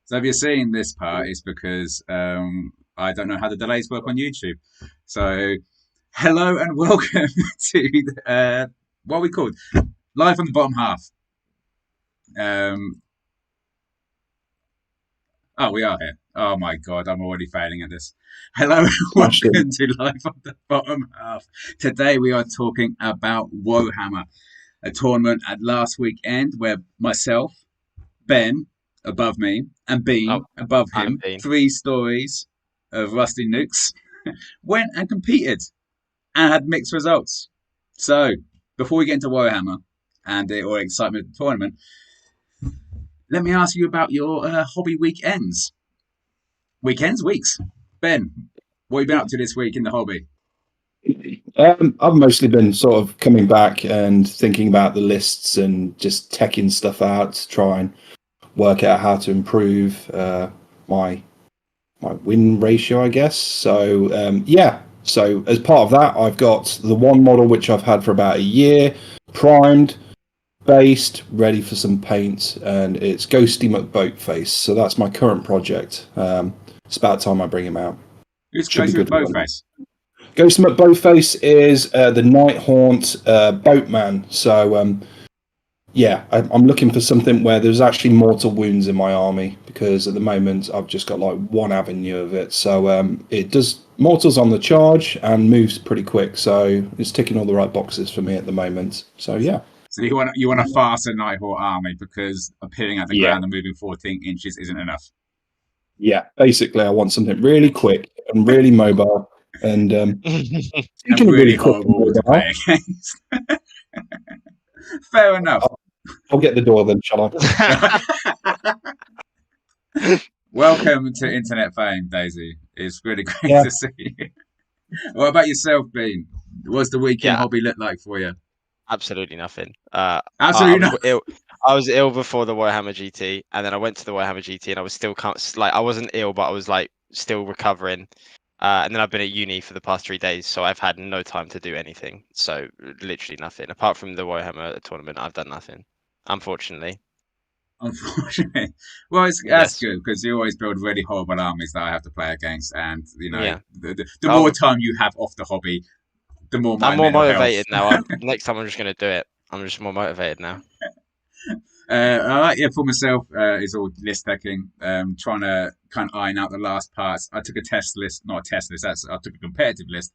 So if you're seeing this part, it's because I don't know how the delays work on YouTube. So hello and welcome to what are we called? Live on the bottom half. Um, oh, we are here. Oh my god, I'm already failing at this. Hello and Smashed it. welcome to Live on the bottom half. Today we are talking about Woehammer, a tournament at last weekend where myself, Ben above me, and Oh, Bean above I'm him, Bean. three stories of Rusty Nukes, went and competed and had mixed results. So, before we get into Warhammer and the all excitement of the tournament, let me ask you about your hobby weekends. Weekends, weeks. Ben, what have you been up to this week in the hobby? I've mostly been sort of coming back and thinking about the lists and just teching stuff out to try and work out how to improve my my win ratio, I guess. So yeah. So as part of that, I've got the one model which I've had for about a year, primed, based, ready for some paint, and it's Ghosty McBoatface. So that's my current project. It's about time I bring him out. Who's Should be Ghost with good. Bowface? Ghost McBoatface is the Night Haunt boatman. So yeah, I'm looking for something where there's actually mortal wounds in my army because at the moment I've just got like one avenue of it. So it does mortals on the charge and moves pretty quick. So it's ticking all the right boxes for me at the moment. So yeah, So you want a faster Nighthawk army because appearing at the yeah, ground and moving 14 inches isn't enough. yeah. Basically, I want something really quick and really mobile. And And speaking of really really quick and horrible to mobile, play against. Fair enough. I'll get the door then, shall I? Welcome to internet fame, Daisy. It's really great Yeah. to see you. What about yourself, Bean? What's the weekend Yeah, hobby look like for you? absolutely nothing. I Absolutely was not. ill. I was ill before the Woehammer GT, and then I went to the Woehammer GT, and I was still like I wasn't ill, but I was like still recovering. And then I've been at uni for the past 3 days, so I've had no time to do anything. So literally nothing apart from the Woehammer tournament. I've done nothing, unfortunately. Unfortunately. Well, that's Yes. good because you always build really horrible armies that I have to play against. And, Yeah. the more Oh, time you have off the hobby, the more I'm my more mental health. motivated now. Next time I'm just gonna do it. I'm just more motivated now. All right, yeah, for myself, it's all list decking, trying to kind of iron out the last parts. I took a test list, not a test list, I took a competitive list,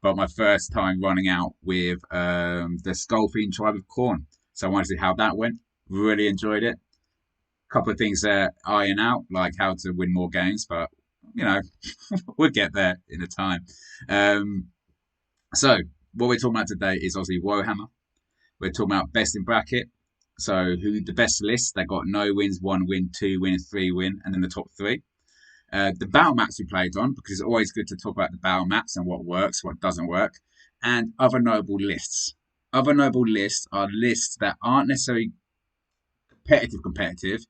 but my first time running out with the Skullfiend Tribe of Corn. So I wanted to see how that went. Really enjoyed it. A couple of things there iron out, like how to win more games, but you know, we'll get there in a time. Um, so what we're talking about today is obviously Warhammer. We're talking about best in bracket. So who the best list that got no wins, one win, two win, three win, and then the top three. The battle maps we played on because it's always good to talk about the battle maps and what works, what doesn't work, and other notable lists. Other notable lists are lists that aren't necessarily competitive,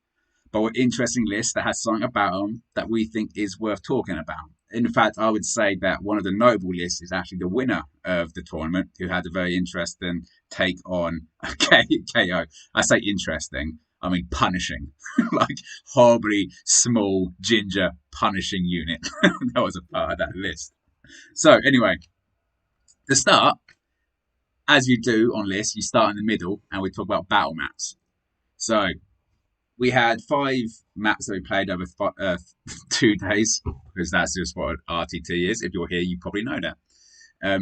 but were interesting lists that has something about them that we think is worth talking about. In fact, I would say that one of the notable lists is actually the winner of the tournament, who had a very interesting take on KO. I say interesting, I mean punishing, like horribly small ginger punishing unit that was a part of that list. So anyway, to start, as you do on lists, you start in the middle, and we talk about battle maps. So we had five maps that we played over 2 days because that's just what RTT is. If you're here, you probably know that.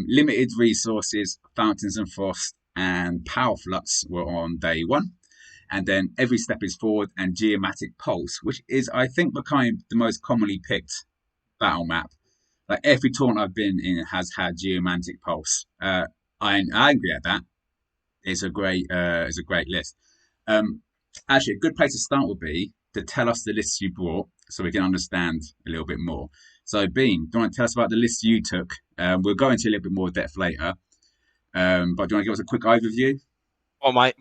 Limited resources, Fountains and Frost, and Power Flux were on day one. And then Every Step is Forward and Geomatic Pulse, which is, I think, becoming the most commonly picked battle map. Like every tournament I've been in has had Geomantic Pulse. I agree at that. It's a great list. Um, Actually, a good place to start would be to tell us the lists you brought so we can understand a little bit more. So, Bean, do you want to tell us about the list you took? We'll go into a little bit more depth later. But do you want to give us a quick overview? Oh, my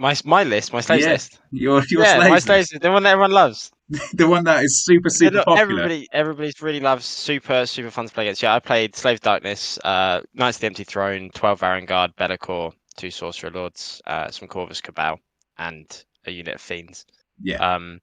list, my slaves Yeah, list. your Yeah, my slaves slaves, list, the one that everyone loves. the one that is super super popular. Everybody's really loves. Super fun to play against. Yeah, I played Slave of Darkness, Knights of the Empty Throne, 12 Varangard, Be'lakor, 2 Sorcerer Lords, some Corvus Cabal, and a unit of Fiends. Yeah, Um,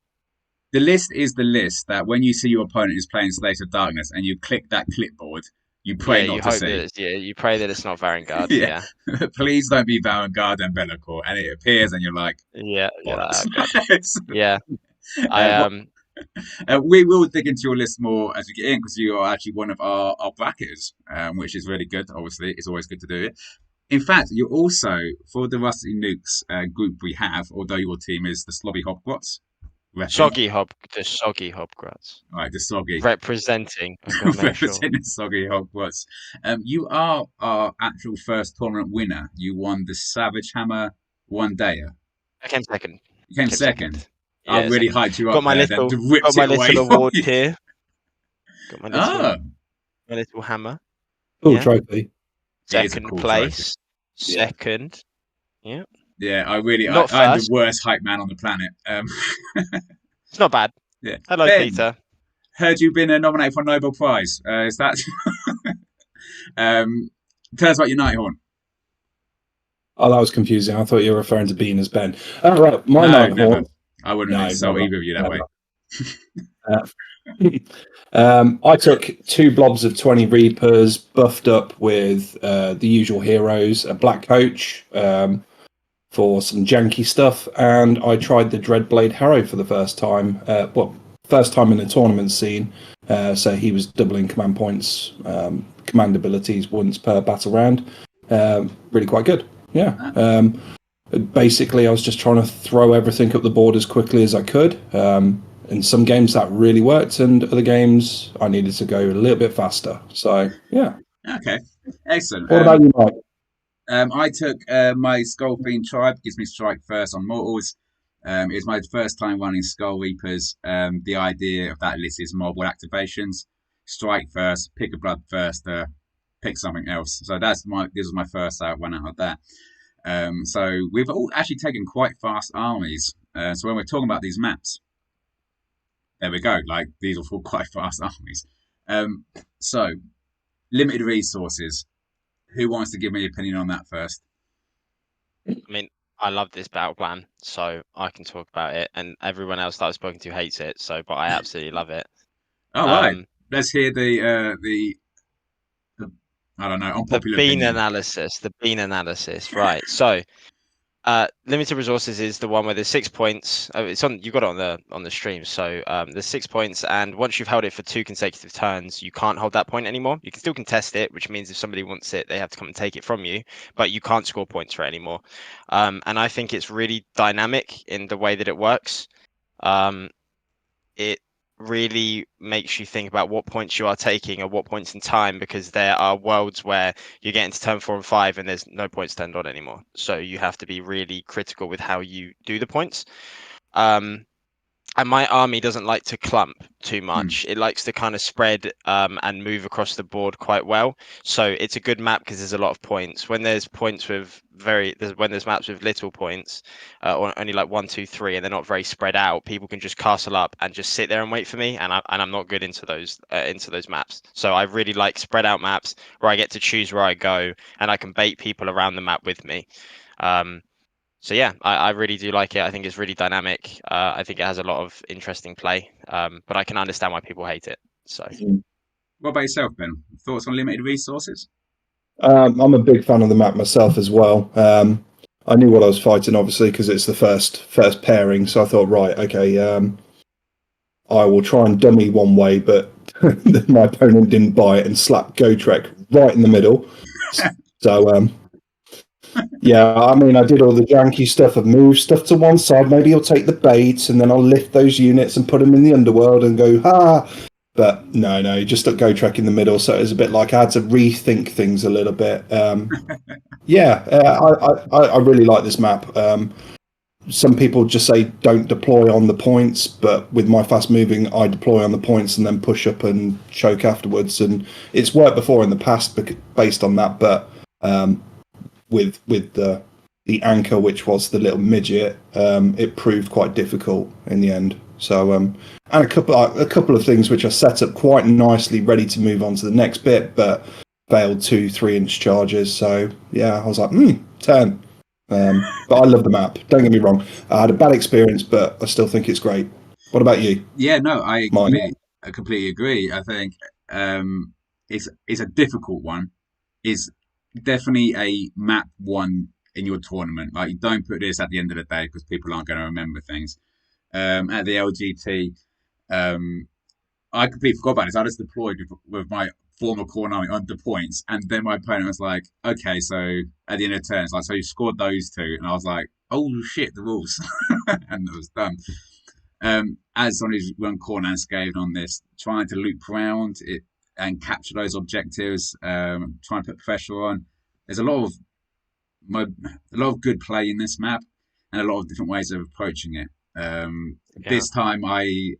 The list is the list that when you see your opponent is playing Slate of Darkness and you click that clipboard, you pray Yeah, not you to hope that see. it's, yeah, you pray that it's not Varangard. Yeah. Yeah. Please don't be Vanguard and Bellacore. And it appears and you're like, Yeah, you're like, bollocks. oh god. Yeah. I What we will dig into your list more as we get in because you are actually one of our bracketers, which is really good. Obviously, it's always good to do it. In fact, you're also, for the Rusty Nukes group we have, although your team is the Slobby Hobgrots, the soggy hobgrots. right, the Soggy, Representing. I've got to make sure. representing the Soggy Hogwarts. You are our actual first tournament winner. You won the Savage Hammer one dayer. I came second. You came second. Yeah, I really second. hyped you Got up my there, little, then ripped got my it away little from award you. here. Got my little hammer. Cool Yeah. trophy. It is a Second cool place. Yeah. Second. Yeah. Yeah, I'm Not the first. worst hype man on the planet. It's not bad. Yeah. Hello, Ben, Peter. heard you've been nominated for a Nobel Prize. Is that? Tell us about your Nighthorn. Oh, that was confusing. I thought you were referring to Bean as Ben. Right, my No, Nighthorn. never. I wouldn't No, insult never. either of you that Never. way. I took 2 blobs of 20 Reapers, buffed up with the usual heroes, a black coach for some janky stuff, and I tried the Dreadblade Harrow for the first time. First time in the tournament scene. So he was doubling command points, command abilities once per battle round. Really quite good. Yeah. Basically, I was just trying to throw everything up the board as quickly as I could. In some games that really worked, and other games I needed to go a little bit faster. So yeah. Okay, excellent. What about you, Mike? I took my Skull Fiend Tribe, gives me strike first on mortals. It's my first time running Skull Reapers. The idea of that list is mobile activations. Strike first, pick a bloodthirster, pick something else. So this was my first one out of that. So we've all actually taken quite fast armies. So when we're talking about these maps, there we go. Like these are all quite fast armies. So limited resources. Who wants to give me an opinion on that first? I mean, I love this battle plan, so I can talk about it, and everyone else that I've spoken to hates it. But I absolutely love it. All right, let's hear the I don't know, unpopular opinion. The bean analysis. Right. So, limited resources is the one where there's 6 points. It's on. You got it on the stream. So there's 6 points, and once you've held it for 2 consecutive turns, you can't hold that point anymore. You can still contest it, which means if somebody wants it, they have to come and take it from you, but you can't score points for it anymore. And I think it's really dynamic in the way that it works. It really makes you think about what points you are taking at what points in time, because there are worlds where you get into turn 4 and 5 and there's no points turned on anymore, so you have to be really critical with how you do the points. And my army doesn't like to clump too much. It likes to kind of spread and move across the board quite well. So it's a good map because there's a lot of points. When there's points with when there's maps with little points, or only like 1, 2, 3, and they're not very spread out, people can just castle up and just sit there and wait for me. And I'm not good into those maps. So I really like spread out maps where I get to choose where I go and I can bait people around the map with me. So yeah, I really do like it. I think it's really dynamic. I think it has a lot of interesting play, but I can understand why people hate it. So, what about yourself, Ben? Thoughts on limited resources? I'm a big fan of the map myself as well. I knew what I was fighting, obviously, because it's the first pairing. So I thought, right, okay, I will try and dummy one way, but my opponent didn't buy it and slapped Gotrek right in the middle. So. Yeah, I mean, I did all the janky stuff of move stuff to one side. Maybe I'll take the bait and then I'll lift those units and put them in the underworld and go, ha! But no, just stuck Gotrek in the middle. So it was a bit like I had to rethink things a little bit. I really like this map. Some people just say don't deploy on the points, but with my fast moving, I deploy on the points and then push up and choke afterwards. And it's worked before in the past based on that, but with the anchor, which was the little midget, it proved quite difficult in the end. So and a couple of things which are set up quite nicely, ready to move on to the next bit, but failed 2-3 inch charges. So yeah, I was like 10. But I love the map. Don't get me wrong. I had a bad experience, but I still think it's great. What about you, Yeah, no, I Mike? completely agree. I think it's a difficult one. It's definitely a map one in your tournament. Like, you don't put this at the end of the day because people aren't going to remember things. At the LGT, um, I completely forgot about this. I just deployed with my former core army under points, and then my opponent was like, "Okay, so at the end of the turn, it's like, so you scored those two," and I was like, "Oh shit, the rules," and it was done. As someone who's run core unscathed on this, trying to loop around it and capture those objectives, trying to put pressure on. There's a lot of good play in this map, and a lot of different ways of approaching it. Yeah. This time I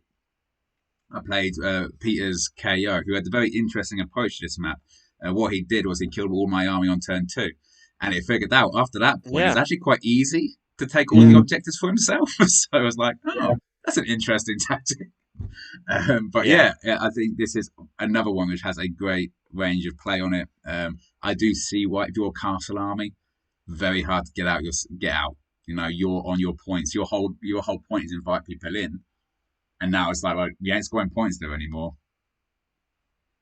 played Peter's KO, who had a very interesting approach to this map. What he did was he killed all my army on turn 2, and it figured out after that point Yeah. it's actually quite easy to take all the Mm. objectives for himself. So I was like, oh, that's an interesting tactic. But Yeah. I think this is another one which has a great range of play on it. I do see why, if you're a castle army, very hard to get out. You know, you're on your points. Your whole point is invite people in, and now it's like, well, you ain't scoring points there anymore.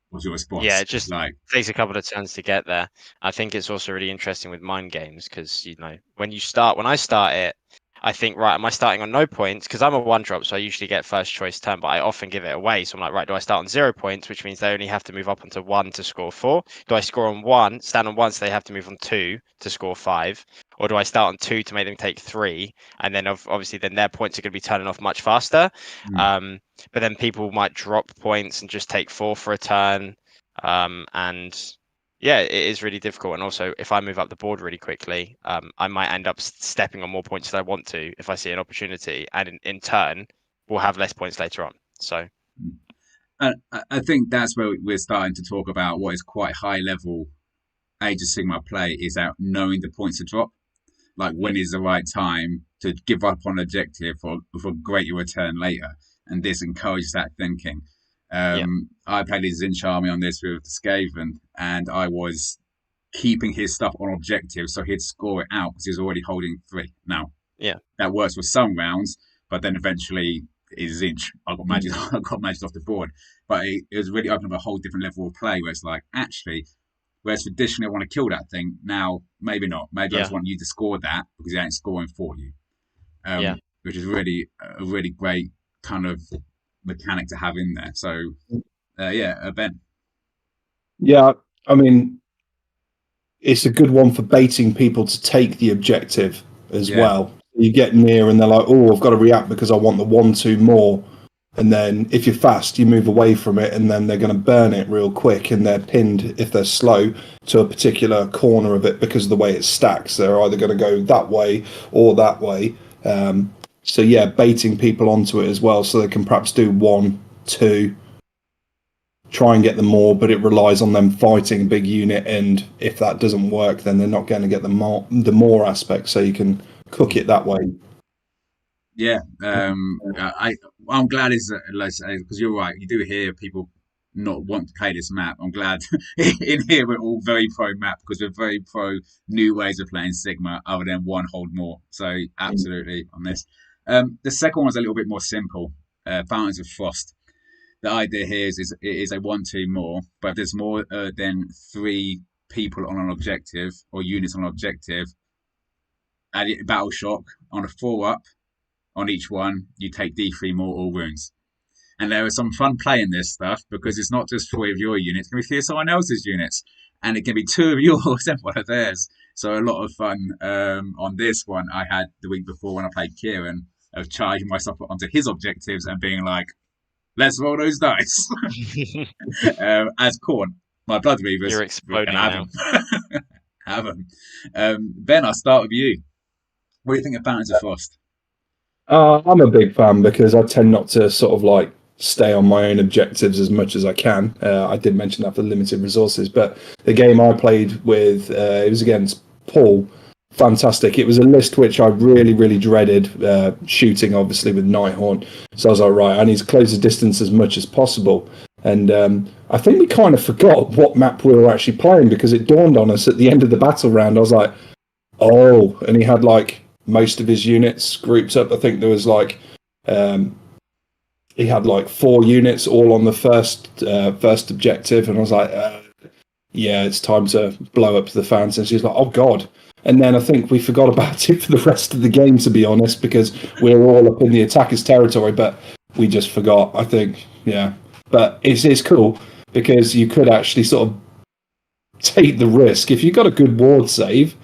What's your Yeah, response? it just Like, takes a couple of turns to get there. I think it's also really interesting with mind games because, you know, when I start it, I think, right, am I starting on no points? Because I'm a one drop, so I usually get first choice turn, but I often give it away. So I'm like, right, do I start on 0 points, which means they only have to move up onto 1 to score 4? Do I score on 1, stand on 1, so they have to move on 2 to score 5? Or do I start on 2 to make them take 3? And then obviously then their points are going to be turning off much faster. mm, But then people might drop points and just take 4 for a turn. And yeah, it is really difficult. And also, if I move up the board really quickly, I might end up stepping on more points than I want to if I see an opportunity, and in turn, we'll have less points later on. So mm. I think that's where we're starting to talk about what is quite high level Age of Sigmar play, is out knowing the points to drop. Like, when is the right time to give up on objective for greater return later, and this encourages that thinking. yeah, I played his Zinch army on this with Skaven, and I was keeping his stuff on objective so he'd score it out because he was already holding 3. Now, yeah, that works for some rounds, but then eventually his Zinch, I got magic, I got magic off the board. But it was really opening up a whole different level of play where it's like, actually, whereas traditionally I want to kill that thing, now maybe not. Maybe I just yeah, want you to score that because he ain't scoring for you. yeah. Which is really a really great kind of mechanic to have in there. So Ben. Yeah, I mean, it's a good one for baiting people to take the objective as Yeah. well. You get near and they're like, oh, I've got to react because I want the 1-2 more. And then if you're fast, you move away from it, and then they're going to burn it real quick, and they're pinned, if they're slow, to a particular corner of it because of the way it stacks. They're either going to go that way or that way. So yeah, baiting people onto it as well, so they can perhaps do 1, 2, try and get them more, but it relies on them fighting a big unit, and if that doesn't work, then they're not going to get the more aspect, so you can cook it that way. Yeah. I'm glad it's because you're right. You do hear people not want to play this map. I'm glad in here we're all very pro map because we're very pro new ways of playing Sigma other than one hold more. So absolutely on this. The second one's a little bit more simple. Fountains of Frost. The idea here is it is a 1-2 more, but if there's more than 3 people on an objective or units on an objective, add battle shock on a 4-up on each one, you take D3 mortal wounds. And there is some fun playing this stuff because it's not just 3 of your units, it can be 3 of someone else's units. And it can be 2 of yours and 1 of theirs. So a lot of fun on this one. I had the week before when I played Kieran of charging myself onto his objectives and being like, let's roll those dice. As Corn, my Blood Reavers, You're and exploding have now. them. Have them. Ben, I'll start with you. What do you think of Fountains of Frost? I'm a big fan because I tend not to sort of like stay on my own objectives as much as I can. I did mention that for limited resources, but the game I played with, it was against Paul. Fantastic. It was a list which I really, really dreaded, shooting obviously with Nighthorn. So I was like, right, I need to close the distance as much as possible. And I think we kind of forgot what map we were actually playing because it dawned on us at the end of the battle round. I was like, oh, and he had like most of his units grouped up. I think there was like he had like 4 units all on the first objective, and I was like, yeah, it's time to blow up the fans. And she's like, oh god. And then I think we forgot about it for the rest of the game, to be honest, because we were all up in the attackers' territory, but we just forgot, I think. Yeah. But it's cool because you could actually sort of take the risk. If you got a good ward save,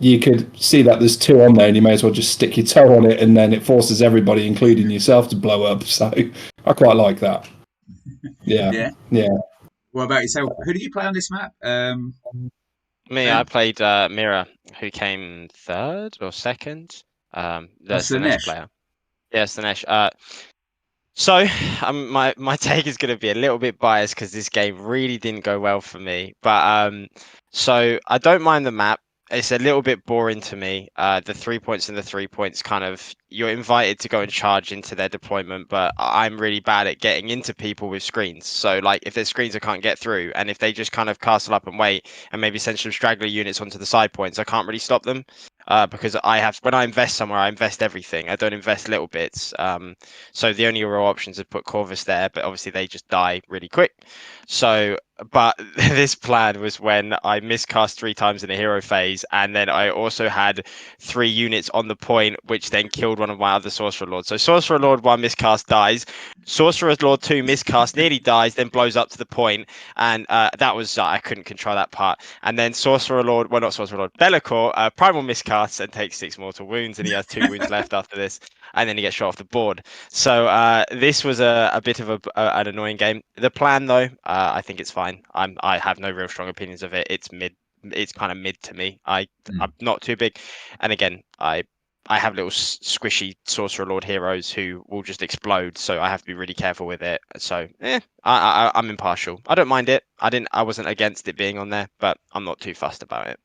you could see that there's 2 on there and you may as well just stick your toe on it, and then it forces everybody, including yourself, to blow up. So I quite like that. Yeah. Yeah. What about yourself? Who did you play on this map? Me, I played Mira, who came 3rd or 2nd. The Slanesh player. Yeah, Slanesh. So my take is going to be a little bit biased because this game really didn't go well for me. But so I don't mind the map. It's a little bit boring to me. The 3 points and the 3 points kind of, you're invited to go and charge into their deployment, but I'm really bad at getting into people with screens. So like if there's screens I can't get through, and if they just kind of castle up and wait and maybe send some straggler units onto the side points, I can't really stop them. Because when I invest somewhere, I invest everything. I don't invest little bits. So the only real options are put Corvus there, but obviously they just die really quick. So, but this plan was when I miscast 3 times in a hero phase, and then I also had 3 units on the point, which then killed one of my other Sorcerer Lords. So Sorcerer Lord 1 miscast dies, Sorcerer Lord 2 miscast nearly dies, then blows up to the point, and that was I couldn't control that part. And then Sorcerer Lord, well not Sorcerer Lord, Bellicor, Primal miscasts and takes 6 mortal wounds, and he has 2 wounds left after this, and then he gets shot off the board. So this was a bit of an annoying game. The plan though, I think it's fine. I have no real strong opinions of it. It's mid. It's kind of mid to me. I'm not too big, and again, I have little squishy Sorcerer Lord heroes who will just explode, so I have to be really careful with it. So I'm impartial. I don't mind it. I wasn't against it being on there, but I'm not too fussed about it.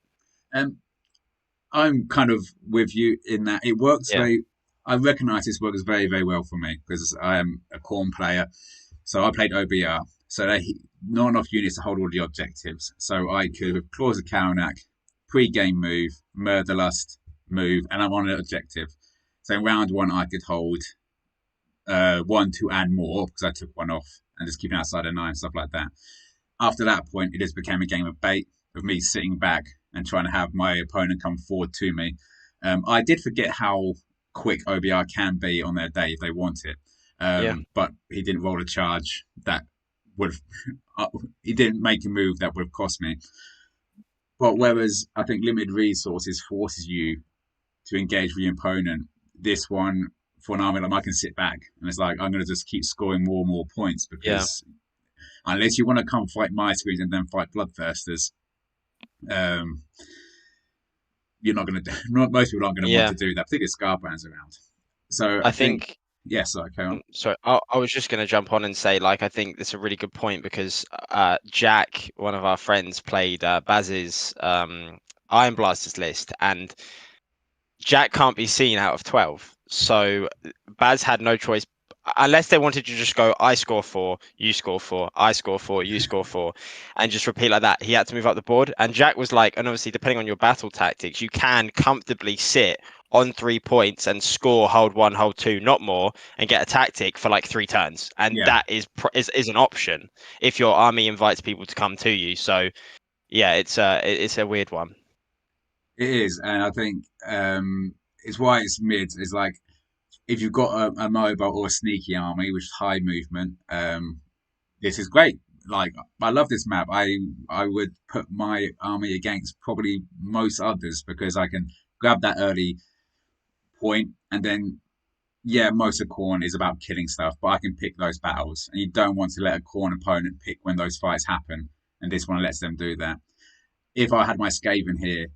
I'm kind of with you in that it works very. I recognise this works very, very well for me because I am a Khorne player. So I played OBR. So not enough units to hold all the objectives. So I could Claws of Karanak, pre-game move, Murderlust move, and I'm on an objective. So in round 1 I could hold 1, 2, and more because I took 1 off and just keeping outside of 9, stuff like that. After that point, it just became a game of bait of me sitting back and trying to have my opponent come forward to me. I did forget how quick OBR can be on their day if they want it. But he didn't roll a charge that would he didn't make a move that would have cost me. But whereas I think limited resources forces you to engage with your opponent, this one for an army like I can sit back and it's like I'm going to just keep scoring more and more points because unless you want to come fight my screens and then fight bloodthirsters, you're not going to. Most people aren't going to want to do that, particularly Scarbrands around. So I think yes, okay. On. Sorry, I was just going to jump on and say, like, I think that's a really good point because Jack, one of our friends, played Baz's Iron Blasters list, and Jack can't be seen out of 12. So Baz had no choice unless they wanted to just go, I score 4, you score 4, I score 4, you score 4, and just repeat like that. He had to move up the board. And Jack was like, and obviously, depending on your battle tactics, you can comfortably sit on 3 points and score hold 1, hold 2, not more, and get a tactic for like 3 turns. And that is an option if your army invites people to come to you. So yeah, it's a weird one. It is, and I think it's why it's mid. Is like if you've got a mobile or a sneaky army with high movement, this is great. Like I love this map. I would put my army against probably most others because I can grab that early point and then most of Khorne is about killing stuff, but I can pick those battles, and you don't want to let a Khorne opponent pick when those fights happen, and this one lets them do that. If I had my Skaven here,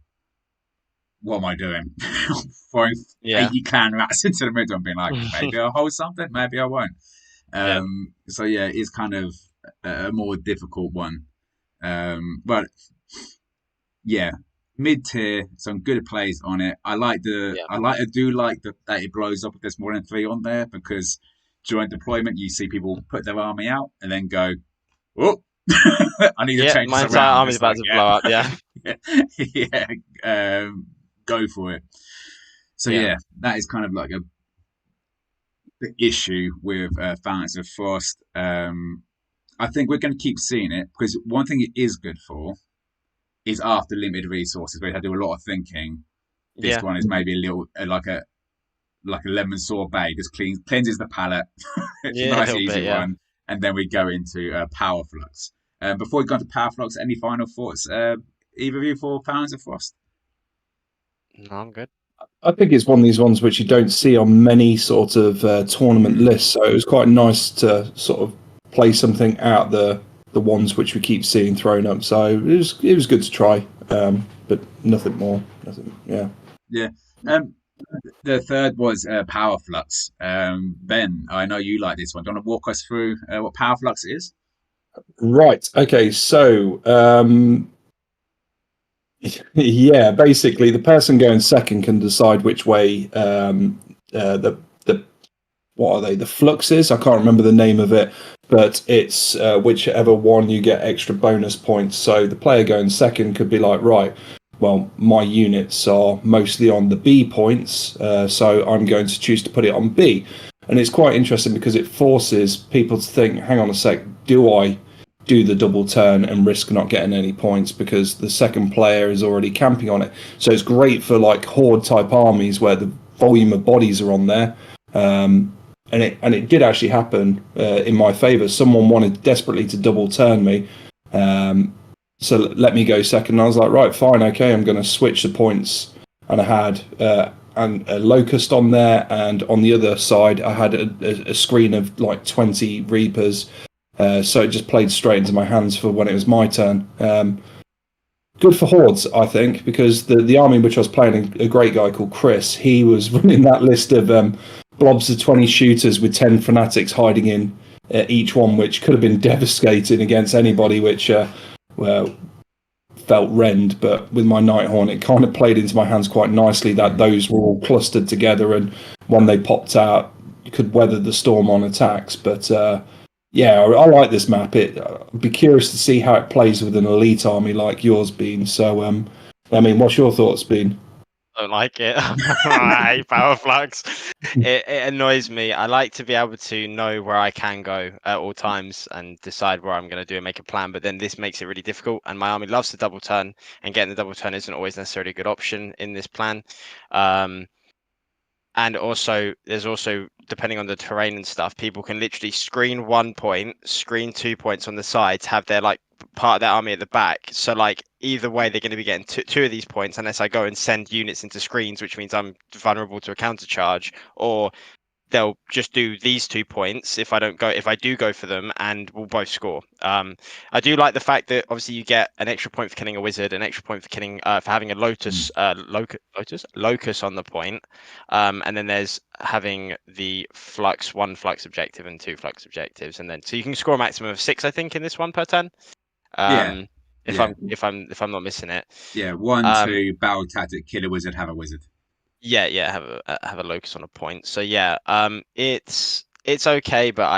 what am I doing? Throwing 80 clan rats into the middle and being like, maybe I'll hold something, maybe I won't. So it's kind of a more difficult one. But mid-tier, some good plays on it. I do like that it blows up if there's more than 3 on there, because during deployment you see people put their army out and then go, oh, I need to change my this entire around. army's about to blow up. Go for it. So that is kind of like the issue with Fountains of Frost. I think we're going to keep seeing it because one thing it is good for is after limited resources, where you have to do a lot of thinking. This Yeah, one is maybe a little like a lemon sorbet, just cleanses the palate. It's a yeah, a nice little easy bit, yeah. one, and then we go into Power Flux. Before we go into Power Flux, any final thoughts, either of you, for Fountains of Frost? No, I'm good. I think it's one of these ones which you don't see on many sort of tournament lists. So it was quite nice to sort of play something out the ones which we keep seeing thrown up. So it was good to try, but nothing more. Nothing. Yeah. Yeah. Um, the third was Power Flux. Ben, I know you like this one. Do you want to walk us through what Power Flux is? Right. Okay. So yeah, basically the person going second can decide which way the what are they? The fluxes. I can't remember the name of it, but it's whichever one you get extra bonus points. So the player going second could be like, right, well, my units are mostly on the B points, so I'm going to choose to put it on B. And it's quite interesting because it forces people to think, hang on a sec, do I do the double turn and risk not getting any points because the second player is already camping on it? So it's great for like horde type armies where the volume of bodies are on there. And it did actually happen in my favour. Someone wanted desperately to double turn me, so let me go second. And I was like, right, fine, okay, I'm going to switch the points. And I had a locust on there, and on the other side, I had a screen of like 20 reapers. So it just played straight into my hands for when it was my turn. Good for hordes, I think, because the army which I was playing, a great guy called Chris, he was running that list of blobs of 20 shooters with 10 fanatics hiding in each one, which could have been devastating against anybody, which felt rend. But with my Nighthorn, it kind of played into my hands quite nicely that those were all clustered together, and when they popped out, you could weather the storm on attacks. But yeah, I like this map. I'd be curious to see how it plays with an elite army like yours, Bean. So, I mean, what's your thoughts, Bean? Don't like it. I hate Power Flux. It annoys me. I like to be able to know where I can go at all times and decide where I'm going to do and make a plan. But then this makes it really difficult. And my army loves to double turn, and getting the double turn isn't always necessarily a good option in this plan. And also, there's also, depending on the terrain and stuff, people can literally screen 1 point, screen 2 points on the sides, have their like part of their army at the back. So like either way, they're going to be getting two of these points unless I go and send units into screens, which means I'm vulnerable to a counter charge, or they'll just do these 2 points if I do go for them, and we'll both score. I do like the fact that obviously you get an extra point for killing a wizard, an extra point for killing for having a locust on the point, and then there's having the one flux objective and 2 flux objectives, and then so you can score a maximum of 6, I think, in this one per turn. Yeah, If yeah, I'm not missing it. yeah. One, Um, two, battle tactic, kill a wizard, have a wizard. Yeah, have a locus on a point. So yeah, it's okay, but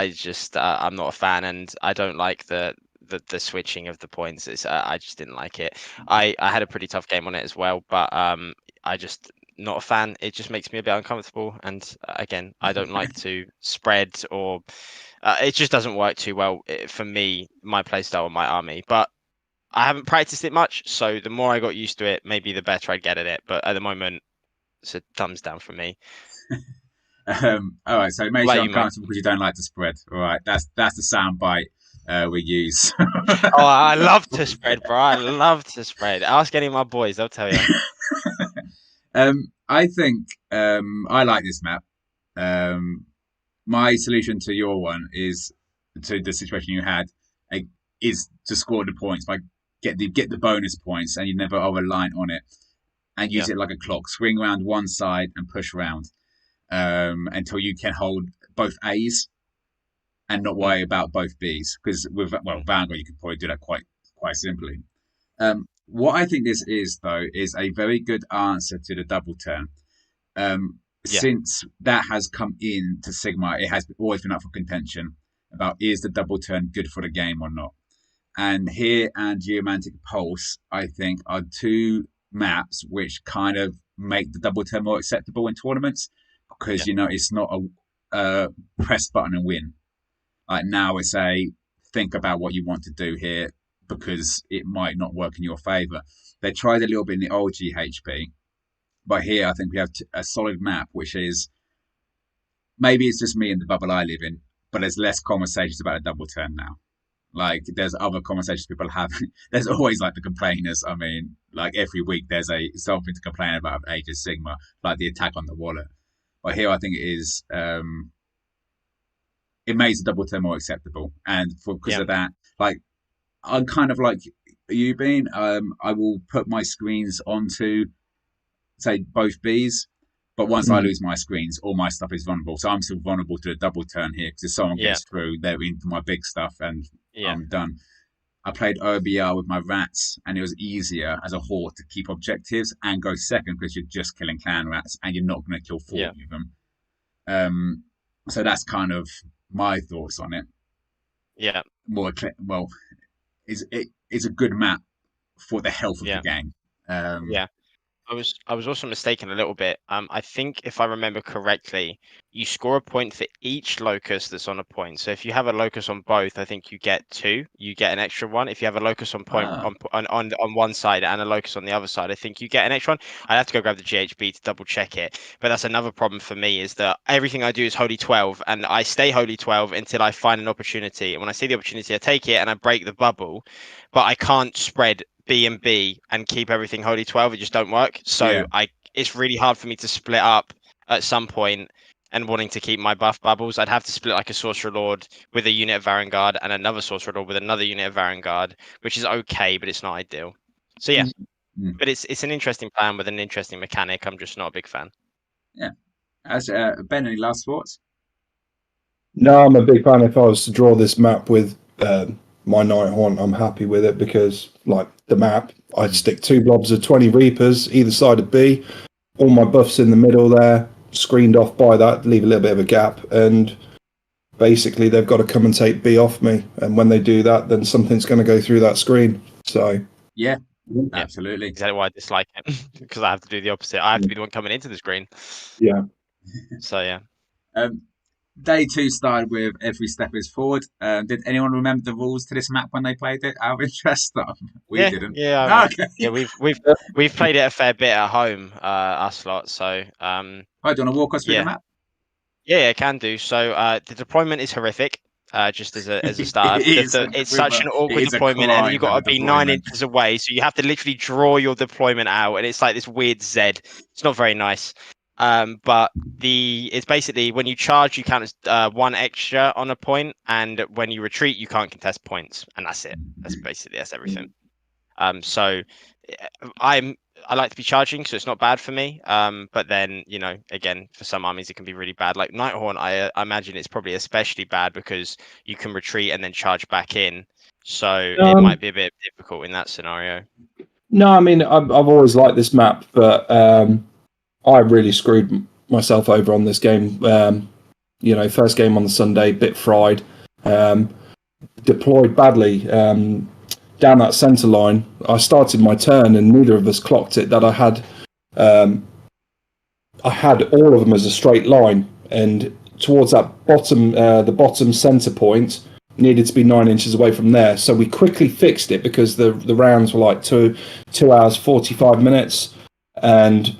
I'm not a fan, and I don't like the switching of the points. I just didn't like it. I had a pretty tough game on it as well, but I just not a fan. It just makes me a bit uncomfortable, and again, I don't like to spread, or it just doesn't work too well for me, my playstyle and my army. But I haven't practiced it much, so the more I got used to it, maybe the better I'd get at it. But at the moment, it's a thumbs down from me. All right, so it What makes you about you, Mike? uncomfortable because you don't like to spread. All right, that's the sound bite we use. Oh, I love to spread, bro. I love to spread. Ask any of my boys, they'll tell you. I think I like this map. Um, my solution to your one is to the situation you had is to score the points by get the bonus points, and you never are reliant on it, and use Yeah. it like a clock. Swing around one side and push around until you can hold both A's and not worry about both B's. Because with Vanguard, you can probably do that quite simply. What I think this is though is a very good answer to the double turn. Yeah. Since that has come in to Sigma, it has always been up for contention about is the double turn good for the game or not. And here and Geomantic Pulse, I think, are two maps which kind of make the double turn more acceptable in tournaments because Yeah. it's not press button and win. Like now it's a think about what you want to do here because it might not work in your favor. They tried a little bit in the old GHP, but here I think we have a solid map, which is maybe it's just me in the bubble I live in, but there's less conversations about a double turn now. Like there's other conversations people have. There's always like the complainers. I mean, like every week there's something to complain about Age of Sigma, like the attack on the wallet. But here I think it is. It makes a double turn more acceptable, and because of that, like I'm kind of like you being. I will put my screens onto say both Bs, but once I lose my screens, all my stuff is vulnerable. So I'm still vulnerable to a double turn here because if someone gets through, they're into my big stuff and I'm done. I played OBR with my rats, and it was easier as a horde to keep objectives and go second because you're just killing clan rats and you're not going to kill 40 of them. So that's kind of my thoughts on it. Yeah. Well, it's a good map for the health of the game. I was also mistaken a little bit. I think if I remember correctly, you score a point for each locus that's on a point. So if you have a locus on both, I think you get 2. You get an extra 1. If you have a locus on point on one side and a locus on the other side, I think you get an extra 1. I have to go grab the GHB to double check it. But that's another problem for me is that everything I do is Holy 12, and I stay Holy 12 until I find an opportunity. And when I see the opportunity, I take it and I break the bubble. But I can't spread B and B and keep everything Holy 12. It just don't work. So it's really hard for me to split up at some point and wanting to keep my buff bubbles. I'd have to split like a Sorcerer Lord with a unit of Varangard and another Sorcerer Lord with another unit of Varangard, which is okay, but it's not ideal. So yeah, but it's an interesting plan with an interesting mechanic. I'm just not a big fan. Yeah. As Ben, any last thoughts? No, I'm a big fan. If I was to draw this map with my Nighthaunt, I'm happy with it because, like the map, I'd stick 2 blobs of 20 Reapers either side of B, all my buffs in the middle there, screened off by that, leave a little bit of a gap, and basically they've got to come and take B off me. And when they do that, then something's going to go through that screen. So yeah, absolutely. Exactly why I dislike it because I have to do the opposite. I have to be the one coming into the screen. Yeah. So yeah. Day 2 started with every step is forward. Did anyone remember the rules to this map when they played it? Out of interest, we didn't. Yeah, okay. Yeah, we've played it a fair bit at home, us lot. So, do you want to walk us through the map? Yeah, can do. So, the deployment is horrific. Just as a start, it's such an awkward deployment, and you've got to be 9 inches away. So you have to literally draw your deployment out, and it's like this weird Z. It's not very nice. But it's basically when you charge, you count as 1 extra on a point, and when you retreat, you can't contest points, and that's it. That's everything. So I like to be charging, so it's not bad for me. But then again, for some armies, it can be really bad. Like Nighthaunt, I imagine it's probably especially bad because you can retreat and then charge back in. So it might be a bit difficult in that scenario. No, I mean I've always liked this map, but I really screwed myself over on this game. First game on the Sunday, bit fried. Deployed badly down that centre line. I started my turn, and neither of us clocked it. That I had all of them as a straight line, and towards that the bottom centre point needed to be 9 inches away from there. So we quickly fixed it because the rounds were like 2 hours 45 minutes, and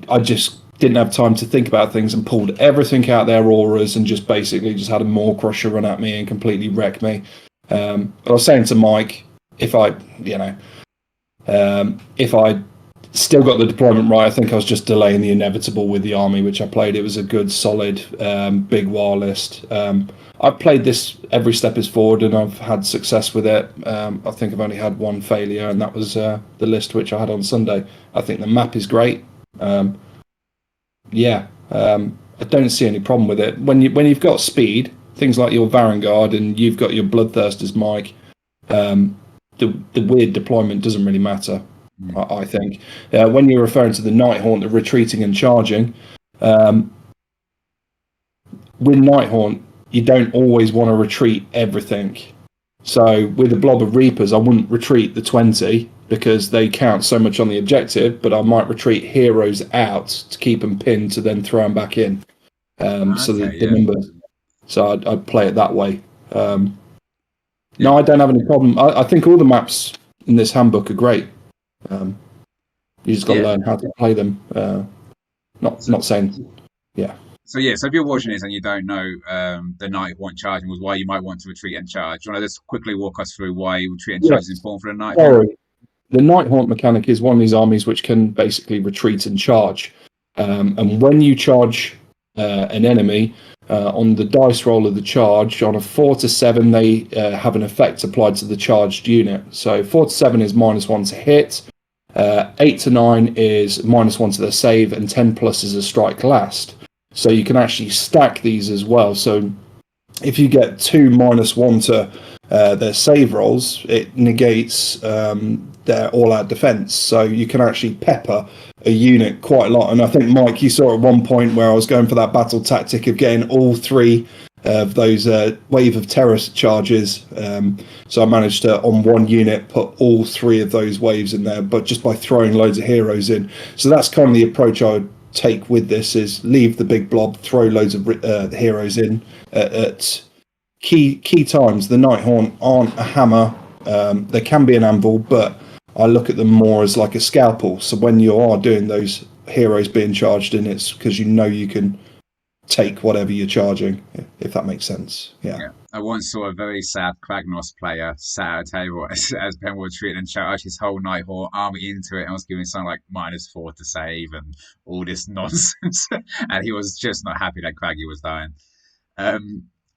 I just didn't have time to think about things and pulled everything out their auras and just basically just had a Maw Crusher run at me and completely wreck me. But I was saying to Mike, if I still got the deployment right, I think I was just delaying the inevitable with the army, which I played. It was a good, solid, big war list. I've played this every step is forward, and I've had success with it. I think I've only had 1 failure, and that was the list which I had on Sunday. I think the map is great. I don't see any problem with it. When you've got speed, things like your Varangard, and you've got your Bloodthirsters, Mike, the weird deployment doesn't really matter. I think when you're referring to the Nighthaunt, the retreating and charging, with Nighthaunt, you don't always want to retreat everything. So with a blob of Reapers, I wouldn't retreat the 20 because they count so much on the objective, but I might retreat heroes out to keep them pinned to then throw them back in. So Okay, the yeah. numbers. So I'd play it that way. No, I don't have any problem. I think all the maps in this handbook are great. You just got to Yeah. learn how to play them. So, Not saying, yeah. so yeah, so if you're watching this and you don't know the Night Haunt charging was why you might want to retreat and charge, do you want to just quickly walk us through why retreat and charge is Yes. important for the Night Haunt? Sorry. The Night Haunt mechanic is one of these armies which can basically retreat and charge. And when you charge an enemy, on the dice roll of the charge, on a 4 to 7, they have an effect applied to the charged unit. So 4 to 7 is -1 to hit, 8 to 9 is -1 to the save, and 10 plus is a strike last. So you can actually stack these as well. So if you get 2 -1 to their save rolls, it negates their all-out defense. So you can actually pepper a unit quite a lot. And I think, Mike, you saw at one point where I was going for that battle tactic of getting all 3 of those wave of terror charges. So I managed to, on one unit, put all 3 of those waves in there, but just by throwing loads of heroes in. So that's kind of the approach I would take with this: is leave the big blob, throw loads of heroes in at key times. The Night Haunt aren't a hammer. They can be an anvil, but I look at them more as like a scalpel. So when you are doing those heroes being charged in, it's because you know you can take whatever you're charging, if that makes sense. Yeah. I once saw a very sad Kragnos player sat at a table as Ben was retreating and charged his whole Night Haunt army into it and was giving something like -4 to save and all this nonsense. And he was just not happy that Craggy was dying.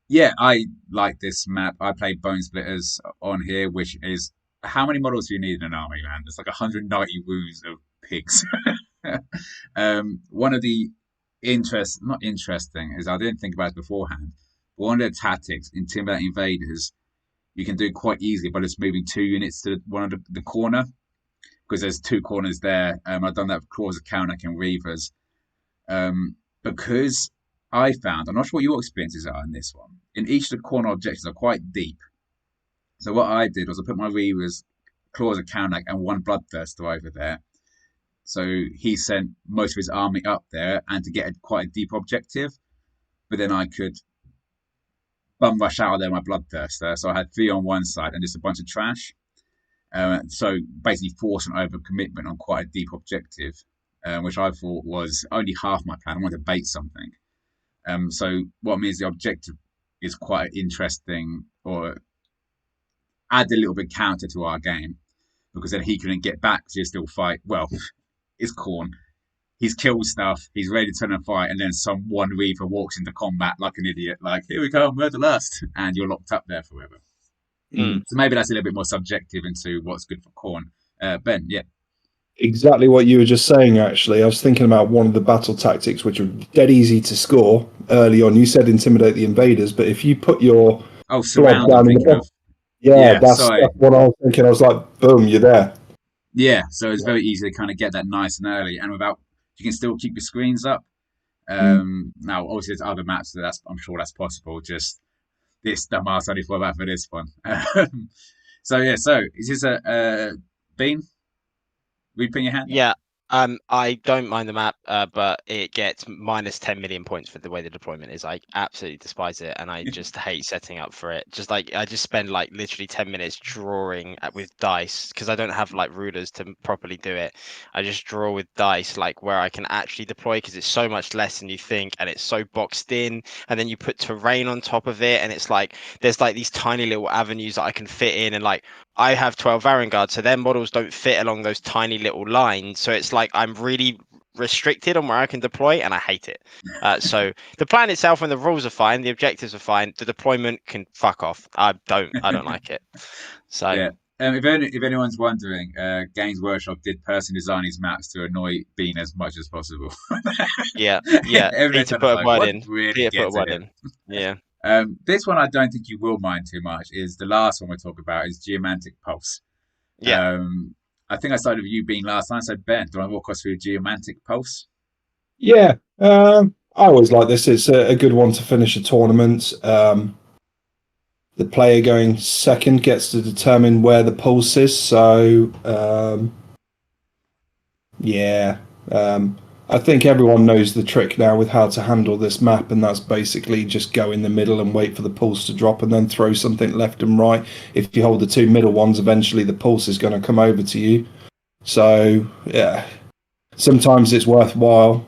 Yeah, I like this map. I played Bone Splitters on here, which is how many models do you need in an army, man? There's like 190 woos of pigs. One of the not interesting, is I didn't think about it beforehand. One of the tactics, intimidating invaders, you can do quite easily by just moving 2 units to one of the corner, because there's 2 corners there. I've done that with Claws of Kaunak and Reavers. Because I found, I'm not sure what your experiences are in this one, in each of the corner objectives are quite deep. So what I did was I put my Reavers, Claws of Kaunak, and 1 Bloodthirster over there. So he sent most of his army up there and to get quite a deep objective. But then I could bum rush out of there my Bloodthirster. So I had 3 on one side and just a bunch of trash. So basically forcing over commitment on quite a deep objective, which I thought was only half my plan. I wanted to bait something. So what means the objective is quite interesting, or add a little bit counter to our game, because then he couldn't get back because he'd still fight. Well, it's Khorne. He's killed stuff. He's ready to turn and fight, and then some one Reaver walks into combat like an idiot, like, here we go, we're the last, and you're locked up there forever. So maybe that's a little bit more subjective into what's good for Khorne. Ben, yeah. Exactly what you were just saying, actually. I was thinking about one of the battle tactics, which are dead easy to score early on. You said intimidate the invaders, but if you put your surround, I'm thinking of. Yeah, that's what I was thinking. I was like, boom, you're there. Yeah, so it's very easy to kind of get that nice and early, and without, you can still keep your screens up. Now, obviously, there's other maps that I'm sure that's possible. Just this dumbass only thought about for this one. So yeah, so is this a Bean? Will you put your hand? Yeah. I don't mind the map, but it gets -10 million points for the way the deployment is. I absolutely despise it, and I just hate setting up for it. Just like I just spend like literally 10 minutes drawing with dice, because I don't have like rulers to properly do it. I just draw with dice, like where I can actually deploy, because it's so much less than you think, and it's so boxed in. And then you put terrain on top of it, and it's like there's like these tiny little avenues that I can fit in, and like I have 12 Varangard, so their models don't fit along those tiny little lines. So it's like I'm really restricted on where I can deploy, and I hate it. So the plan itself and the rules are fine, the objectives are fine, the deployment can fuck off. I don't like it. So yeah. If anyone's wondering, Games Workshop did personally design his maps to annoy Bean as much as possible. yeah. Peter put a word in. Really Peter put a word in. Yeah. This one I don't think you will mind too much. Is the last one we talk about is Geomantic Pulse. Yeah. I think I started with you being last time. So Ben, do I walk us through Geomantic Pulse? Yeah, I always like this. It's a good one to finish a tournament. The player going second gets to determine where the pulse is. So, I think everyone knows the trick now with how to handle this map, and that's basically just go in the middle and wait for the pulse to drop and then throw something left and right. If you hold the two middle ones, eventually the pulse is going to come over to you. So, yeah, sometimes it's worthwhile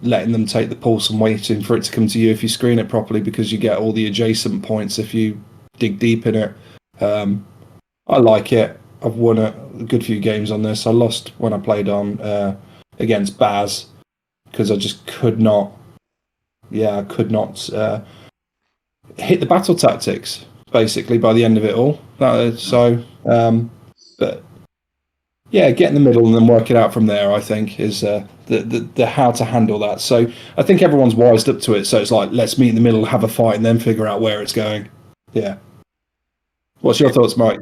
letting them take the pulse and waiting for it to come to you if you screen it properly, because you get all the adjacent points if you dig deep in it. I like it. I've won a good few games on this. I lost when I played on against Baz because I just could not. Yeah, I could not hit the battle tactics. Basically, by the end of it all. But yeah, get in the middle and then work it out from there. I think is the how to handle that. So I think everyone's wised up to it. So it's like, let's meet in the middle, have a fight, and then figure out where it's going. Yeah. What's your thoughts, Mike?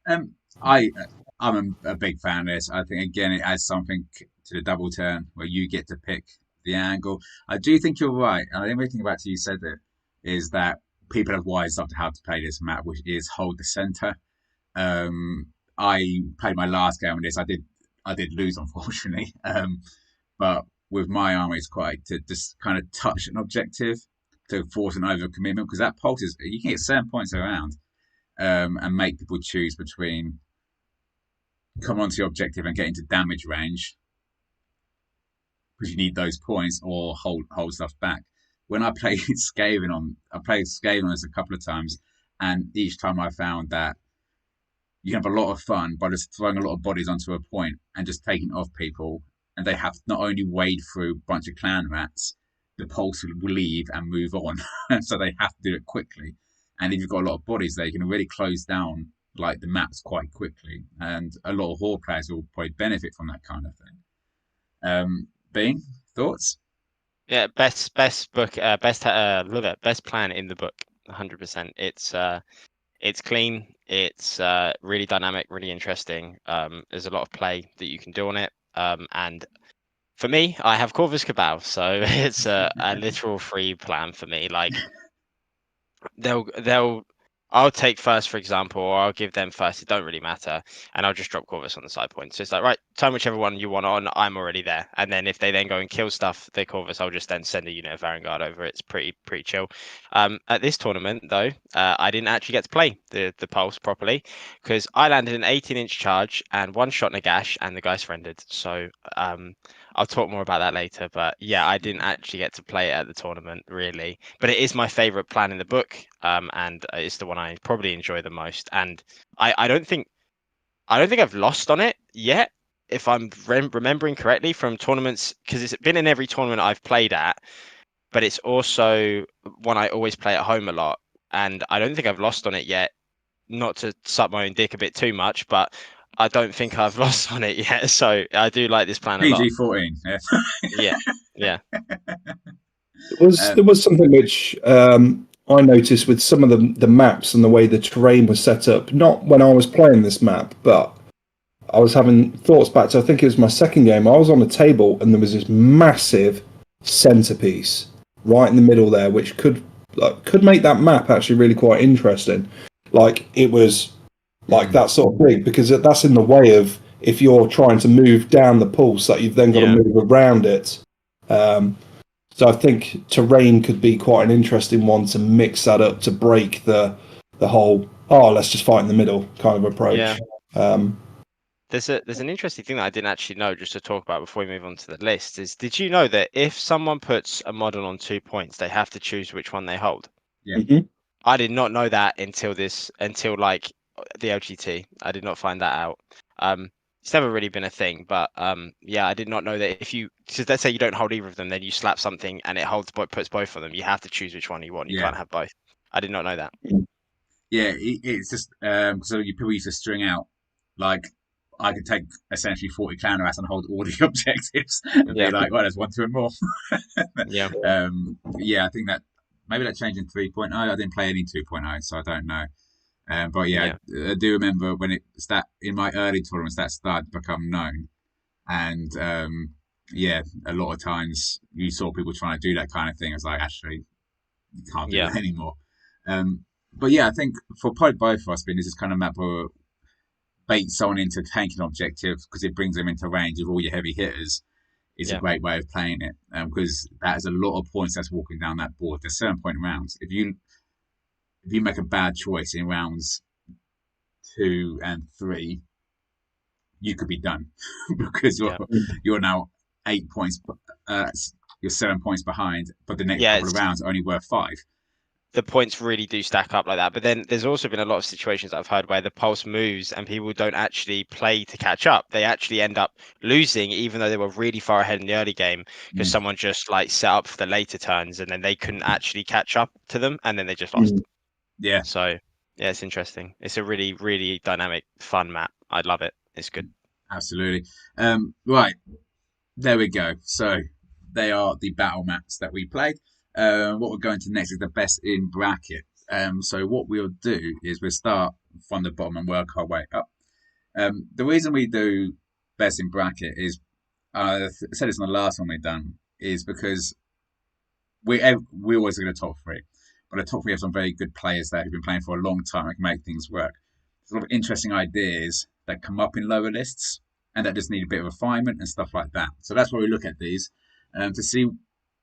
Um, I'm a big fan of this. I think again it adds something to the double turn where you get to pick the angle. I do think you're right, and I think everything about you said it is that people have wised up to how to play this map, which is hold the center. I played my last game on this. I did lose unfortunately, but with my army, it's quite to just kind of touch an objective to force an overcommitment because that pulse is you can get 7 points around and make people choose between come onto your objective and get into damage range because you need those points or hold stuff back. When I played I played Skaven on this a couple of times, and each time I found that you can have a lot of fun by just throwing a lot of bodies onto a point and just taking off people, and they have to not only wade through a bunch of clan rats, the pulse will leave and move on, so they have to do it quickly. And if you've got a lot of bodies there, you can really close down like the maps quite quickly, and a lot of horde players will probably benefit from that kind of thing. Bean, thoughts? Yeah, best book, love it. Best plan in the book, 100%. It's clean. It's really dynamic, really interesting. There's a lot of play that you can do on it. And for me, I have Corvus Cabal, so it's a literal free plan for me. Like they'll I'll take first, for example, or I'll give them first. It don't really matter, and I'll just drop Corvus on the side point. So it's like, right, turn whichever one you want on. I'm already there, and then if they then go and kill stuff, they Corvus. I'll just then send a unit of Vanguard over. It's pretty chill. At this tournament though, I didn't actually get to play the pulse properly because I landed an 18-inch charge and one shot Nagash, and the guy surrendered. So I'll talk more about that later, but yeah, I didn't actually get to play it at the tournament really, but it is my favorite plan in the book, and it's the one I probably enjoy the most. And I don't think I've lost on it yet, if I'm remembering correctly from tournaments, because it's been in every tournament I've played at, but it's also one I always play at home a lot, and I don't think I've lost on it yet. Not to suck my own dick a bit too much, but I don't think I've lost on it yet, so I do like this plan a lot. PG-14. Yeah, yeah. There was something which I noticed with some of the maps and the way the terrain was set up. Not when I was playing this map, but I was having thoughts back to, I think it was my second game. I was on a table and there was this massive centerpiece right in the middle there, which could make that map actually really quite interesting. Like it was like that sort of big, because that's in the way of if you're trying to move down the pulse, that you've then got to move around it. So I think terrain could be quite an interesting one to mix that up to break the whole let's just fight in the middle kind of approach. Yeah. There's an interesting thing that I didn't actually know, just to talk about before we move on to the list, is did you know that if someone puts a model on 2 points, they have to choose which one they hold? Yeah. Mm-hmm. I did not know that until like the LGT. I did not find that out. It's never really been a thing, but yeah, I did not know that if you, because let's say you don't hold either of them, then you slap something and it puts both of them. You have to choose which one you want. You can't have both. I did not know that. Yeah, it's just so people used to string out like I could take essentially 40 clan rats and hold all the objectives and be like, well, there's 1, 2, and more. Yeah. Yeah, I think that maybe that changed in 3.0. I didn't play any 2.0, so I don't know. But yeah, I do remember when in my early tournaments that started to become known, and yeah, a lot of times you saw people trying to do that kind of thing. It's like actually you can't do that anymore. But yeah, I think for probably both of us, being this is kind of map where bait someone into taking objectives because it brings them into range of all your heavy hitters is a Yeah. great way of playing it. Because that is a lot of points that's walking down that board. There's 7 point rounds. If you make a bad choice in rounds 2 and 3, you could be done because Yeah. you're now 8 points. You're 7 points behind, but the next Yeah, couple of rounds are only worth 5. the points really do stack up like that. But then there's also been a lot of situations I've heard where the pulse moves and people don't actually play to catch up. They actually end up losing, even though they were really far ahead in the early game, because someone just like set up for the later turns and then they couldn't actually catch up to them and then they just lost. Yeah, So yeah, it's interesting. It's a really, really dynamic, fun map. I love it. It's good. absolutely. Right, there we go. So they are the battle maps that we played. What we're going to next is the best in bracket. So what we'll do is we'll start from the bottom and work our way up. The reason we do best in bracket is, I said this in the last one we've done, is because we always get a top 3. But the top 3 have some very good players there who've been playing for a long time and can make things work. There's a lot of interesting ideas that come up in lower lists and that just need a bit of refinement and stuff like that. So that's why we look at these to see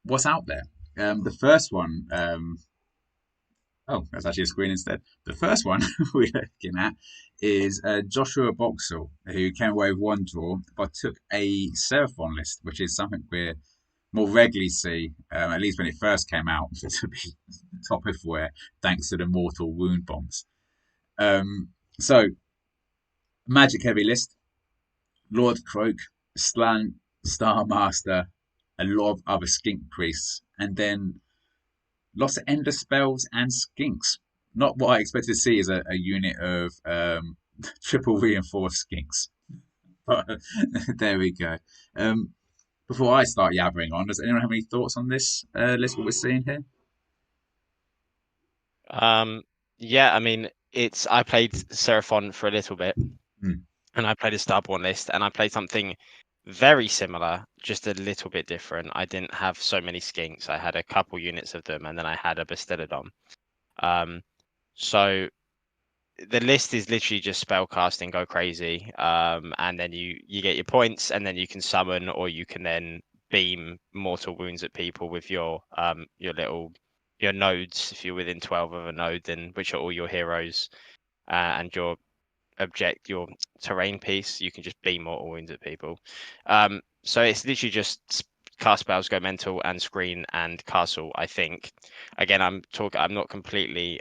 what's out there. The first one, that's actually a screen instead. The first one we're looking at is Joshua Boxall, who came away with 1 draw, but took a Seraphon list, which is something we're more regularly see, at least when it first came out, to be top everywhere, thanks to the mortal wound bombs. So, magic heavy list, Lord Croak, Slan, Starmaster, a lot of other skink priests, and then lots of ender spells and skinks. Not what I expected to see is a unit of triple reinforced skinks. But there we go. Before I start yabbering on, does anyone have any thoughts on this list, what we're seeing here? Yeah, I mean, I played Seraphon for a little bit, and I played a Starborn list, and I played something very similar, just a little bit different. I didn't have so many skinks. I had a couple units of them, and then I had a Bastillodon. So the list is literally just spellcasting, go crazy, and then you get your points, and then you can summon, or you can then beam mortal wounds at people with your nodes. If you're within 12 of a node, then which are all your heroes, and your terrain piece, you can just beam mortal wounds at people. So it's literally just cast spells, go mental, and screen and castle. I think. Again, I'm not completely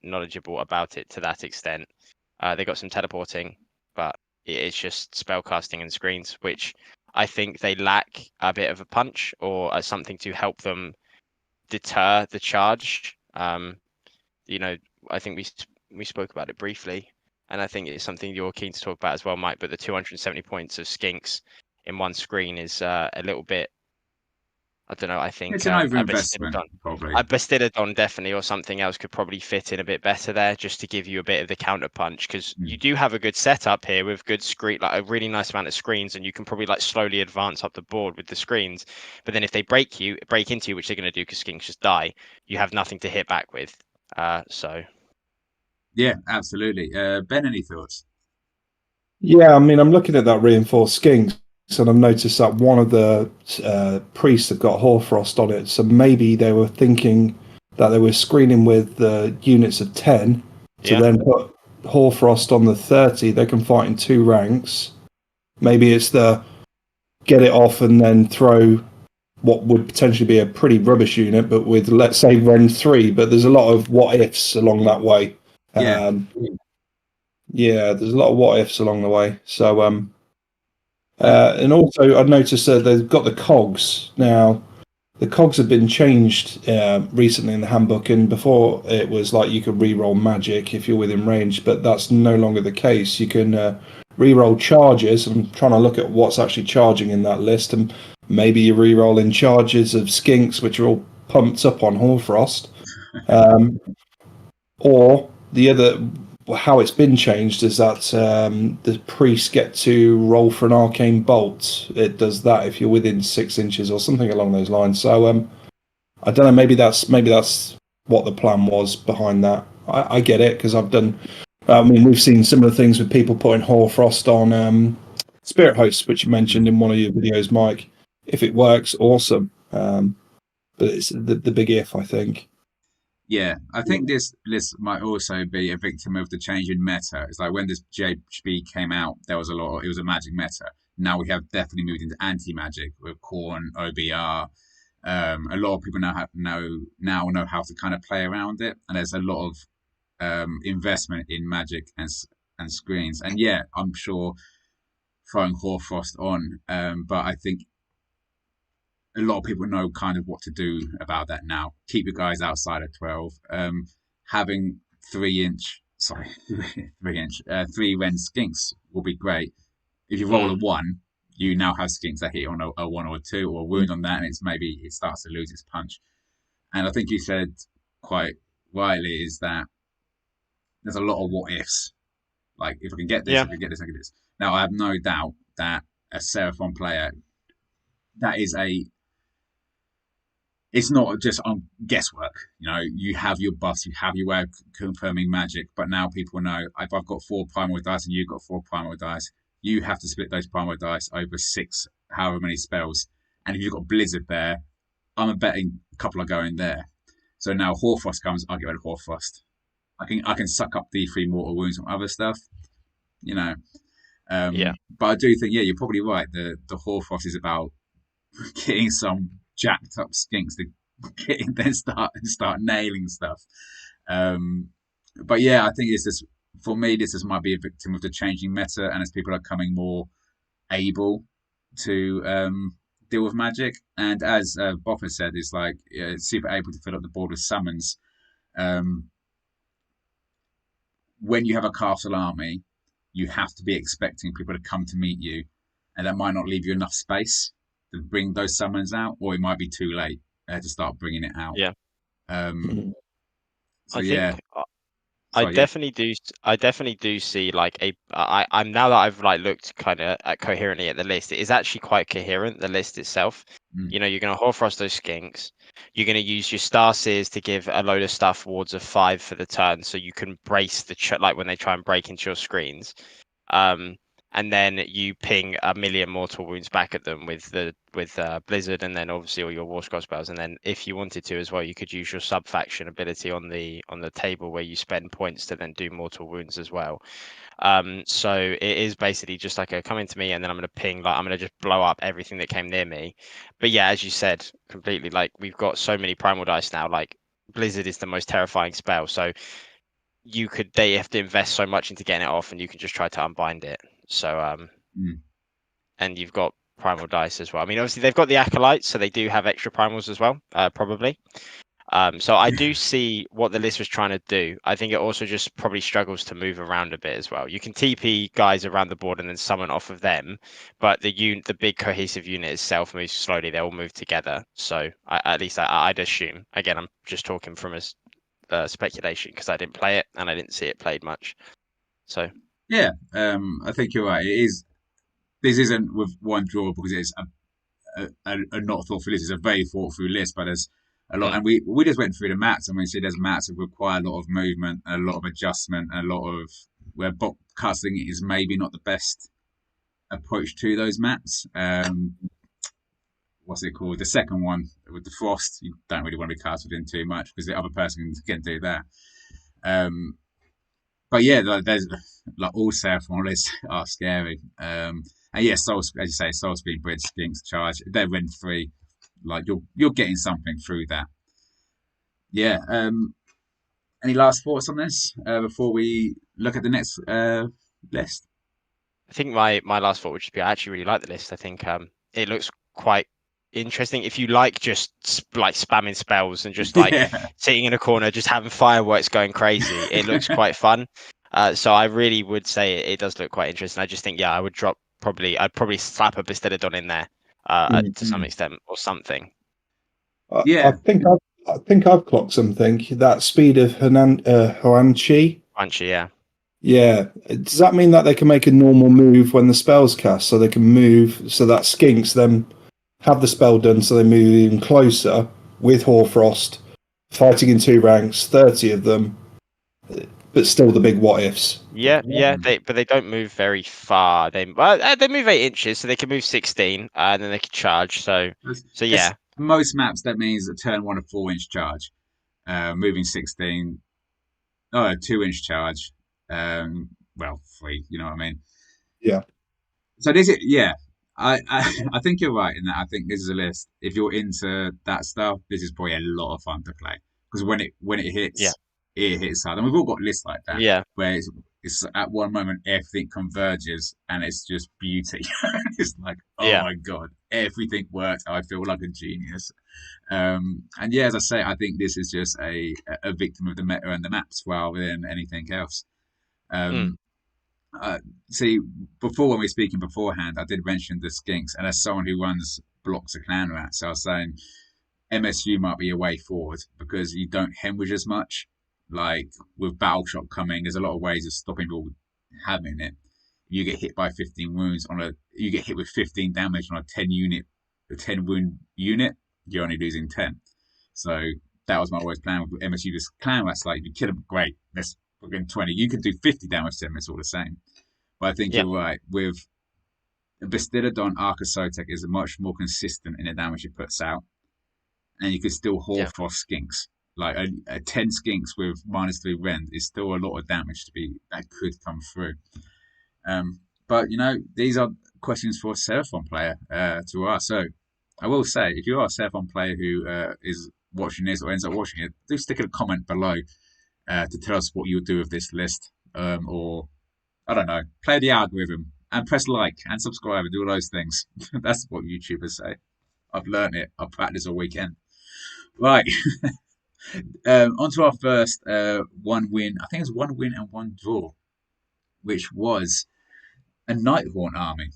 knowledgeable about it to that extent. They got some teleporting, but it's just spell casting and screens, which I think they lack a bit of a punch or something to help them deter the charge. I think we spoke about it briefly, and I think it's something you're keen to talk about as well, Mike. But the 270 points of skinks in one screen is a little bit. I don't know. I think it's an overinvestment, probably. A Bastillodon definitely, or something else, could probably fit in a bit better there, just to give you a bit of the counter punch. Because you do have a good setup here with good screen, like a really nice amount of screens, and you can probably slowly advance up the board with the screens. But then if they break into you, which they're going to do because skinks just die, you have nothing to hit back with. Yeah, absolutely. Ben, any thoughts? Yeah, I mean, I'm looking at that reinforced skinks, and I've noticed that one of the priests have got Hoarfrost on it. So maybe they were thinking that they were screening with the units of 10 to then put Hoarfrost on the 30. They can fight in 2 ranks. Maybe it's the get it off and then throw what would potentially be a pretty rubbish unit, but with, let's say, Ren 3. But there's a lot of what ifs along that way. Yeah. Yeah, there's a lot of what ifs along the way. So, and also I've noticed that they've got the cogs now. The cogs have been changed recently in the handbook, and before it was like you could re-roll magic if you're within range, but that's no longer the case. You can re-roll charges. I'm trying to look at what's actually charging in that list, and maybe you're re-rolling charges of skinks, which are all pumped up on Hoarfrost. Or the other, how it's been changed is that the priests get to roll for an arcane bolt. It does that if you're within 6 inches or something along those lines. So I don't know. Maybe that's what the plan was behind that. I get it because I've done I mean, we've seen similar things with people putting Hoarfrost on Spirit Hosts, which you mentioned in one of your videos, Mike. If it works, awesome. But it's the big if, I think. Yeah, I think this list might also be a victim of the change in meta. It's like when this JB came out, there was it was a magic meta. Now we have definitely moved into anti-magic with Corn, OBR. A lot of people know how to kind of play around it, and there's a lot of investment in magic and screens. And yeah, I'm sure throwing Hoarfrost on, but I think a lot of people know kind of what to do about that now. Keep your guys outside of 12. Having 3-inch, sorry, 3-inch, 3 Ren skinks will be great. If you roll a 1, you now have skinks that hit on a 1 or a 2 or a wound on that, and it starts to lose its punch. And I think you said quite rightly is that there's a lot of what ifs. Like, if I can get this, I can get this, I can get this. Now, I have no doubt that a Seraphon player, that is it's not just on guesswork. You have your buffs, you have your way of confirming magic, but now people know if I've got 4 primal dice and you've got 4 primal dice, you have to split those primal dice over 6, however many spells. And if you've got Blizzard there, I'm betting a couple are going there. So now Hoarfrost comes, I'll get rid of Hoarfrost. I can suck up D3 mortal wounds from other stuff, But I do think, you're probably right. The Hoarfrost is about getting some jacked up skinks to then start nailing stuff. But yeah, I think it's just, for me, this might be a victim of the changing meta, and as people are becoming more able to deal with magic, and as Bob has said, it's like super able to fill up the board with summons. When you have a castle army, you have to be expecting people to come to meet you, and that might not leave you enough space to bring those summons out, or it might be too late to start bringing it out. Yeah. So I yeah. think I definitely do see like I'm now that I've like looked kind of coherently at the list, it is actually quite coherent, the list itself. You're going to Hoarfrost those skinks. You're going to use your Star Seers to give a load of stuff wards of 5 for the turn, so you can brace like when they try and break into your screens. And then you ping a million mortal wounds back at them with Blizzard, and then obviously all your War Scroll spells. And then if you wanted to as well, you could use your sub faction ability on the table where you spend points to then do mortal wounds as well. So it is basically just like a come into me, and then I'm going to ping, like I'm going to just blow up everything that came near me. But yeah, as you said, completely, like we've got so many primal dice now. Like Blizzard is the most terrifying spell, so they have to invest so much into getting it off, and you can just try to unbind it. So and you've got primal dice as well. I mean, obviously they've got the acolytes, so they do have extra primals as well, probably. So I do see what the list was trying to do. I think it also just probably struggles to move around a bit as well. You can TP guys around the board and then summon off of them, but the big cohesive unit itself moves slowly. They all move together. So at least I'd assume. Again, I'm just talking from a speculation because I didn't play it and I didn't see it played much. So yeah, I think you're right. This isn't with one draw because it's a not thoughtful list. It's a very thought through list, but there's a lot, and we just went through the mats, and we see there's mats that require a lot of movement, a lot of adjustment, and a lot of where box casting is maybe not the best approach to those mats. What's it called? The second one with the frost, you don't really want to be casted in too much because the other person can do that. But yeah, there's like all Seraphon lists are scary. And yeah, as you say, Soul Speed Bridge, Skinks, Charge, they're rent free. Like you're getting something through that. Yeah. Any last thoughts on this before we look at the next list? I think my last thought would just be I actually really like the list. I think it looks quite interesting. If you like just like spamming spells and just like sitting in a corner, just having fireworks going crazy, it looks quite fun. So I really would say it does look quite interesting. I just think I would I'd probably slap a Bastillodon in there to some extent or something. I think I've clocked something. That speed of Huanchi. Yeah. Yeah. Does that mean that they can make a normal move when the spell's cast, so they can move so that Skinks then have the spell done, so they move even closer with Hoarfrost, fighting in 2 ranks, 30 of them. but still the big what ifs. Yeah. But they don't move very far. They move 8 inches, so they can move 16, and then they can charge. So yeah, Most maps that means a turn 1 a 4-inch charge, moving 16, 2-inch charge, well 3. You know what I mean? Yeah. So this is I think you're right in that. I think this is a list. If you're into that stuff, this is probably a lot of fun to play because when it hits, it hits hard. And we've all got lists like that. Yeah. Where it's at one moment everything converges and it's just beauty. It's like, oh my god, everything worked. I feel like a genius. And yeah, as I say, I think this is just a victim of the meta and the maps rather than anything else. See, before when we were speaking beforehand, I did mention the skinks, and as someone who runs blocks of clan rats, I was saying MSU might be a way forward because you don't hemorrhage as much. Like with Battle Shock coming, there's a lot of ways of stopping people having it. You get hit by 15 wounds you get hit with 15 damage on a 10 wound unit, you're only losing 10. So that was my always plan with MSU. This clan rats, like if you kill them, great. Let's fucking 20. You can do 50 damage to them. It's all the same. But I think you're right. With Bastillodon, Archosotek is much more consistent in the damage it puts out, and you can still Hoarfrost skinks. Like a 10 skinks with -3 rend is still a lot of damage that could come through. But these are questions for a Seraphon player to ask. So I will say, if you are a Seraphon player who is watching this or ends up watching it, do stick a comment below to tell us what you'll do with this list, or I don't know, play the algorithm and press like and subscribe and do all those things. That's what YouTubers say. I've learned it. I've practiced all weekend. Right. On to our first one win. I think it was 1 win and 1 draw, which was a Nighthaunt army.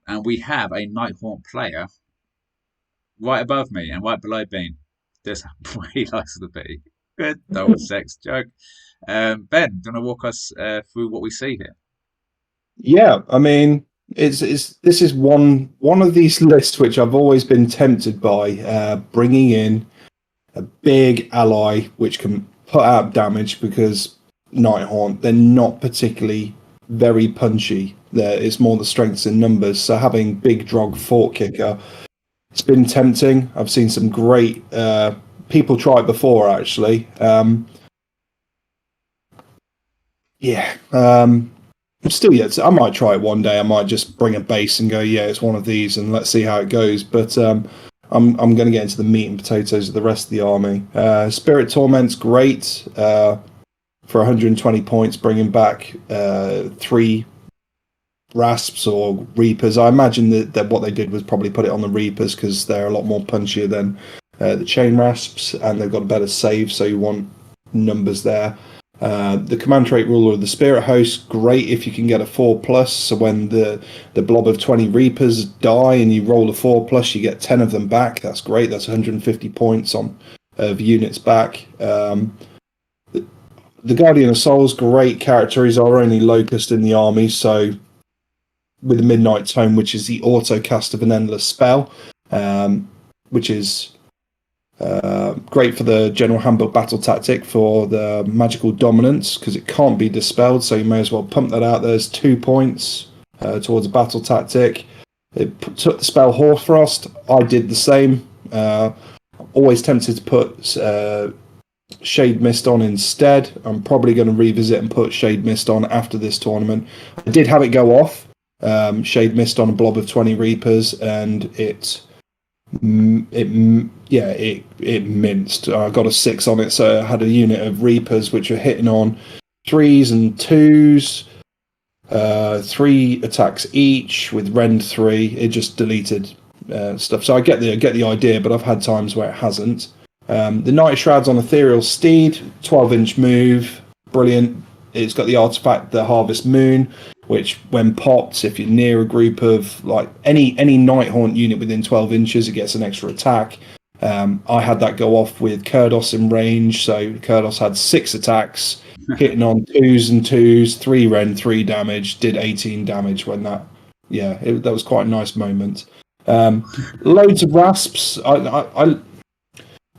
And we have a Nighthaunt player right above me and right below Bean. That's where he likes to be. Good double sex joke. Ben, do you want to walk us through what we see here? Yeah, I mean, this is one of these lists which I've always been tempted by, bringing in a big ally which can put out damage, because Nighthaunt, they're not particularly very punchy. It's more the strengths in numbers. So having Big Drog Fort Kicker, it's been tempting. I've seen some great people try it before, actually. Still yet. I might try it one day. I might just bring a base and go, it's one of these, and let's see how it goes. But I'm going to get into the meat and potatoes of the rest of the army. Spirit Torment's great for 120 points, bringing back 3 Rasps or Reapers. I imagine that what they did was probably put it on the Reapers because they're a lot more punchier than the Chain Rasps, and they've got a better save, so you want numbers there. The command trait ruler of the Spirit Host, great if you can get a 4+, so when the blob of 20 Reapers die and you roll a 4+, you get 10 of them back. That's great. That's 150 points of units back. The Guardian of Souls, great character. He's our only Locust in the army, so with the Midnight Tome, which is the auto cast of an endless spell, which is great for the General Handbook battle tactic for the magical dominance, because it can't be dispelled, so you may as well pump that out. There's 2 points towards a battle tactic. It took the spell Hoarfrost. I did the same. Always tempted to put Shade Mist on instead. I'm probably going to revisit and put Shade Mist on after this tournament. I did have it go off. Shade Mist on a blob of 20 Reapers, and it minced. I got a 6 on it, so I had a unit of Reapers which were hitting on 3s and 2s, 3 attacks each with rend 3. It just deleted stuff. So I get the idea, but I've had times where it hasn't. The Night Shroud's on Ethereal Steed, 12-inch move, brilliant. It's got the artifact, the Harvest Moon, which when popped, if you're near a group of like any Nighthaunt unit within 12 inches, it gets an extra attack. I had that go off with Kurdos in range, so Kurdos had 6 attacks, hitting on 2s and 2s, 3 rend, 3 damage, did 18 damage when that. That was quite a nice moment. Loads of Rasps.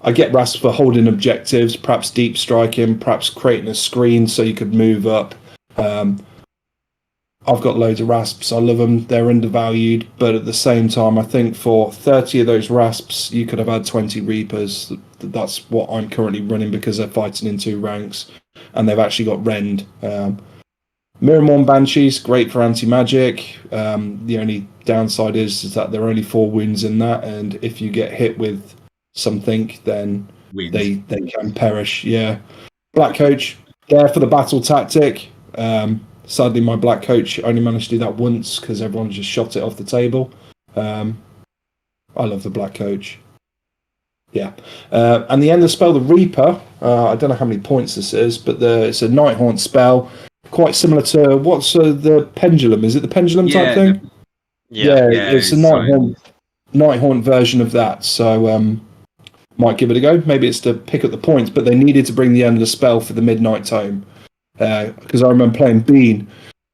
I get rasps for holding objectives, perhaps deep striking, perhaps creating a screen so you could move up. I've got loads of rasps. I love them. They're undervalued, but at the same time, I think for 30 of those rasps, you could have had 20 reapers. That's what I'm currently running because they're fighting in 2 ranks, and they've actually got rend. Miramorn Banshees, great for anti-magic. The only downside is that there are only 4 wounds in that, and if you get hit with something, then they can perish. Yeah. Black Coach, there for the battle tactic. Sadly, my Black Coach only managed to do that once because everyone just shot it off the table. I love the Black Coach. Yeah. And the Endless Spell, the Reaper, I don't know how many points this is, but it's a Nighthaunt spell, quite similar to what's the Pendulum? Is it the Pendulum type thing? Yeah. It's a Nighthaunt version of that. So might give it a go. Maybe it's to pick up the points, but they needed to bring the Endless Spell for the Midnight Tome. Because I remember playing Bean.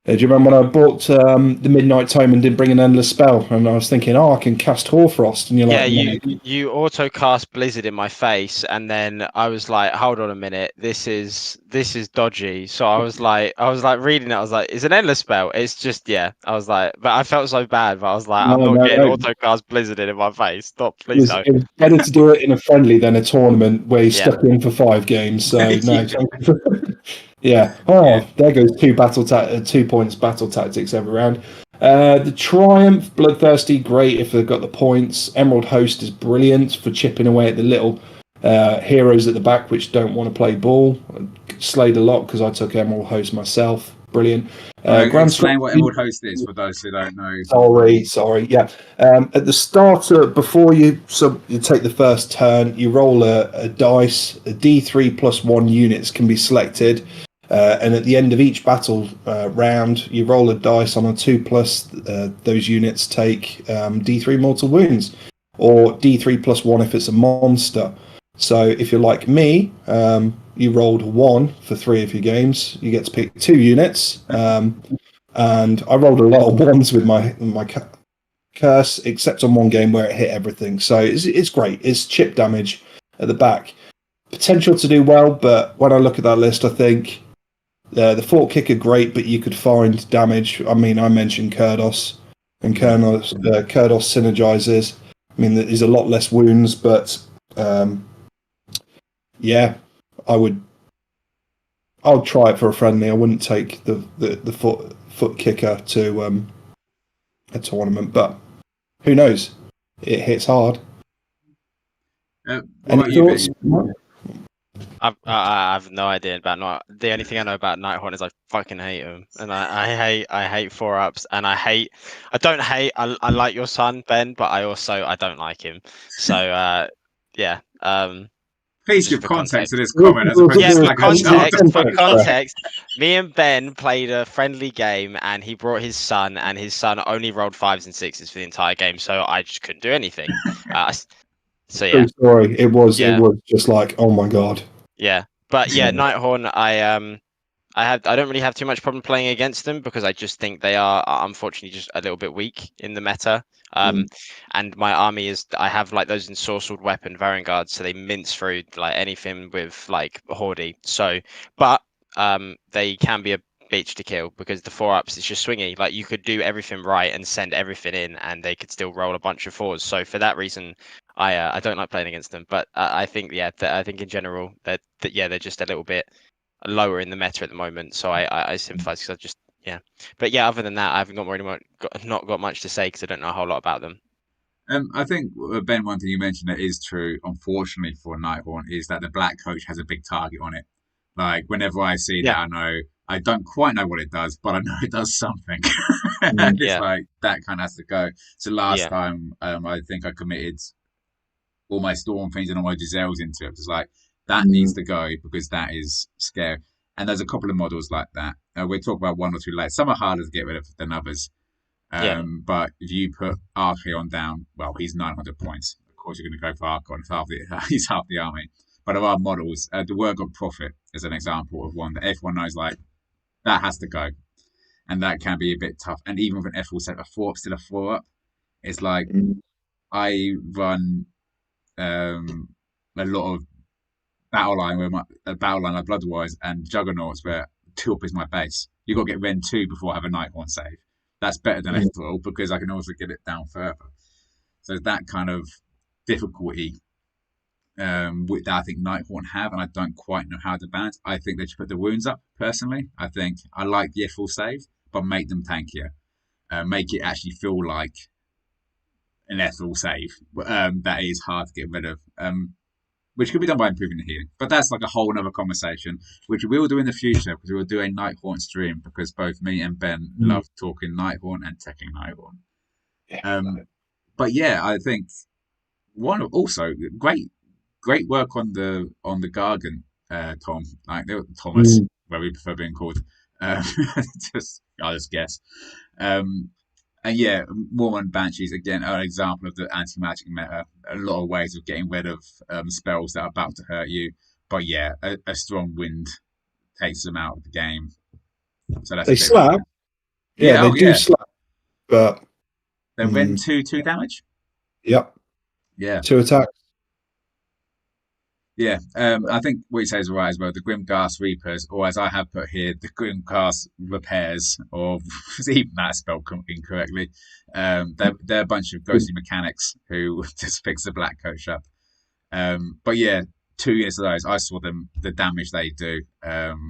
Do you remember when I bought the Midnight Tome and didn't bring an Endless Spell? And I was thinking, I can cast Hoarfrost. And you're like, you auto cast Blizzard in my face, and then I was like, hold on a minute, this is dodgy. So I was like reading it. I was like, it's an Endless Spell. It's just I was like, but I felt so bad. But I was like, I'm not getting auto cast Blizzard in my face. Stop, please don't. It was better to do it in a friendly than a tournament where you're stuck in for 5 games. So no. Yeah. There goes 2 points battle tactics every round. The Triumph, Bloodthirsty, great if they've got the points. Emerald Host is brilliant for chipping away at the little heroes at the back which don't want to play ball. Slayed a lot because I took Emerald Host myself. Brilliant. Explain what Emerald Host is for those who don't know. Sorry. Yeah. At the start, before you take the first turn, you roll a dice. A D3 plus 1 units can be selected. And at the end of each battle round, you roll a dice on a 2+. Those units take D3 mortal wounds, or D3 plus 1 if it's a monster. So if you're like me, you rolled 1 for 3 of your games. You get to pick 2 units. And I rolled a lot of 1s with my curse, except on 1 game where it hit everything. So it's great. It's chip damage at the back. Potential to do well, but when I look at that list, I think the Fort Kicker great, but you could find damage. I mean, I mentioned Kurdos, and Kurdos synergizes. I mean, there's a lot less wounds, but I'll try it for a friendly. I wouldn't take the foot kicker to a tournament, but who knows? It hits hard. Any thoughts? I have no idea about Night. The only thing I know about Nighthaunt is I fucking hate him, and I hate 4-ups, and I like your son Ben, but I don't like him. So yeah. Please give context to this comment as opposed to for context, me and Ben played a friendly game, and he brought his son, and his son only rolled 5s and 6s for the entire game, so I just couldn't do anything. So yeah. True story. It was just like, oh my god. Yeah, but Nighthaunt, I don't really have too much problem playing against them because I just think they are unfortunately just a little bit weak in the meta. And my army I have like those ensorcelled weapon Varanguards, so they mince through like anything with like Horde. So, but they can be a bitch to kill because the 4-ups is just swingy. Like you could do everything right and send everything in, and they could still roll a bunch of 4s. So for that reason, I don't like playing against them. But I think I think in general that they're just a little bit lower in the meta at the moment. So I sympathise because I just But yeah, other than that, I haven't not got much to say because I don't know a whole lot about them. I think Ben, one thing you mentioned that is true, unfortunately for Nighthaunt, is that the Black Coach has a big target on it. Like whenever I see that, I know I don't quite know what it does, but I know it does something. And it's like that kind of has to go. So last time, I think I committed all my Storm Fiends and all my Giselles into it. It's like that needs to go because that is scary. And there's a couple of models like that. We'll talk about 1 or 2 later. Some are harder to get rid of than others. But if you put Archeon down, well, he's 900 points. Of course, you're going to go for Archeon. He's half the army. But there are models. The Word of Prophet is an example of one that everyone knows, like, that has to go. And that can be a bit tough. And even with an F-all set, a 4-up, still a 4-up. It's like, I run a lot of battle line a battle line like Bloodwise and Juggernauts where 2-up is my base. You got to get Ren 2 before I have a Nighthorn save. That's better than Mm. Ethel because I can also get it down further. So that kind of difficulty that I think Nighthorn have, and I don't quite know how to balance. I think they should put the wounds up. Personally, I think I like the Ethel save, but make them tankier. Make it actually feel like an Ethel save that is hard to get rid of. Which could be done by improving the healing. But that's like a whole other conversation, which we will do in the future because we will do a Nighthorn stream because both me and Ben Mm. love talking Nighthorn and teching Nighthorn. Yeah. But yeah, I think one also great work on the Gargant, Tom. Like Thomas, Mm. where we prefer being called. Um, I'll just guess. Um, and yeah, Mormon Banshees again are an example of the anti-magic meta. A lot of ways of getting rid of spells that are about to hurt you. But yeah, a strong wind takes them out of the game. So that's They a bit of a slap. Yeah, yeah, they oh do yeah. slap, but They're Ren 2 damage. yep, Yeah, 2 attacks. yeah. I think what you say is right as well. The Grimghast Reapers, or as I have put here, the Grimghast Repairs, or even that spelled incorrectly. They're a bunch of ghostly mechanics who just fix the black coach up. But yeah, 2 years of those, I saw them. The damage they do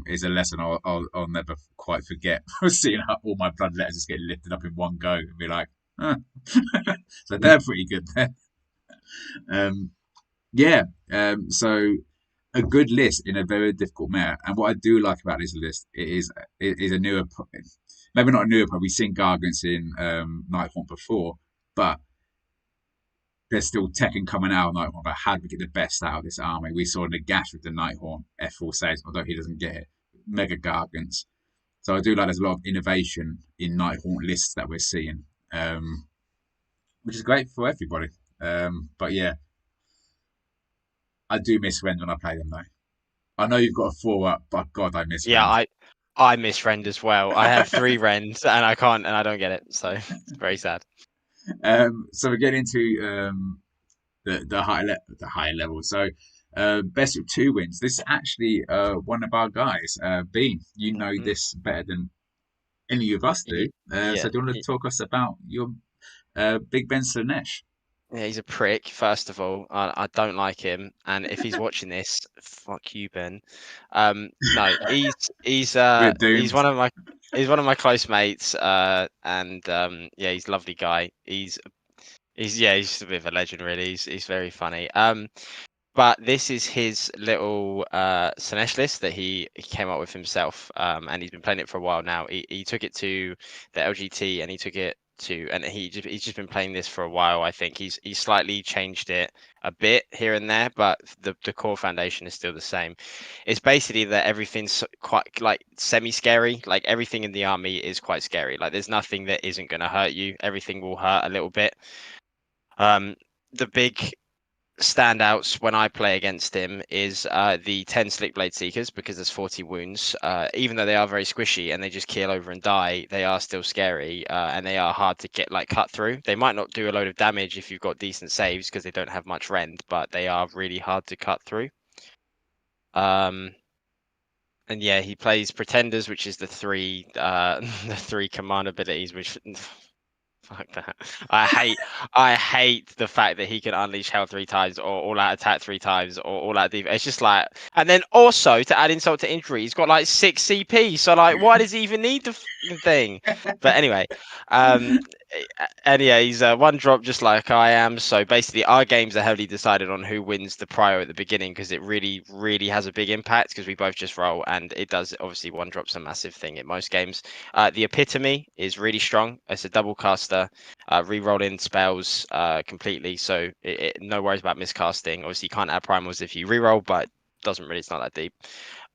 is a lesson I'll never quite forget. Seeing how all my blood letters just get lifted up in one go and be like, huh. So they're pretty good there. Um, yeah, so a good list in a very difficult meta. And what I do like about this list it is a newer, maybe not a newer, but we've seen Gargants in Nighthaunt before, but there's still Tekken coming out of Nighthorn about how do we get the best out of this army. We saw Nagash with the Nighthorn F4 saves, although he doesn't get it. Mega Gargants. So I do like there's a lot of innovation in Nighthorn lists that we're seeing, which is great for everybody. But yeah, I do miss Ren when I play them though. I know you've got a 4-up, but God, I miss Yeah, Ren. I miss Rend as well. I have 3 Rends and I can't and I don't get it. So it's very sad. So we get into the higher level. So best of 2 wins. This is actually one of our guys, Bean. You know Mhm. this better than any of us do. He, yeah, So do you want to talk us about your Big Ben Slanesh? yeah, he's a prick. First of all, I don't like him, and if he's watching this, fuck you, Ben. No, We're he's doomed. one of my close mates, and yeah, he's a lovely guy. He's just a bit of a legend, really. He's very funny. But this is his little Slanesh list that he came up with himself, and he's been playing it for a while now. He took it to the LGT, and he took it to, and he's just been playing this for a while. I think he's slightly changed it a bit here and there, but the core foundation is still the same. It's basically that everything's quite like semi-scary. Like everything in the army is quite scary. Like there's nothing that isn't going to hurt you. Everything will hurt a little bit. The big standouts when I play against him is the 10 Slick Blade Seekers because there's 40 wounds. Even though they are very squishy and they just keel over and die, they are still scary and they are hard to get like cut through. They might not do a load of damage if you've got decent saves because they don't have much rend, but they are really hard to cut through. And yeah, he plays Pretenders, which is the three the 3 command abilities, which fuck that. I hate the fact that he can unleash hell 3 times or all out attack 3 times or all out defense. It's just like, and then also to add insult to injury, he's got like 6 CP. So like, why does he even need the fucking thing? But anyway, um, and yeah, he's 1 drop just like I am. So basically, our games are heavily decided on who wins the prio at the beginning because it really, really has a big impact because we both just roll and it does. Obviously, 1 drop's a massive thing in most games. The Epitome is really strong. It's a double caster, re-rolling spells completely. So no worries about miscasting. Obviously, you can't add primals if you re-roll, but doesn't really. It's not that deep.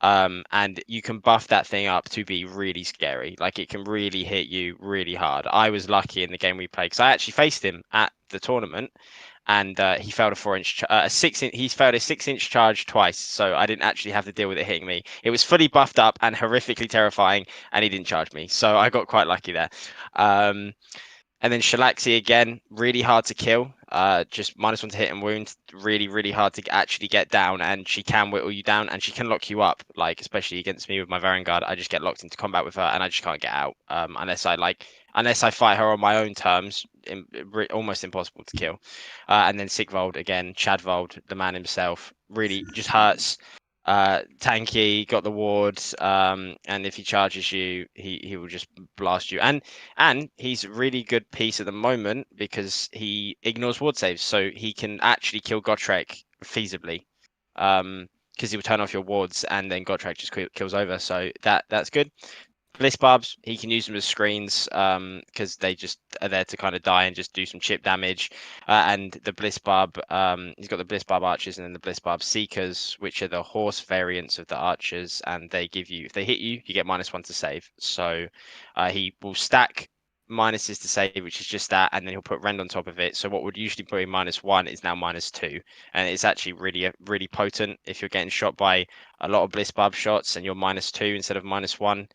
And you can buff that thing up to be really scary. Like it can really hit you really hard. I was lucky in the game we played because I actually faced him at the tournament, and he failed a 4-inch, a 6-inch. He failed a 6-inch charge twice, so I didn't actually have to deal with it hitting me. It was fully buffed up and horrifically terrifying, and he didn't charge me, so I got quite lucky there. And then Shalaxi again, really hard to kill. Just -1 to hit and wound. Really, really hard to actually get down. And she can whittle you down, and she can lock you up. Like especially against me with my Varangard, I just get locked into combat with her, and I just can't get out. Unless I fight her on my own terms, almost impossible to kill. And then Sigvald again, Chadvald, the man himself, really just hurts. Tanky, got the ward, and if he charges you, he will just blast you. And he's a really good piece at the moment because he ignores ward saves, so he can actually kill Gotrek feasibly. Because he will turn off your wards and then Gotrek just kills over. So that's good. Bliss Barbs, he can use them as screens because they just are there to kind of die and just do some chip damage. And the Bliss Barb, he's got the Bliss Barb Archers and then the Bliss Barb Seekers, which are the horse variants of the Archers. And they give you, if they hit you, you get -1 to save. So he will stack minuses to save, which is just that, and then he'll put rend on top of it. So what would usually put in -1 is now -2, and it's actually really potent if you're getting shot by a lot of Bliss Barb shots and you're -2 instead of -1.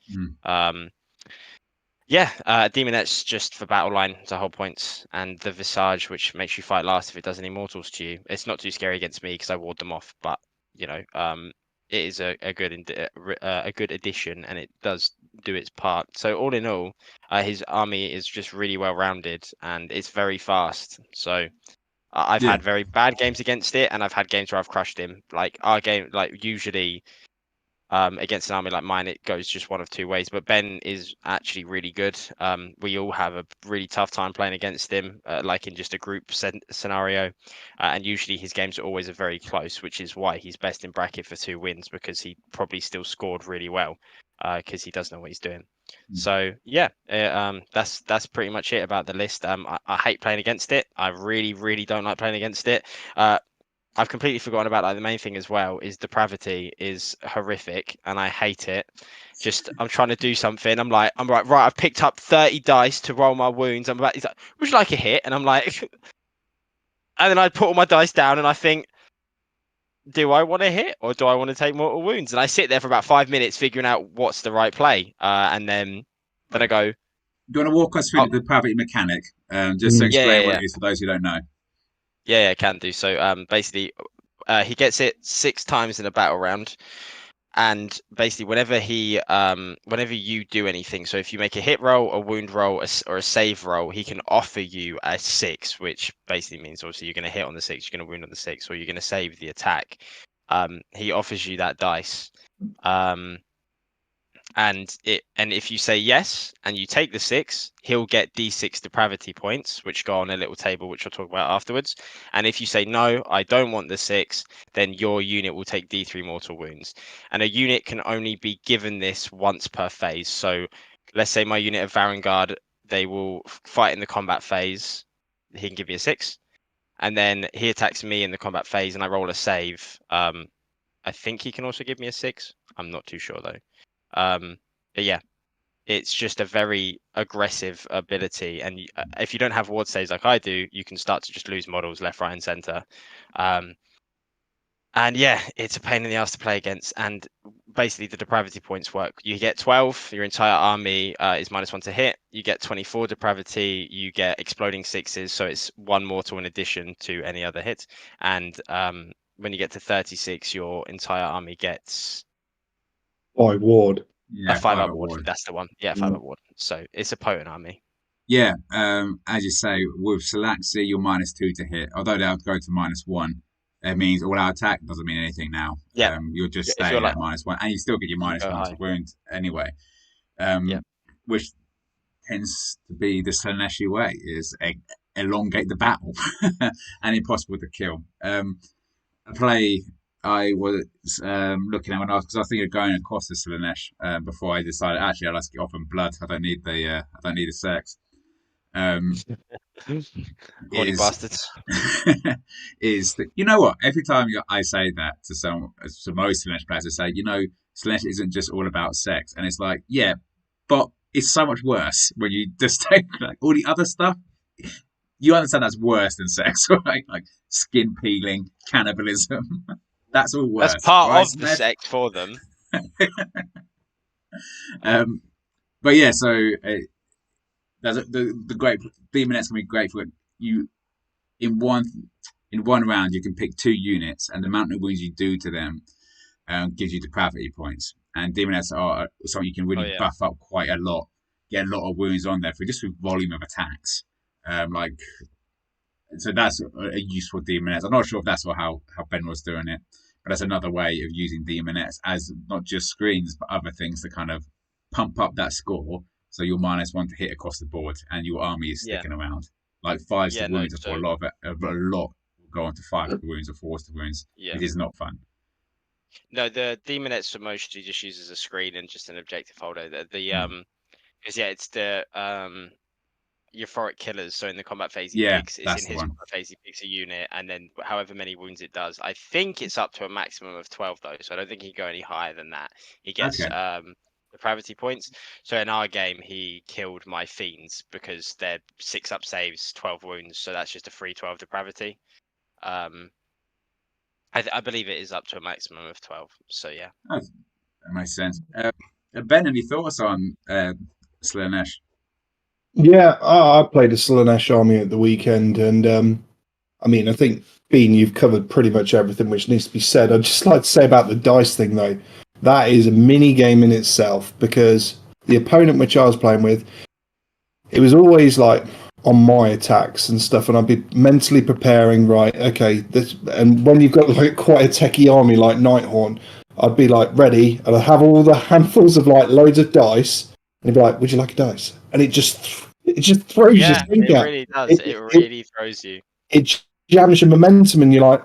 Demonet's just for battle line to hold points, and the Visage, which makes you fight last if it does any mortals to you. It's not too scary against me because I ward them off, but it is a good addition, and it does do its part. So all in all, his army is just really well rounded, and it's very fast. So I've had very bad games against it, and I've had games where I've crushed him. Like our game, like usually against an army like mine, it goes just one of two ways. But Ben is actually really good. We all have a really tough time playing against him, like in just a group scenario. And usually his games are always very close, which is why he's best in bracket for 2 wins, because he probably still scored really well because he does know what he's doing. So yeah, that's pretty much it about the list. I hate playing against it. I really, really don't like playing against it. I've completely forgotten about the main thing as well is depravity is horrific and I hate it. Just I'm trying to do something. I'm like, right. I've picked up 30 dice to roll my wounds. He's like, would you like a hit? And I'm like, and then I put all my dice down and I think, do I want to hit or do I want to take mortal wounds? And I sit there for about 5 minutes figuring out what's the right play. And then I go. Do you want to walk us through the depravity mechanic? Just to explain what it is for those who don't know. Yeah, can do. So basically, he gets it 6 times in a battle round, and basically whenever you do anything, so if you make a hit roll, a wound roll, or a save roll, he can offer you a 6, which basically means obviously you're going to hit on the 6, you're going to wound on the 6, or you're going to save the attack. He offers you that dice. And if you say yes and you take the 6, he'll get D6 depravity points, which go on a little table, which I'll talk about afterwards. And if you say no, I don't want the 6, then your unit will take D3 mortal wounds. And a unit can only be given this once per phase. So let's say my unit of Varangard, they will fight in the combat phase. He can give me a 6. And then he attacks me in the combat phase and I roll a save. I think he can also give me a 6. I'm not too sure though. But yeah, it's just a very aggressive ability, and if you don't have ward saves like I do, you can start to just lose models left, right, and center. And yeah, it's a pain in the ass to play against. And basically, the depravity points work. You get 12. Your entire army is -1 to hit. You get 24 depravity. You get exploding 6s, so it's 1 mortal in addition to any other hit. And when you get to 36, your entire army gets 5 ward. Yeah, a 5 ward. That's the one. Yeah, 5 ward. So it's a potent army. Yeah, as you say, with Shalaxi, you're -2 to hit. Although they'll go to -1, it means all out attack doesn't mean anything now. Yeah, you'll just stay at -1, and you still get your -1 to wound anyway. Which tends to be the Slaneshi way: is elongate the battle and impossible to kill. A play I was looking at because I was thinking of going across the Slanesh before I decided actually I'll just get off on blood. I don't need the sex. Horny bastards. Is that, you know what? Every time I say that to most Slanesh players, I say, Slanesh isn't just all about sex, and it's like, yeah, but it's so much worse when you just take like all the other stuff. You understand that's worse than sex, right? Like skin peeling, cannibalism. That's all worse. That's part of the sex for them. But yeah, so the great demonets can be great for you in one round. You can pick 2 units, and the amount of wounds you do to them gives you depravity points. And demonets are something you can Oh really yeah. buff up quite a lot, get a lot of wounds on there for just with volume of attacks. Like so that's a useful demonets. I'm not sure if that's how Ben was doing it, but that's another way of using demonets as not just screens but other things to kind of pump up that score. So you're -1 to hit across the board, and your army is Yeah. sticking around. Like 5 Yeah. to No. wounds, for So a lot of it, a lot will go on to 5 to wounds or 4 to wounds, yeah. which is not fun. No, the demonets are mostly just used as a screen and just an objective holder. Because yeah, it's the euphoric killers. So in the combat phase, Yeah, it's in that's the his one. combat phase, he picks a unit, and then however many wounds it does. I think it's up to a maximum of 12 though, so I don't think he can go any higher than that. He gets Okay. depravity points. So in our game, he killed my fiends because they're 6 up saves, 12 wounds. So that's just a free 12 depravity. I believe it is up to a maximum of 12. So yeah. That makes sense. Ben, any thoughts on Slanesh? Yeah, I played a Slanesh army at the weekend, and I mean, I think Bean, you've covered pretty much everything which needs to be said. I'd just like to say about the dice thing, though, that is a mini game in itself because the opponent which I was playing with, it was always like on my attacks and stuff, and I'd be mentally preparing, right, okay, this, and when you've got like quite a techie army like Nighthorn, I'd be like ready, and I'd have all the handfuls of like loads of dice, and he'd be like, "Would you like a dice?" And it just throws your Yeah, think it out. really does. It, It it, really throws you. it jams your momentum, and you're like,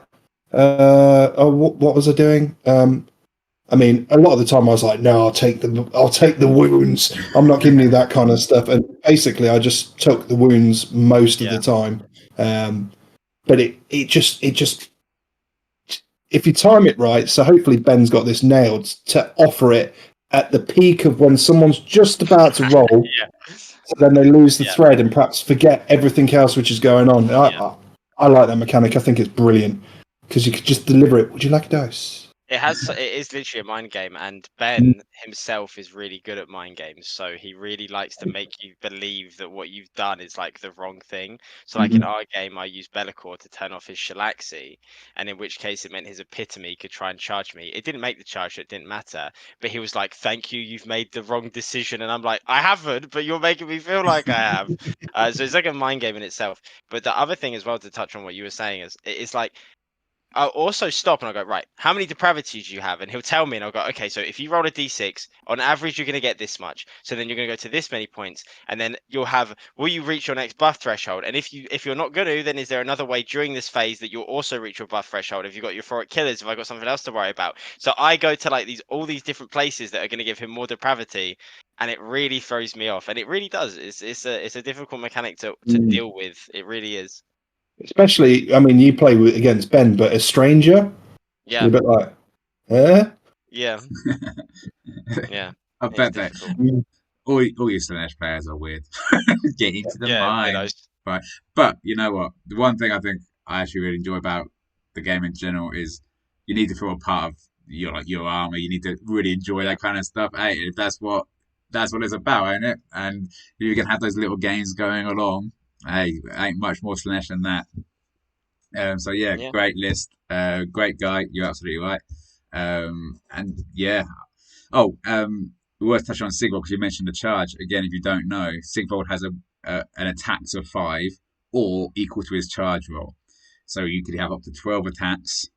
oh, what was I doing? I mean, a lot of the time I was like, no, I'll take the wounds. I'm not giving you that kind of stuff. And basically, I just took the wounds most of Yeah. the time. But it just, if you time it right, so hopefully Ben's got this nailed to offer it at the peak of when someone's just about to roll, Yeah. so then they lose the Yeah. thread and perhaps forget everything else which is going on. Yeah. I like that mechanic. I think it's brilliant because you could just deliver it. Would you like a dose? It is literally a mind game, and Ben himself is really good at mind games. So he really likes to make you believe that what you've done is like the wrong thing. So like in our game, I used Be'lakor to turn off his Shalaxi, and in which case it meant his epitome could try and charge me. It didn't make the charge, so it didn't matter. But he was like, "Thank you, you've made the wrong decision," and I'm like, "I haven't, but you're making me feel like I have." So it's like a mind game in itself. But the other thing as well, to touch on what you were saying, is it's like I'll also stop and I'll go, right, how many depravities do you have? And he'll tell me, and I'll go, okay, so if you roll a d6, on average, you're going to get this much. So then you're going to go to this many points, and then you'll have, will you reach your next buff threshold? And if you're not going to, then is there another way during this phase that you'll also reach your buff threshold? If you've got your euphoric killers, have I got something else to worry about? So I go to like all these different places that are going to give him more depravity, and it really throws me off. And it really does. It's a difficult mechanic to deal with. It really is. Especially, I mean, you play against Ben, but a stranger, Yeah. you're a bit like, eh? Yeah. Yeah. I It's bet that difficult. all your Slanesh players are weird. Get into the Yeah, mind. Right. But you know what? The one thing I think I actually really enjoy about the game in general is you need to feel a part of your army. You need to really enjoy Yeah. that kind of stuff. Hey, if that's what it's about, ain't it? And you can have those little games going along. Hey, ain't much more Slanesh than that. So yeah, Yeah. great list. Great guy. You're absolutely right. And yeah. Oh, worth touching on Sigvold because you mentioned the charge again. If you don't know, Sigvold has an attacks of 5 or equal to his charge roll, so you could have up to 12 attacks.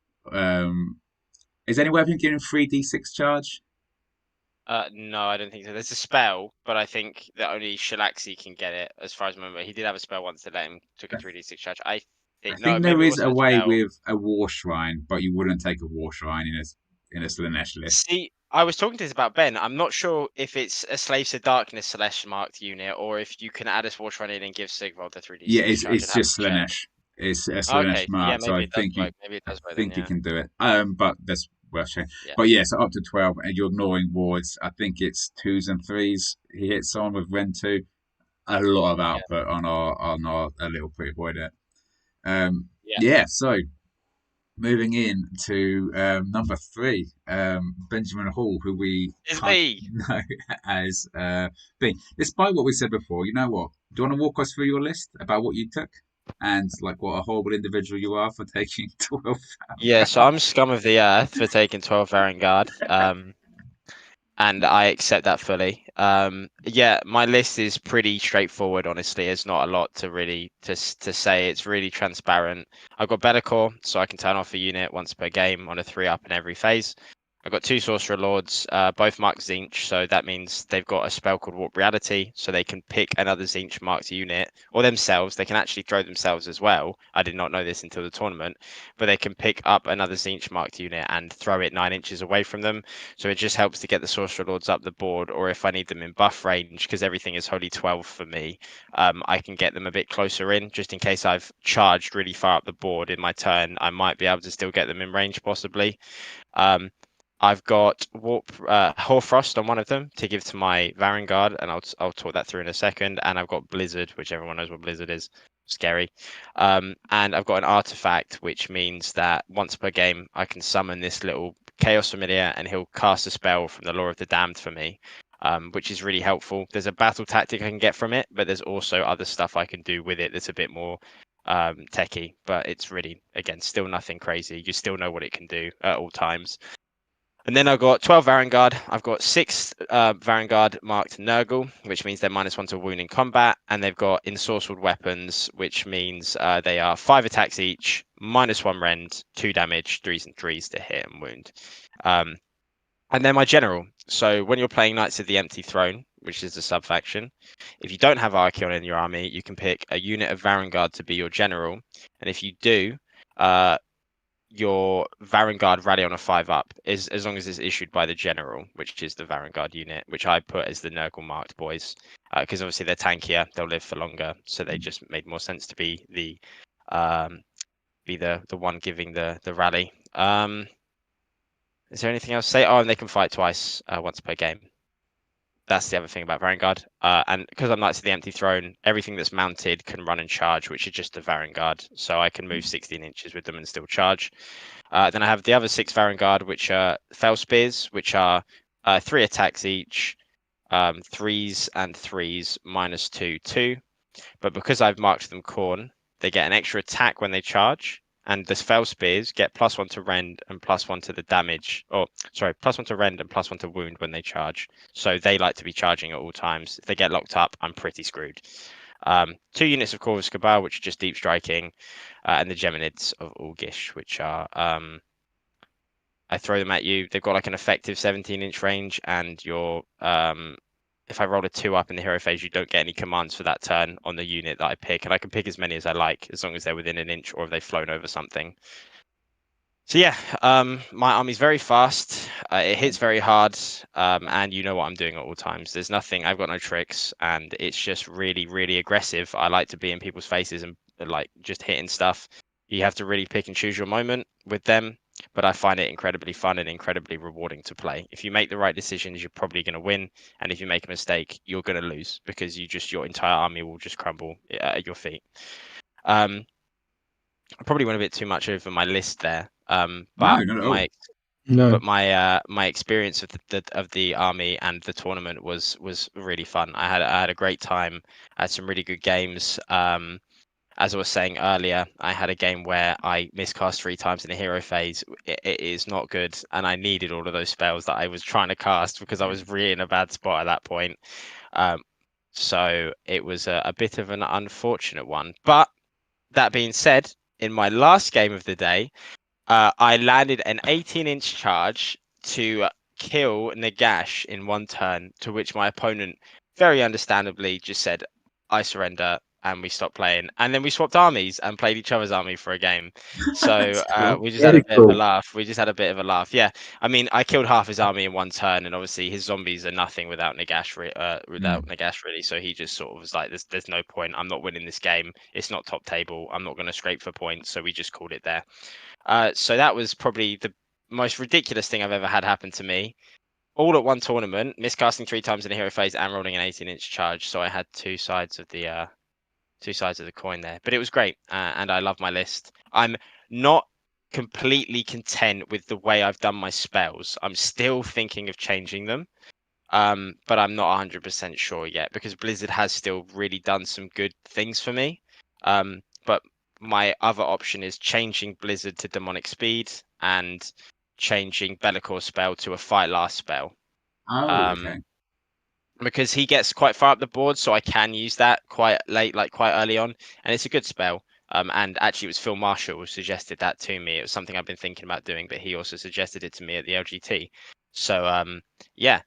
Is there any way of him getting 3d6 charge? No, I don't think so. There's a spell, but I think that only Shalaxi can get it, as far as I remember. He did have a spell once that let him took a 3d6 charge. I I think no, think there maybe it is a wasn't a way spell. with a war shrine, but you wouldn't take a war shrine in a Slanesh list. See, I was talking to this about Ben. I'm not sure if it's a Slaves to Darkness Celestial marked unit, or if you can add a War Shrine in and give Sigvald the Yeah, 3d6 charge. I'd it's have just to check. Slanesh. It's a Slanesh Okay, yeah, mark, so maybe it does work. Maybe it I does work then. think you Yeah, can do it. But that's worth checking. yeah, But yeah, so up to 12, and you're ignoring wards. I think it's 2s and 3s. He hits on with Ren 2. A lot of yeah, output on our little pretty boy there. yeah. Yeah, so moving in to number 3, Benjamin Hall, who we It's can't me. know as being. Despite what we said before, you know what? Do you want to walk us through your list about what you took and like what a horrible individual you are for taking 12? Yeah, so I'm scum of the earth for taking 12 Varangard. And I accept that fully. Yeah, my list is pretty straightforward. Honestly, there's not a lot to really to say. It's really transparent. I've got Better Core, so I can turn off a unit once per game on a 3-up in every phase. I've got 2 Sorcerer Lords, both marked Zinch, so that means they've got a spell called Warp Reality, so they can pick another Zinch marked unit, or themselves. They can actually throw themselves as well. I did not know this until the tournament, but they can pick up another Zinch marked unit and throw it 9 inches away from them. So it just helps to get the Sorcerer Lords up the board, or if I need them in buff range, because everything is Holy 12 for me, I can get them a bit closer in, just in case I've charged really far up the board in my turn. I might be able to still get them in range, possibly. I've got Hoarfrost on one of them to give to my Varangard, and I'll talk that through in a second. And I've got Blizzard, which everyone knows what Blizzard is. Scary. And I've got an artifact, which means that once per game I can summon this little Chaos Familiar, and he'll cast a spell from the Lore of the Damned for me, which is really helpful. There's a battle tactic I can get from it, but there's also other stuff I can do with it that's a bit more techie. But it's really, again, still nothing crazy. You still know what it can do at all times. And then I've got 12 Varangard. I've got 6 Varangard marked Nurgle, which means they're -1 to wound in combat. And they've got ensorcelled weapons, which means they are 5 attacks each, -1 rend, 2 damage, 3s and 3s to hit and wound. And then my general. So when you're playing Knights of the Empty Throne, which is the sub-faction, if you don't have Archaon in your army, you can pick a unit of Varangard to be your general. And if you do, your Varangard rally on a 5-up is as long as it's issued by the general, which is the Varangard unit, which I put as the Nurgle marked boys, because obviously they're tankier, they'll live for longer, so they just made more sense to be the one giving the rally. Is there anything else to say? Oh, and they can fight twice, once per game. That's the other thing about Varangard. And because I'm Knights of the Empty Throne, everything that's mounted can run and charge, which is just the Varangard. So I can move 16 inches with them and still charge. Then I have the other 6 Varangard, which are Fell Spears, which are 3 attacks each, 3s and 3s, -2, 2. But because I've marked them Khorne, they get an extra attack when they charge. And the Fell Spears get +1 to rend and +1 to the damage. Or, sorry, +1 to rend and +1 to wound when they charge. So they like to be charging at all times. If they get locked up, I'm pretty screwed. 2 units of Corvus Cabal, which are just deep striking. And the Geminids of Ulgish, which are... I throw them at you. They've got like an effective 17-inch range, and you're... if I roll a 2-up in the hero phase, you don't get any commands for that turn on the unit that I pick, and I can pick as many as I like, as long as they're within an inch or if they've flown over something. So yeah, my army's very fast, it hits very hard, and you know what I'm doing at all times. There's nothing, I've got no tricks, and it's just really, really aggressive. I like to be in people's faces and like just hitting stuff. You have to really pick and choose your moment with them, but I find it incredibly fun and incredibly rewarding to play. If you make the right decisions, you're probably going to win, and if you make a mistake, you're going to lose, because your entire army will just crumble at your feet. I probably went a bit too much over my list there, but No, not at all. my experience of the army and the tournament was really fun. I had a great time. I had some really good games. As I was saying earlier, I had a game where I miscast 3 times in the hero phase. It is not good, and I needed all of those spells that I was trying to cast because I was really in a bad spot at that point. So it was a bit of an unfortunate one. But that being said, in my last game of the day, I landed an 18-inch charge to kill Nagash in 1 turn, to which my opponent very understandably just said, "I surrender," and we stopped playing. And then we swapped armies and played each other's army for a game. So Cool. we just had a Very bit of a cool. laugh. We just had a bit of a laugh. Yeah, I mean, I killed half his army in 1 turn, and obviously his zombies are nothing without Nagash. Nagash, really. So he just sort of was like, "There's no point. I'm not winning this game. It's not top table. I'm not going to scrape for points." So we just called it there. So that was probably the most ridiculous thing I've ever had happen to me. All at 1 tournament, miscasting 3 times in a hero phase and rolling an 18-inch charge. So I had 2 sides of the coin there. But it was great, and I love my list. I'm not completely content with the way I've done my spells. I'm still thinking of changing them, but I'm not 100% sure yet because Blizzard has still really done some good things for me. But my other option is changing Blizzard to Demonic Speed and changing Be'lakor's spell to a Fight Last spell. Oh, okay. Because he gets quite far up the board, so I can use that quite late, like quite early on, and it's a good spell. And actually, it was Phil Marshall who suggested that to me. It was something I've been thinking about doing, but he also suggested it to me at the LGT. So yeah,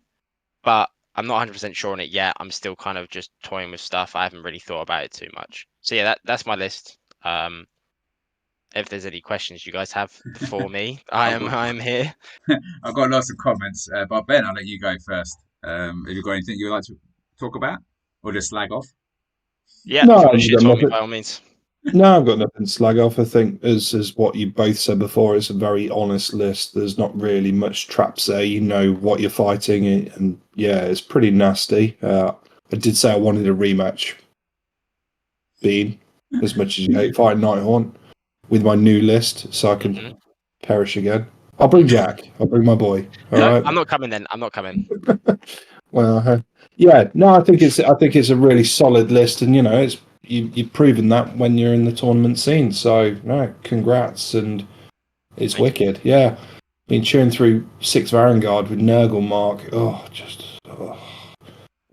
but I'm not 100% sure on it yet. I'm still kind of just toying with stuff. I haven't really thought about it too much. So yeah, that's my list. If there's any questions you guys have for me, I I've got am here. I've got lots of comments, but Ben, I'll let you go first. Have you got anything you'd like to talk about, or just slag off? Yeah, No, if you want to I've shit got on me, nothing. by all means. No, I've got nothing to slag off. I think, as what you both said before, it's a very honest list. There's not really much traps there. You know what you're fighting, and yeah, it's pretty nasty. I did say I wanted a rematch, Bean, as much as you hate fighting Nighthaunt, with my new list, so I can perish again. I'll bring Jack. I'll bring my boy. All No, right. I'm not coming then. I'm not coming. Well, yeah, no, I think it's a really solid list, and it's you've proven that when you're in the tournament scene. So no, congrats, and it's Thank you. wicked. Yeah, been chewing through 6 Vanguard with Nurgle Mark.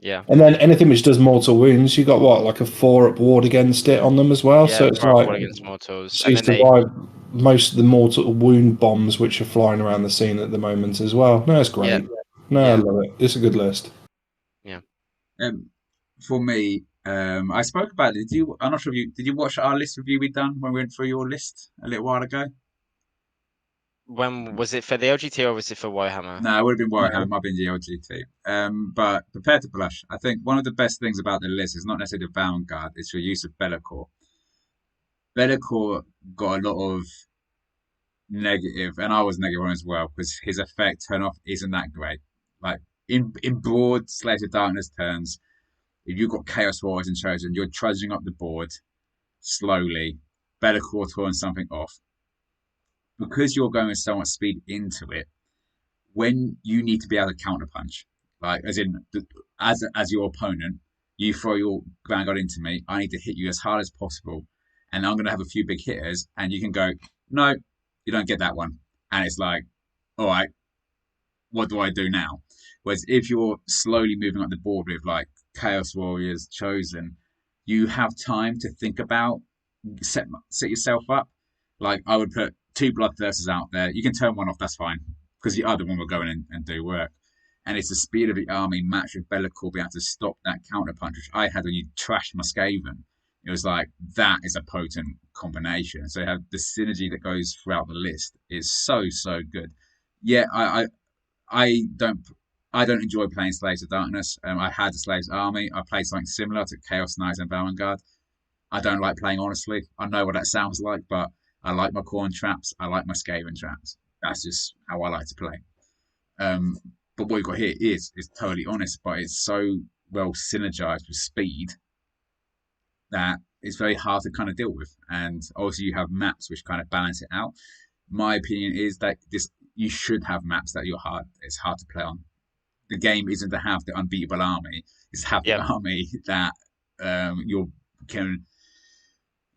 Yeah. And then anything which does mortal wounds, you got what, like a 4-up ward against it on them as well. Yeah, So it's for like, war against mortals. so And you then they survive most of the mortal wound bombs which are flying around the scene at the moment as well. No, it's great. No, I yeah. love it. It's a good list. For me, I spoke about it. I'm not sure if you did. You watch our list review we done when we went through your list a little while ago? When was it for the LGT or was it for Woehammer? No, it would have been Warhammer. It might have been the LGT. But prepare to blush. I think one of the best things about the list is not necessarily the Vanguard; it's your use of Be'lakor. Be'lakor got a lot of negative, and I was negative on as well because his effect turn off isn't that great. Like in broad Slaves of Darkness turns, if you've got Chaos Warriors and Chosen, you're trudging up the board slowly. Be'lakor turns something off because you're going with so much speed into it. When you need to be able to counterpunch, like as in as your opponent, you throw your Vanguard into me. I need to hit you as hard as possible, and I'm going to have a few big hitters, and you can go, no, you don't get that one, and it's like, all right, what do I do now? Whereas if you're slowly moving up the board with like Chaos Warriors, Chosen, you have time to think about set yourself up. Like I would put 2 Bloodthirsters out there. You can turn one off, that's fine, because the other one will go in and do work. And it's the speed of the army matched with Be'lakor being able to stop that counter punch, which I had when you trashed Muscaven. It was like that is a potent combination. So you have the synergy that goes throughout the list is so good. Yeah, I don't I don't enjoy playing Slaves of Darkness. I had a Slaves Army. I played something similar to Chaos Knights and Vanguard. I don't like playing honestly. I know what that sounds like, but I like my corn traps. I like my Skaven traps. That's just how I like to play. Um, but what you've got here is totally honest, but it's so well synergized with speed that it's very hard to kind of deal with. And also you have maps which kind of balance it out. My opinion is that this you should have maps that it's hard to play on. The game isn't to have the unbeatable army; it's to have the army that you can.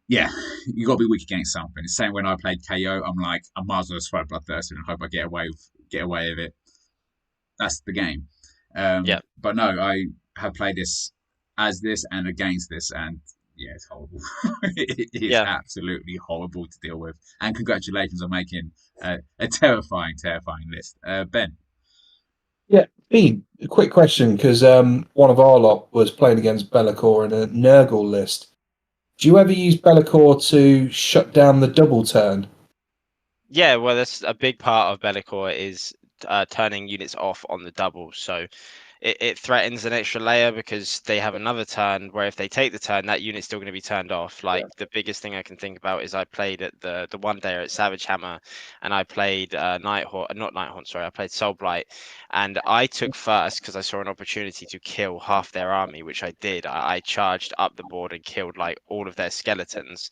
Yeah, you got to be weak against something. The same when I played KO, I'm like, I might as well throw Bloodthirster and hope I get away with it. That's the game. But no, I have played this as this and against this, and yeah, it's horrible. It is absolutely horrible to deal with. And congratulations on making a terrifying list, Ben. Yeah, Pete, a quick question, because one of our lot was playing against Be'lakor in a Nurgle list. Do you ever use Be'lakor to shut down the double turn? Yeah, well, that's a big part of Be'lakor is turning units off on the double. So it threatens an extra layer because they have another turn where if they take the turn, that unit's still going to be turned off. Like the biggest thing I can think about is I played at the one day at Savage Hammer, and I played not Nighthaunt, sorry, I played Soulblight, and I took first because I saw an opportunity to kill half their army, which I did. I charged up the board and killed like all of their skeletons,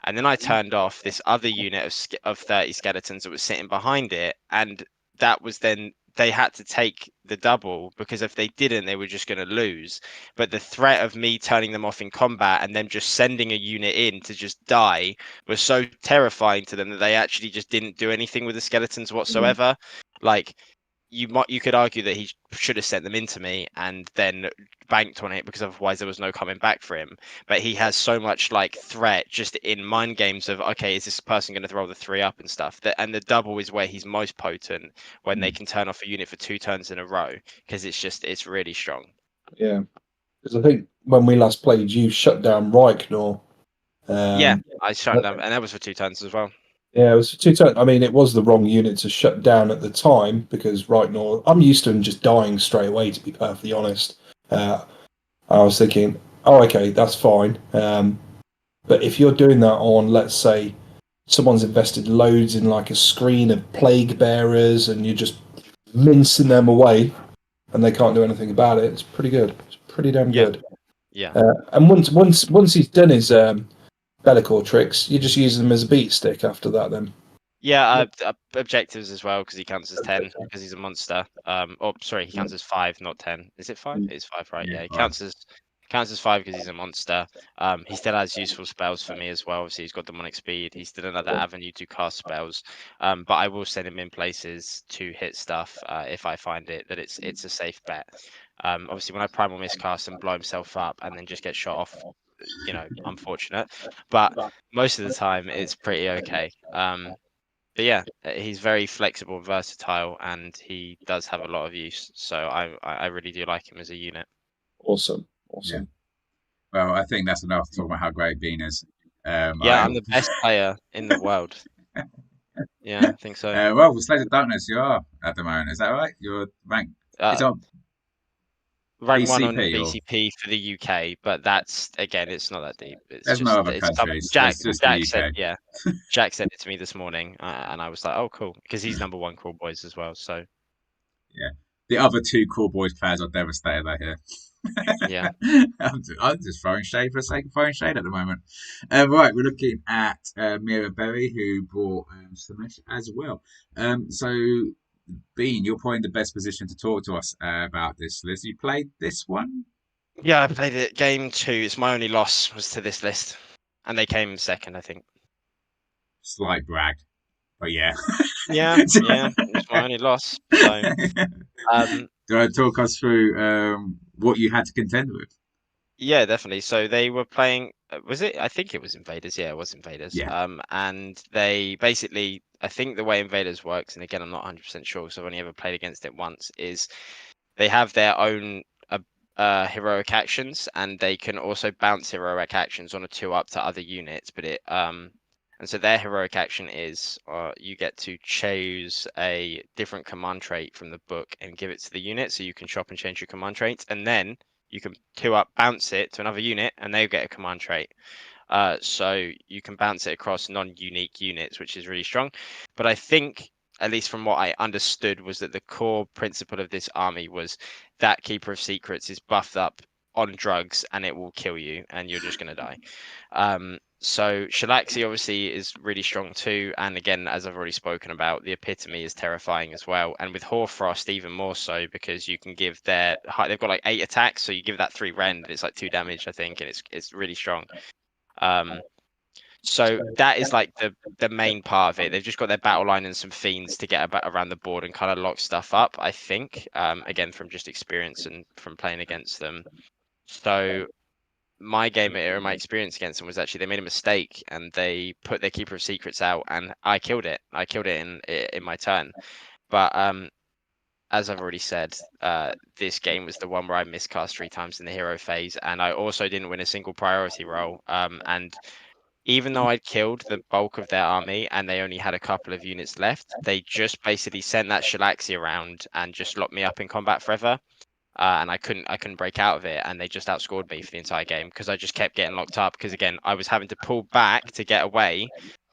and then I turned off this other unit of 30 skeletons that was sitting behind it, and that was then they had to take the double, because if they didn't, they were just going to lose. But the threat of me turning them off in combat and them just sending a unit in to just die was so terrifying to them that they actually just didn't do anything with the skeletons whatsoever. Like, you could argue that he should have sent them into me and then banked on it, because otherwise there was no coming back for him. But he has so much like threat just in mind games of, okay, is this person going to throw the 3 up and stuff, that and the double is where he's most potent, when they can turn off a unit for 2 turns in a row, because it's really strong. Yeah, because I think when we last played, you shut down Reichner. Yeah, I shut them, and that was for 2 turns as well. Yeah, it was 2 turns. I mean, it was the wrong unit to shut down at the time, because Reichner, I'm used to him just dying straight away, to be perfectly honest. I was thinking, oh, okay, that's fine. But if you're doing that on, let's say, someone's invested loads in like a screen of plague bearers, and you're just mincing them away, and they can't do anything about it, it's pretty good. It's pretty damn good. Yeah. And once he's done his Bellicor tricks, you just use them as a beat stick after that. Then. Yeah, objectives as well, because he counts as 10 because he's a monster. Oh, sorry, he counts as 5, not 10. Is it 5? It's 5, right? Yeah, he counts as 5 because he's a monster. He still has useful spells for me as well. Obviously, he's got demonic speed. He's still another avenue to cast spells. But I will send him in places to hit stuff if I find it that it's a safe bet. Obviously, when I primal miscast and blow himself up and then just get shot off, unfortunate. But most of the time, it's pretty okay. But yeah, he's very flexible and versatile, and he does have a lot of use. So I really do like him as a unit. Awesome. Yeah. Well, I think that's enough to talk about how great Bean is. I'm the best player in the world. Yeah, I think so. Well, with Sledge of Darkness, you are at the moment. Is that right? You're ranked. It's on rank 1 BCP, on BCP for the UK, but that's, again, it's not that deep. There's no other countries. Jack It's just the UK. said, yeah. Jack sent it to me this morning, and I was like, oh, cool, because he's number 1 Crawl Boys as well. So yeah, the other 2 Crawl Boys players are devastated out here. Yeah. I'm just throwing shade for the sake of throwing shade at the moment. Right, we're looking at Mira Berry, who brought Slanesh as well. So, Bean, you're probably in the best position to talk to us about this list. You played this one? Yeah, I played it game 2. It's my only loss was to this list, and they came second, I think. Slight brag, but yeah. Yeah, it's my only loss. So, do I talk us through what you had to contend with? Yeah, definitely. So they were playing. Was it? I think it was Invaders. Yeah, it was Invaders. Yeah. And they basically, I think the way Invaders works, and again, I'm not 100% sure because I've only ever played against it once, is they have their own heroic actions, and they can also bounce heroic actions on a 2-up to other units. But and so their heroic action is you get to choose a different command trait from the book and give it to the unit, so you can chop and change your command traits, and then you can 2-up bounce it to another unit, and they get a command trait. So you can bounce it across non-unique units, which is really strong. But I think, at least from what I understood, was that the core principle of this army was that Keeper of Secrets is buffed up on drugs and it will kill you and you're just going to die. So Shalaxi obviously is really strong too, and again, as I've already spoken about, the epitome is terrifying as well, and with Hoarfrost even more so, because you can give they've got like 8 attacks, so you give that 3 rend, it's like 2 damage, I think, and it's really strong. So that is like the main part of it. They've just got their battle line and some fiends to get around the board and kind of lock stuff up, I think, again, from just experience and from playing against them. So my experience against them was actually they made a mistake and they put their Keeper of Secrets out, and I killed it. I killed it in my turn. But as I've already said, this game was the one where I miscast 3 times in the hero phase, and I also didn't win a single priority roll. And even though I'd killed the bulk of their army and they only had a couple of units left, they just basically sent that Shalaxi around and just locked me up in combat forever. and I couldn't break out of it, and they just outscored me for the entire game because I just kept getting locked up. Because again, I was having to pull back to get away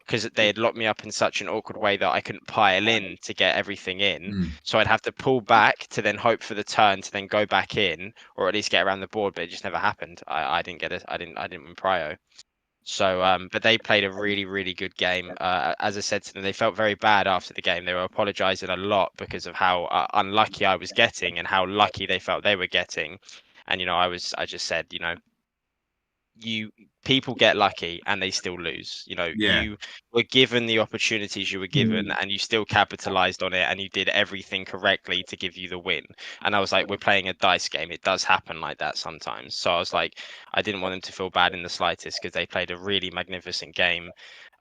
because they had locked me up in such an awkward way that I couldn't pile in to get everything in. Mm. So I'd have to pull back to then hope for the turn to then go back in, or at least get around the board. But it just never happened. I didn't get it. I didn't win prio. So, but they played a really, really good game. As I said to them, they felt very bad after the game. They were apologising a lot because of how unlucky I was getting and how lucky they felt they were getting. And I just said, people get lucky and they still lose. Yeah. You were given the opportunities you were given and you still capitalized on it and you did everything correctly to give you the win. And I was like, we're playing a dice game. It does happen like that sometimes. So I was like, I didn't want them to feel bad in the slightest because they played a really magnificent game.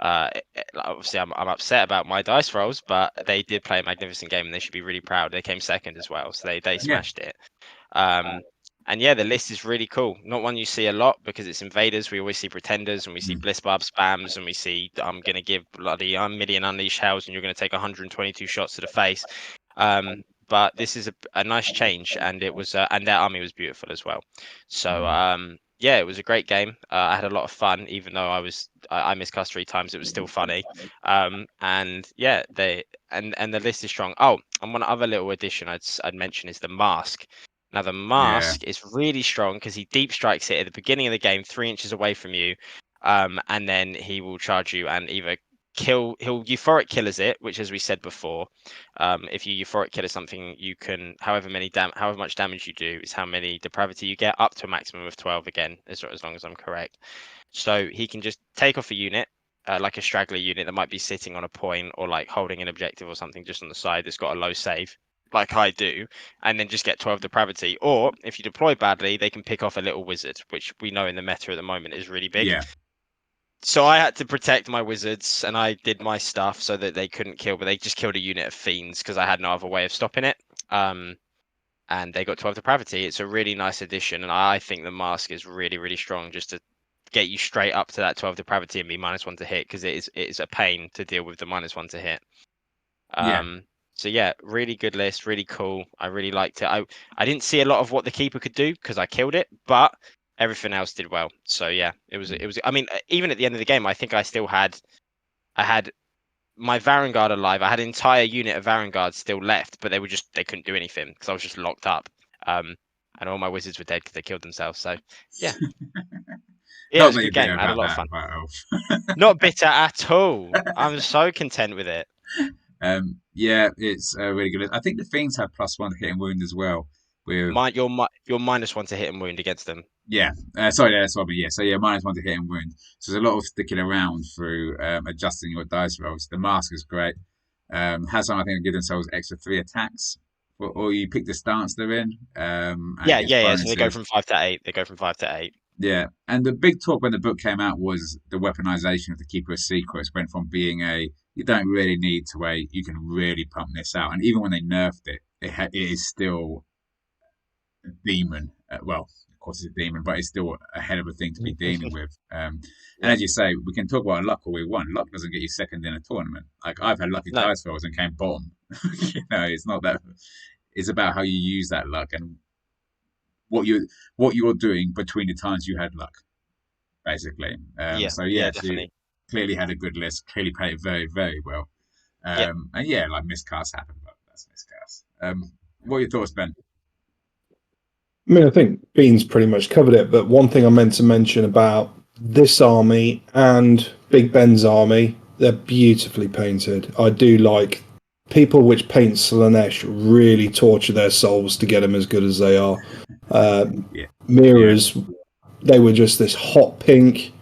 Obviously, I'm upset about my dice rolls, but they did play a magnificent game and they should be really proud. They came second as well, so they Yeah. smashed it. And yeah, the list is really cool. Not one you see a lot because it's invaders. We always see pretenders and we see bliss barb spams and we see I'm gonna give bloody a million unleash hells and you're gonna take 122 shots to the face. But this is a nice change, and it was and their army was beautiful as well. So yeah, it was a great game. I had a lot of fun, even though I miscast 3 times. It was still funny. And yeah, and the list is strong. Oh, and one other little addition I'd mention is the mask. Now the mask is really strong because he deep strikes it at the beginning of the game, 3 inches away from you, and then he will charge you and either he'll euphoric killers it, which as we said before, if you euphoric killer something, you can however much damage you do is how many depravity you get, up to a maximum of 12 again, as long as I'm correct. So he can just take off a unit. Like a straggler unit that might be sitting on a point or like holding an objective or something just on the side that's got a low save, like I do, and then just get 12 depravity. Or if you deploy badly, they can pick off a little wizard, which we know in the meta at the moment is really big. Yeah. So I had to protect my wizards and I did my stuff so that they couldn't kill, but they just killed a unit of fiends because I had no other way of stopping it. And they got 12 depravity. It's a really nice addition, and I think the mask is really, really strong just to get you straight up to that 12 depravity and be -1 to hit, because it is a pain to deal with the -1 to hit. So yeah, really good list, really cool. I really liked it. I didn't see a lot of what the keeper could do because I killed it, but everything else did well. So yeah, it was. I mean, even at the end of the game, I think I had my Varangard alive. I had an entire unit of Varangard still left, but they couldn't do anything because I was just locked up. And all my wizards were dead because they killed themselves. So yeah. Yeah, it was a good game. I had a lot of fun. Not bitter at all. I'm so content with it. Yeah, it's really good. I think the Fiends have +1 to hit and wound as well. You're -1 to hit and wound against them. Yeah, sorry, that's what I mean. Yeah, so yeah, -1 to hit and wound. So there's a lot of sticking around through adjusting your dice rolls. The mask is great. Has some, I think, give themselves extra 3 attacks, or you pick the stance they're in. Yeah. So they go from 5 to 8. They go from 5 to 8. Yeah, and the big talk when the book came out was the weaponization of the Keeper of Secrets went from being you don't really need to you can really pump this out, and even when they nerfed it, it is still a demon. Well, of course it's a demon, but it's still a hell of a thing to be dealing with. And as you say, we can talk about luck all we want. Luck doesn't get you second in a tournament. Like I've had lucky dice rolls and came bottom. It's not that. It's about how you use that luck and what you're doing between the times you had luck, basically. Definitely. Clearly had a good list. Clearly played it very, very well. And yeah, like miscasts happen, but that's miscasts. What are your thoughts, Ben? I mean, I think Bean's pretty much covered it, but one thing I meant to mention about this army and Big Ben's army, they're beautifully painted. I do like people which paint Slanesh really torture their souls to get them as good as they are. Mirrors, they were just this hot pink,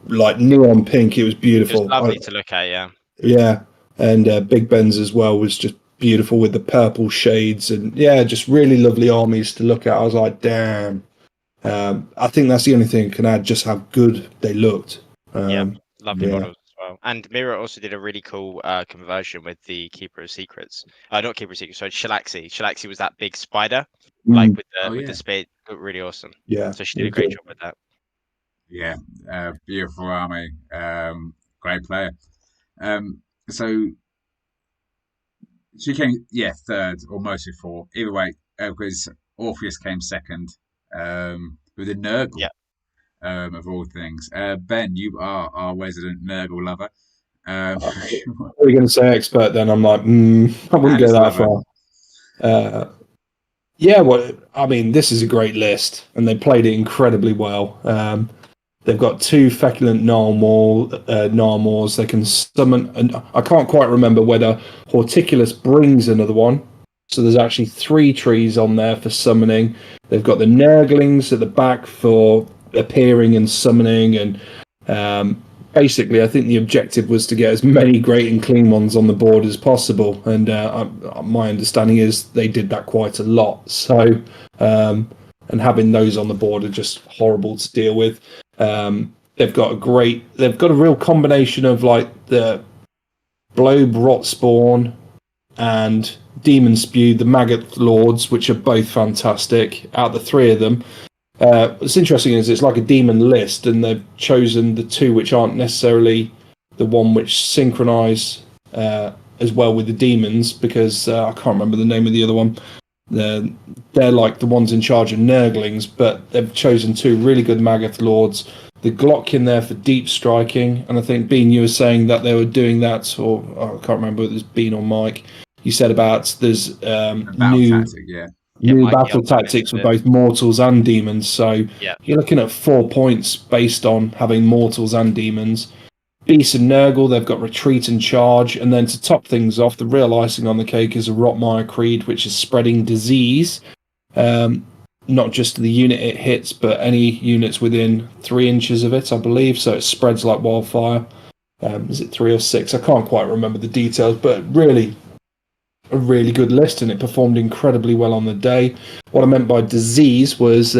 like neon pink. It was beautiful. It was lovely to look at, yeah. Yeah, and Big Ben's as well was just beautiful with the purple shades, and yeah, just really lovely armies to look at. I was like, damn. I think that's the only thing I can add, just how good they looked. Lovely models as well. And Mirror also did a really cool conversion with the Keeper of Secrets. Not Keeper of Secrets, sorry, Shalaxi. Shalaxi was that big spider, like with the spear. It looked really awesome. Yeah. So she did a great job with that. Yeah, beautiful army. Great player. So she came, third or mostly fourth. Either way, because Orpheus came second with a Nurgle, Yeah. of all things. Ben, you are our resident Nurgle lover. What are you going to say expert then? I'm like, I wouldn't go Analyst that lover. far. Yeah, well, I mean, this is a great list, and they played it incredibly well. They've got two feculent Narmors. They can summon, and I can't quite remember whether Horticulus brings another one. So there's actually 3 trees on there for summoning. They've got the Nurglings at the back for appearing and summoning, and basically, I think the objective was to get as many great and clean ones on the board as possible. And my understanding is they did that quite a lot. So, and having those on the board are just horrible to deal with. They've got a real combination of like the Blobe Rot Spawn and Demon Spew, the Maggot Lords, which are both fantastic. Out of the 3 of them, what's interesting is it's like a demon list, and they've chosen the 2 which aren't necessarily the one which synchronize as well with the demons, because I can't remember the name of the other one. They're like the ones in charge of Nurglings, but they've chosen 2 really good Magath Lords. The Glock in there for deep striking, and I think Bean, you were saying that they were doing that, or I can't remember whether it was Bean or Mike. You said about there's Battle tactic, yeah. Yeah, new Mikey battle also tactics for mentioned it. both mortals and demons. So Yeah. you're looking at 4 points based on having mortals and demons. Beast and Nurgle, they've got retreat and charge, and then to top things off, the real icing on the cake is a Rotmire Creed, which is spreading disease, not just the unit it hits, but any units within 3 inches of it, I believe. So it spreads like wildfire. Is it 3 or 6? I can't quite remember the details, but really a really good list, and it performed incredibly well on the day. What I meant by disease was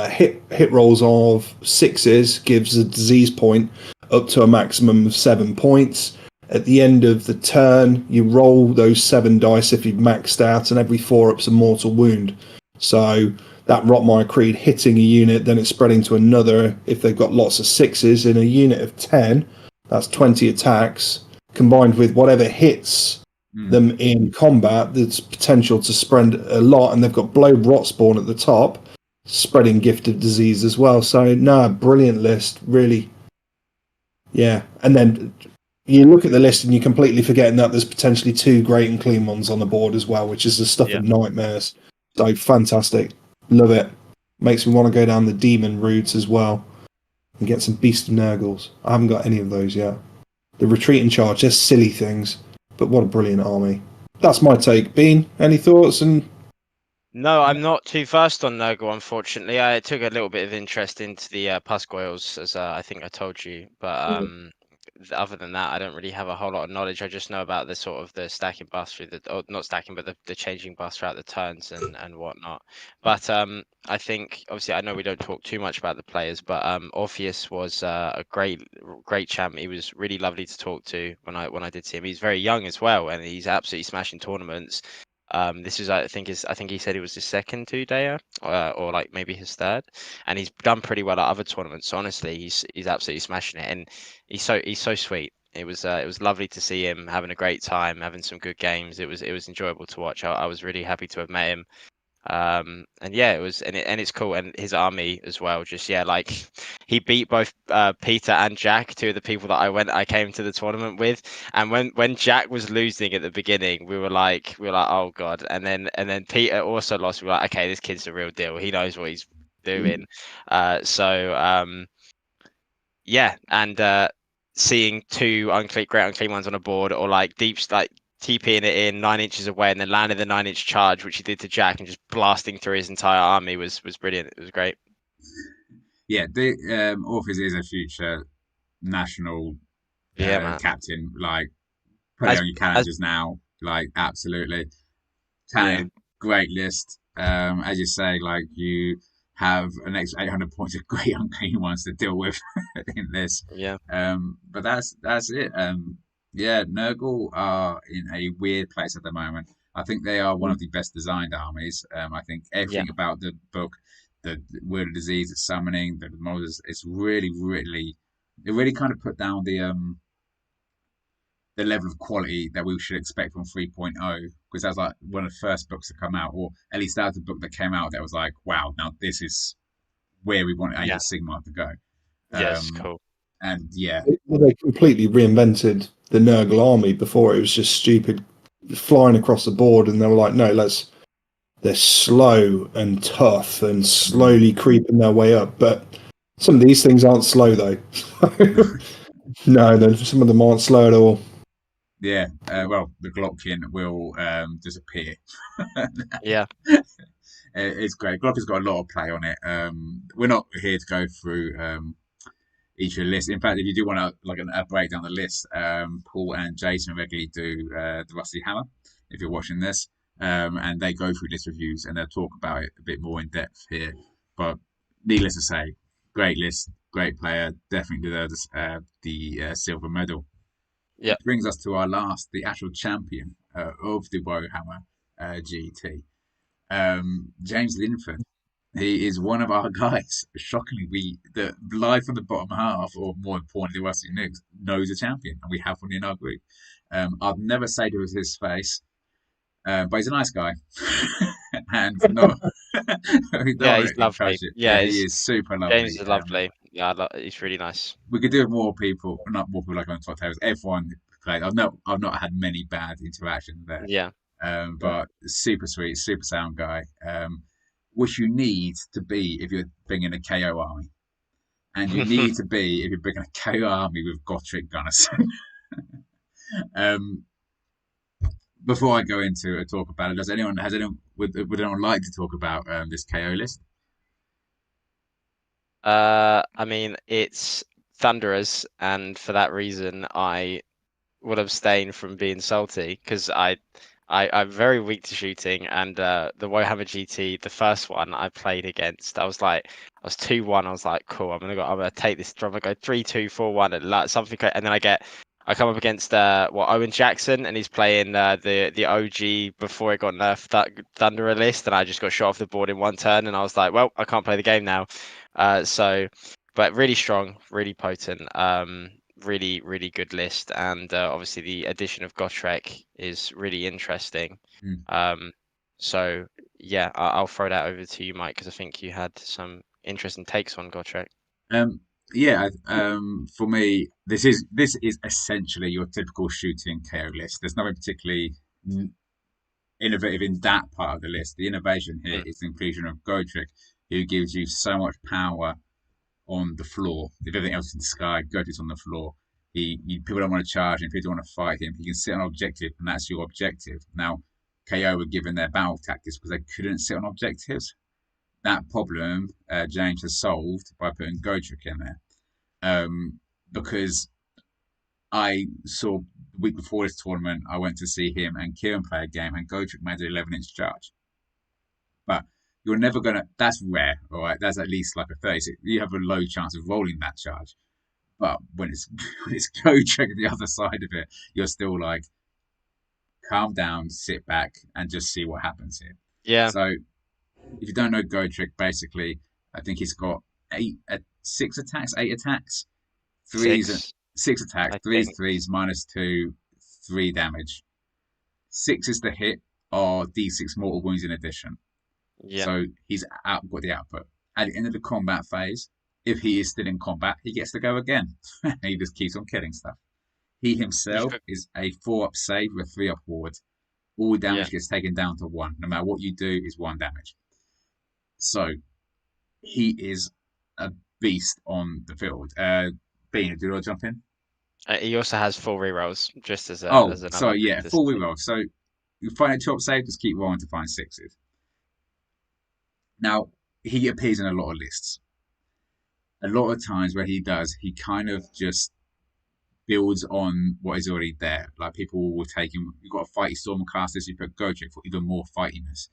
hit rolls of 6s gives a disease point up to a maximum of 7 points. At the end of the turn, you roll those 7 dice if you've maxed out, and every 4-up's a mortal wound. So that Rotmire Creed hitting a unit, then it's spreading to another. If they've got lots of 6s in a unit of 10, that's 20 attacks, combined with whatever hits them in combat. There's potential to spread a lot, and they've got Blobe Rotspawn at the top, spreading gift of disease as well. So no, brilliant list, really. Yeah, and then you look at the list and you're completely forgetting that there's potentially 2 great and clean ones on the board as well, which is the stuff of nightmares. So fantastic, love it. Makes me want to go down the demon routes as well and get some beast of Nurgles. I haven't got any of those yet. The retreat and charge, they're silly things, but what a brilliant army. That's my take. Bean, any thoughts? And No, I'm not too versed on Nurgle, unfortunately. I took a little bit of interest into the Puscoils, as I think I told you, but other than that, I don't really have a whole lot of knowledge. I just know about the sort of the stacking buffs through the, or not stacking, but the changing buffs throughout the turns and whatnot. But I think obviously I know we don't talk too much about the players, but Orpheus was a great champ. He was really lovely to talk to when I did see him. He's very young as well, and he's absolutely smashing tournaments. This is I think he said it was his second 2-dayer, or like maybe his third, and he's done pretty well at other tournaments. So honestly, he's absolutely smashing it, and he's so sweet. It was lovely to see him having a great time, having some good games. It was enjoyable to watch. I was really happy to have met him. And yeah, it was, and it's cool, and his army as well. Just like he beat both Peter and Jack, 2 of the people that I came to the tournament with. And when Jack was losing at the beginning, we were like, oh god. And then Peter also lost. We were like, okay, this kid's the real deal. He knows what he's doing. Yeah, and seeing 2 great unclean ones on a board, or like deep TPing it in 9 inches away and then landing the 9-inch charge, which he did to Jack, and just blasting through his entire army was brilliant. It was great. Yeah, the Orpheus is a future national Yeah, man. captain. Like, put it on your calendars now. Like, absolutely. Great list. As you say, like, you have an extra 800 points of great unclean ones to deal with in this. Yeah. But that's it. Yeah, Nurgle are in a weird place at the moment. I think they are one of the best designed armies. I think everything about the book, the Word of Disease, the summoning, the models, it's really, really, it really kind of put down the the level of quality that we should expect from 3.0, because that was like one of the first books to come out, or at least that was the book that came out that was like, wow, now this is where we want Age Yeah. of Sigmar to go. Yes, cool. And yeah, They completely reinvented the Nurgle army. Before it was just stupid flying across the board, and they were like, no, they're slow and tough and slowly creeping their way up. But some of these things aren't slow though. No, some of them aren't slow at all. yeah. Well, the Glockkin will disappear. Yeah. It's great. Glock has got a lot of play on it. We're not here to go through each of the lists. In fact, if you do want to like a breakdown of the list, Paul and Jason regularly do the Rusty Hammer. If you're watching this, and they go through list reviews and they'll talk about it a bit more in depth here. But needless to say, great list, great player, definitely deserves the silver medal. Yeah. It brings us to our last, the actual champion of the Woehammer GT. James Linford. He is one of our guys. Shockingly, the live from the bottom half, or more importantly, Rusty knows a champion, and we have one in our group. I'd never say it was his face, but he's a nice guy, and not. Yeah, he's lovely. Yeah, he is super lovely. James is lovely. Yeah, he's really nice. We could do it more people, not more people like on top tables. Everyone played. I've not had many bad interactions there. Yeah. But super sweet, super sound guy. Which you need to be if you're bringing a KO army, and you need to be if you're bringing a KO army with Gotrek Gunnarsson. Before I go into a talk about it, would anyone like to talk about this KO list? I mean, it's Thunderers, and for that reason, I would abstain from being salty because I'm very weak to shooting, and the Woehammer GT, the first one I played against, I was 2-1. I was like, cool, I'm gonna take this drum. I go 3-2-4-1 and like something, and then I come up against Owen Jackson, and he's playing the OG before it got nerfed Thunderer list, and I just got shot off the board in one turn, and I was like, well, I can't play the game now. But really strong, really potent. Really, really good list, and obviously the addition of Gotrek is really interesting. So yeah, I'll throw that over to you, Mike, because I think you had some interesting takes on Gotrek. For me, this is essentially your typical shooting KO list. There's nothing particularly innovative in that part of the list. The innovation here is the inclusion of Gotrek, who gives you so much power on the floor. If everything else is in the sky, Gotrek's on the floor. People don't want to charge him, people don't want to fight him. He can sit on objective, and that's your objective. Now, KO were given their battle tactics because they couldn't sit on objectives. That problem James has solved by putting Gotrek in there. Because I saw the week before this tournament, I went to see him and Kieran play a game, and Gotrek made an 11-inch charge. But you're never gonna. That's rare, all right. That's at least like a 36. You have a low chance of rolling that charge. But when it's Gotrek at the other side of it, you're still like, calm down, sit back, and just see what happens here. Yeah. So if you don't know Gotrek, basically, I think he's got 6 attacks, 8 attacks, six attacks, threes, -2, 3 damage. 6 is the hit, or D6 mortal wounds in addition. Yeah. So he's got the output. At the end of the combat phase, if he is still in combat, he gets to go again. He just keeps on killing stuff. He himself is a 4-up save with 3-up ward. All damage gets taken down to 1. No matter what you do, is 1 damage. So he is a beast on the field. Bean, do you want to jump in? He also has 4 rerolls, just as a. Oh, so yeah, 4 rerolls. So you find a 2-up save, just keep rolling to find 6s. Now, he appears in a lot of lists. A lot of times where he does, he kind of just builds on what is already there. Like people will take him, you've got to fight your Stormcasters, you put Gotrek for even more fightiness.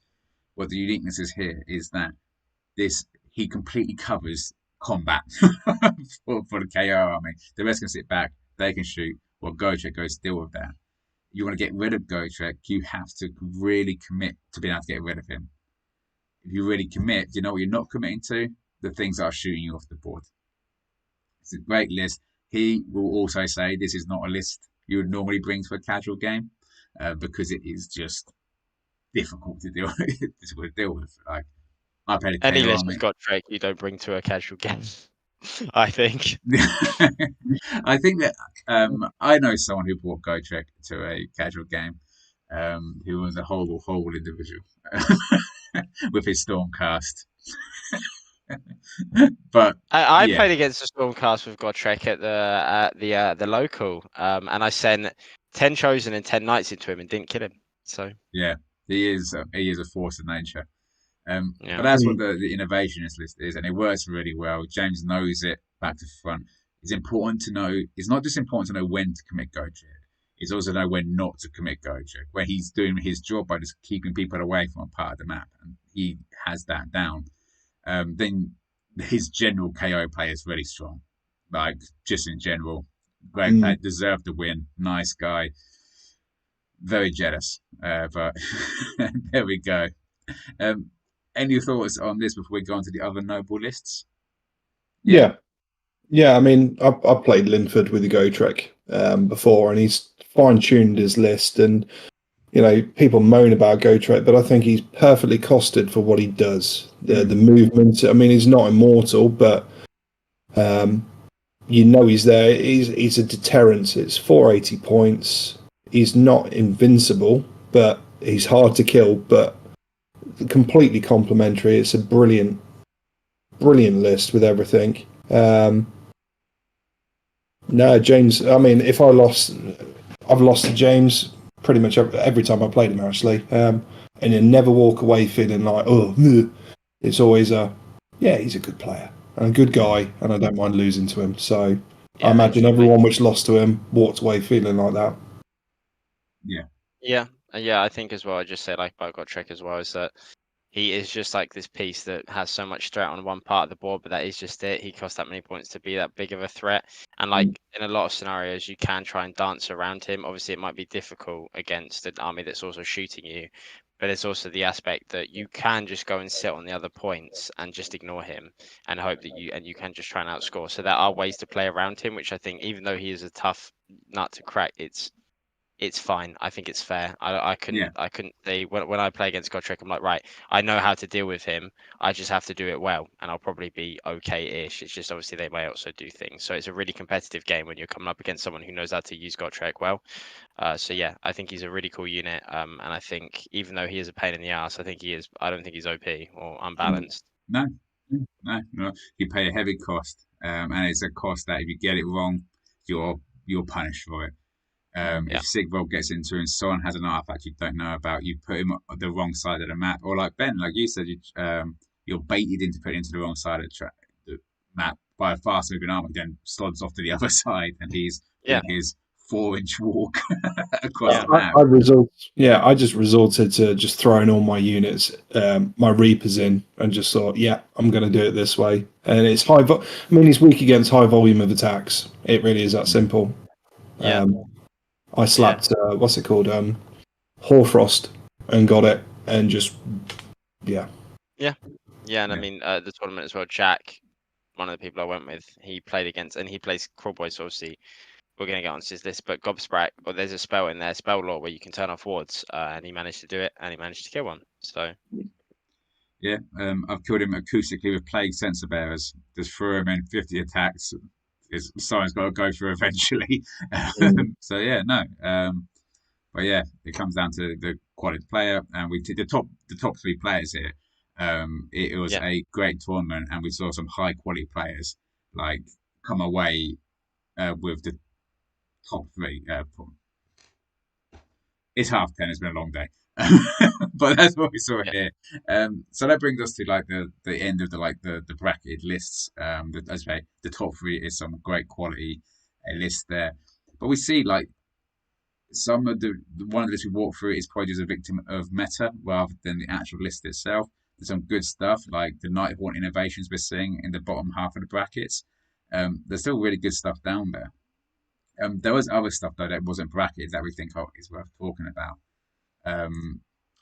What the uniqueness is here is that he completely covers combat for the KO army. The rest can sit back, they can shoot, while Gotrek goes deal with that. You want to get rid of Gotrek, you have to really commit to being able to get rid of him. If you really commit, you know what you're not committing to? The things that are shooting you off the board. It's a great list. He will also say this is not a list you would normally bring to a casual game, because it is just difficult to deal with. Like I played a Any KO list with army. Godric you don't bring to a casual game. I think. I think that I know someone who brought Gotrek to a casual game, who was a horrible individual with his Stormcast. But I yeah, played against the Stormcast with Godtrek at the local, and I sent 10 chosen and 10 knights into him and didn't kill him. So yeah, he is a force of nature. But yeah, that's what the innovationist list is, and it works really well. James knows it back to front. It's important to know. It's not just important to know when to commit Gotrek. It's also know when not to commit Gotrek, where he's doing his job by just keeping people away from a part of the map, and he has that down. Then his general KO play is really strong. Like just in general, great play, deserved the win. Nice guy. Very jealous, but there we go. Um, any thoughts on this before we go on to the other noble lists? Yeah. Yeah, I mean, I played Linford with the Gotrek before, and he's fine-tuned his list. And people moan about Gotrek, but I think he's perfectly costed for what he does. The movement. I mean, he's not immortal, but he's there. He's a deterrent. It's 480 points. He's not invincible, but he's hard to kill. But completely complementary. It's a brilliant list with everything. No, James. I mean, if I've lost to James pretty much every time I played him, actually. And you never walk away feeling like, oh, ugh. It's always he's a good player and a good guy, and I don't mind losing to him. So I imagine everyone which lost to him walked away feeling like that. yeah, yeah. I think as well. I just say like about Godtrek as well is that he is just like this piece that has so much threat on one part of the board, but that is just it. He costs that many points to be that big of a threat. And like in a lot of scenarios, you can try and dance around him. Obviously, it might be difficult against an army that's also shooting you, but it's also the aspect that you can just go and sit on the other points and just ignore him and hope that you can just try and outscore. So there are ways to play around him, which I think even though he is a tough nut to crack, it's fine. I think it's fair. I couldn't say when I play against Godric, I'm like, right, I know how to deal with him. I just have to do it well, and I'll probably be okay-ish. It's just obviously they may also do things. So it's a really competitive game when you're coming up against someone who knows how to use Godric well. So yeah, I think he's a really cool unit. And I think even though he is a pain in the ass, I don't think he's OP or unbalanced. No. You pay a heavy cost, and it's a cost that if you get it wrong, you're punished for it. If Sigvold gets into and someone has an artifact you don't know about, you put him on the wrong side of the map, or like Ben, like you said, you're baited into putting into the wrong side of the map by a fast moving army, then slods off to the other side, and he's doing his 4-inch walk across the map. I just resorted to just throwing all my units, my Reapers in, and just thought, I'm going to do it this way. And it's he's weak against high volume of attacks. It really is that simple. Yeah. I slapped what's it called, Hoarfrost, and got it, and just and I mean the tournament as well. Jack, one of the people I went with, he played against, and he plays Crawlboy, so obviously we're going to get onto his list, but Gobsprat, or there's a spell in there, spell law, where you can turn off wards, and he managed to do it, and he managed to kill one. So I've killed him acoustically with Plague Sensor Bearers. Just threw him in 50 attacks. Someone's got to go through eventually. But yeah, it comes down to the quality player, and we did the top 3 players here. It was a great tournament, and we saw some high quality players like come away with the top 3. It's 10:30. It's been a long day, but that's what we saw here. So that brings us to like the end of the bracketed lists. As I say, the top 3 is some great quality list there, but we see like some of one of the lists we walk through is probably just a victim of meta rather than the actual list itself. There's some good stuff like the Nighthawk innovations we're seeing in the bottom half of the brackets. There's still really good stuff down there. There was other stuff though that wasn't bracketed that we think is worth talking about,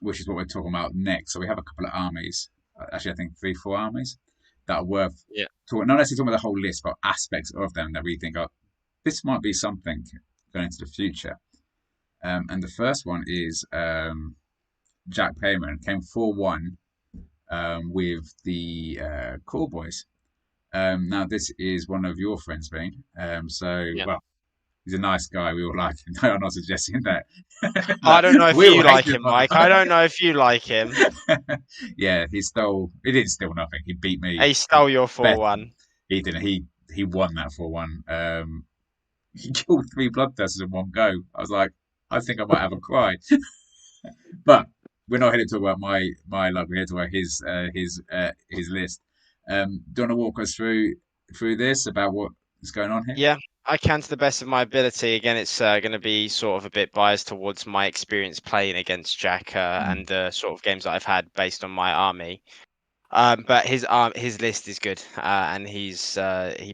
which is what we're talking about next. So we have a couple of armies, actually I think 3-4 armies that are worth talking. Not necessarily talking about the whole list, but aspects of them that we think this might be something going into the future. And the first one is Jack Payman came 4-1 with the Call Boys. Now, this is one of your friends, Vane. Yeah. Well, he's a nice guy. We all like him. No, I'm not suggesting that. I don't know if We you all hate like this him, Mike. I don't know if you like him. Yeah, he stole. He didn't steal nothing. He beat me. He stole your Bet 4-1. he didn't. He won that 4-1. He killed 3 bloodthirsters in one go. I was like, I think I might have a cry. But we're not here to talk about my luck. We're here to talk about his list. Do you want to walk us through this about what is going on here? Yeah, I can to the best of my ability. Again, it's going to be sort of a bit biased towards my experience playing against Jack and the sort of games that I've had based on my army. But his list is good, and he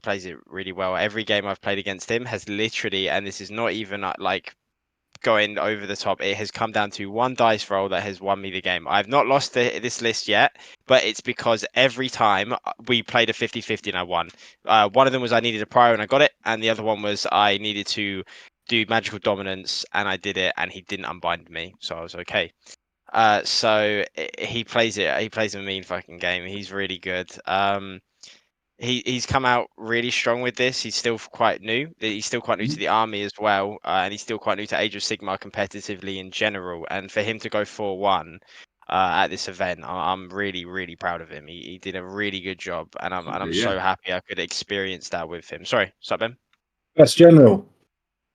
plays it really well. Every game I've played against him has literally, and this is not even like going over the top. It has come down to one dice roll that has won me the game. I've not lost this list yet, but it's because every time we played a 50-50 and I won. One of them was I needed a prior and I got it, and the other one was I needed to do magical dominance and I did it, and he didn't unbind me, so I was okay. So he plays it. He plays a mean fucking game. He's really good. He's come out really strong with this. He's still quite new. He's still quite new to the army as well, and he's still quite new to Age of Sigmar competitively in general. And for him to go 4-1 at this event, I'm really, really proud of him. He did a really good job, and I'm Yeah. so happy I could experience that with him. Sorry, what's up, Ben? Best general.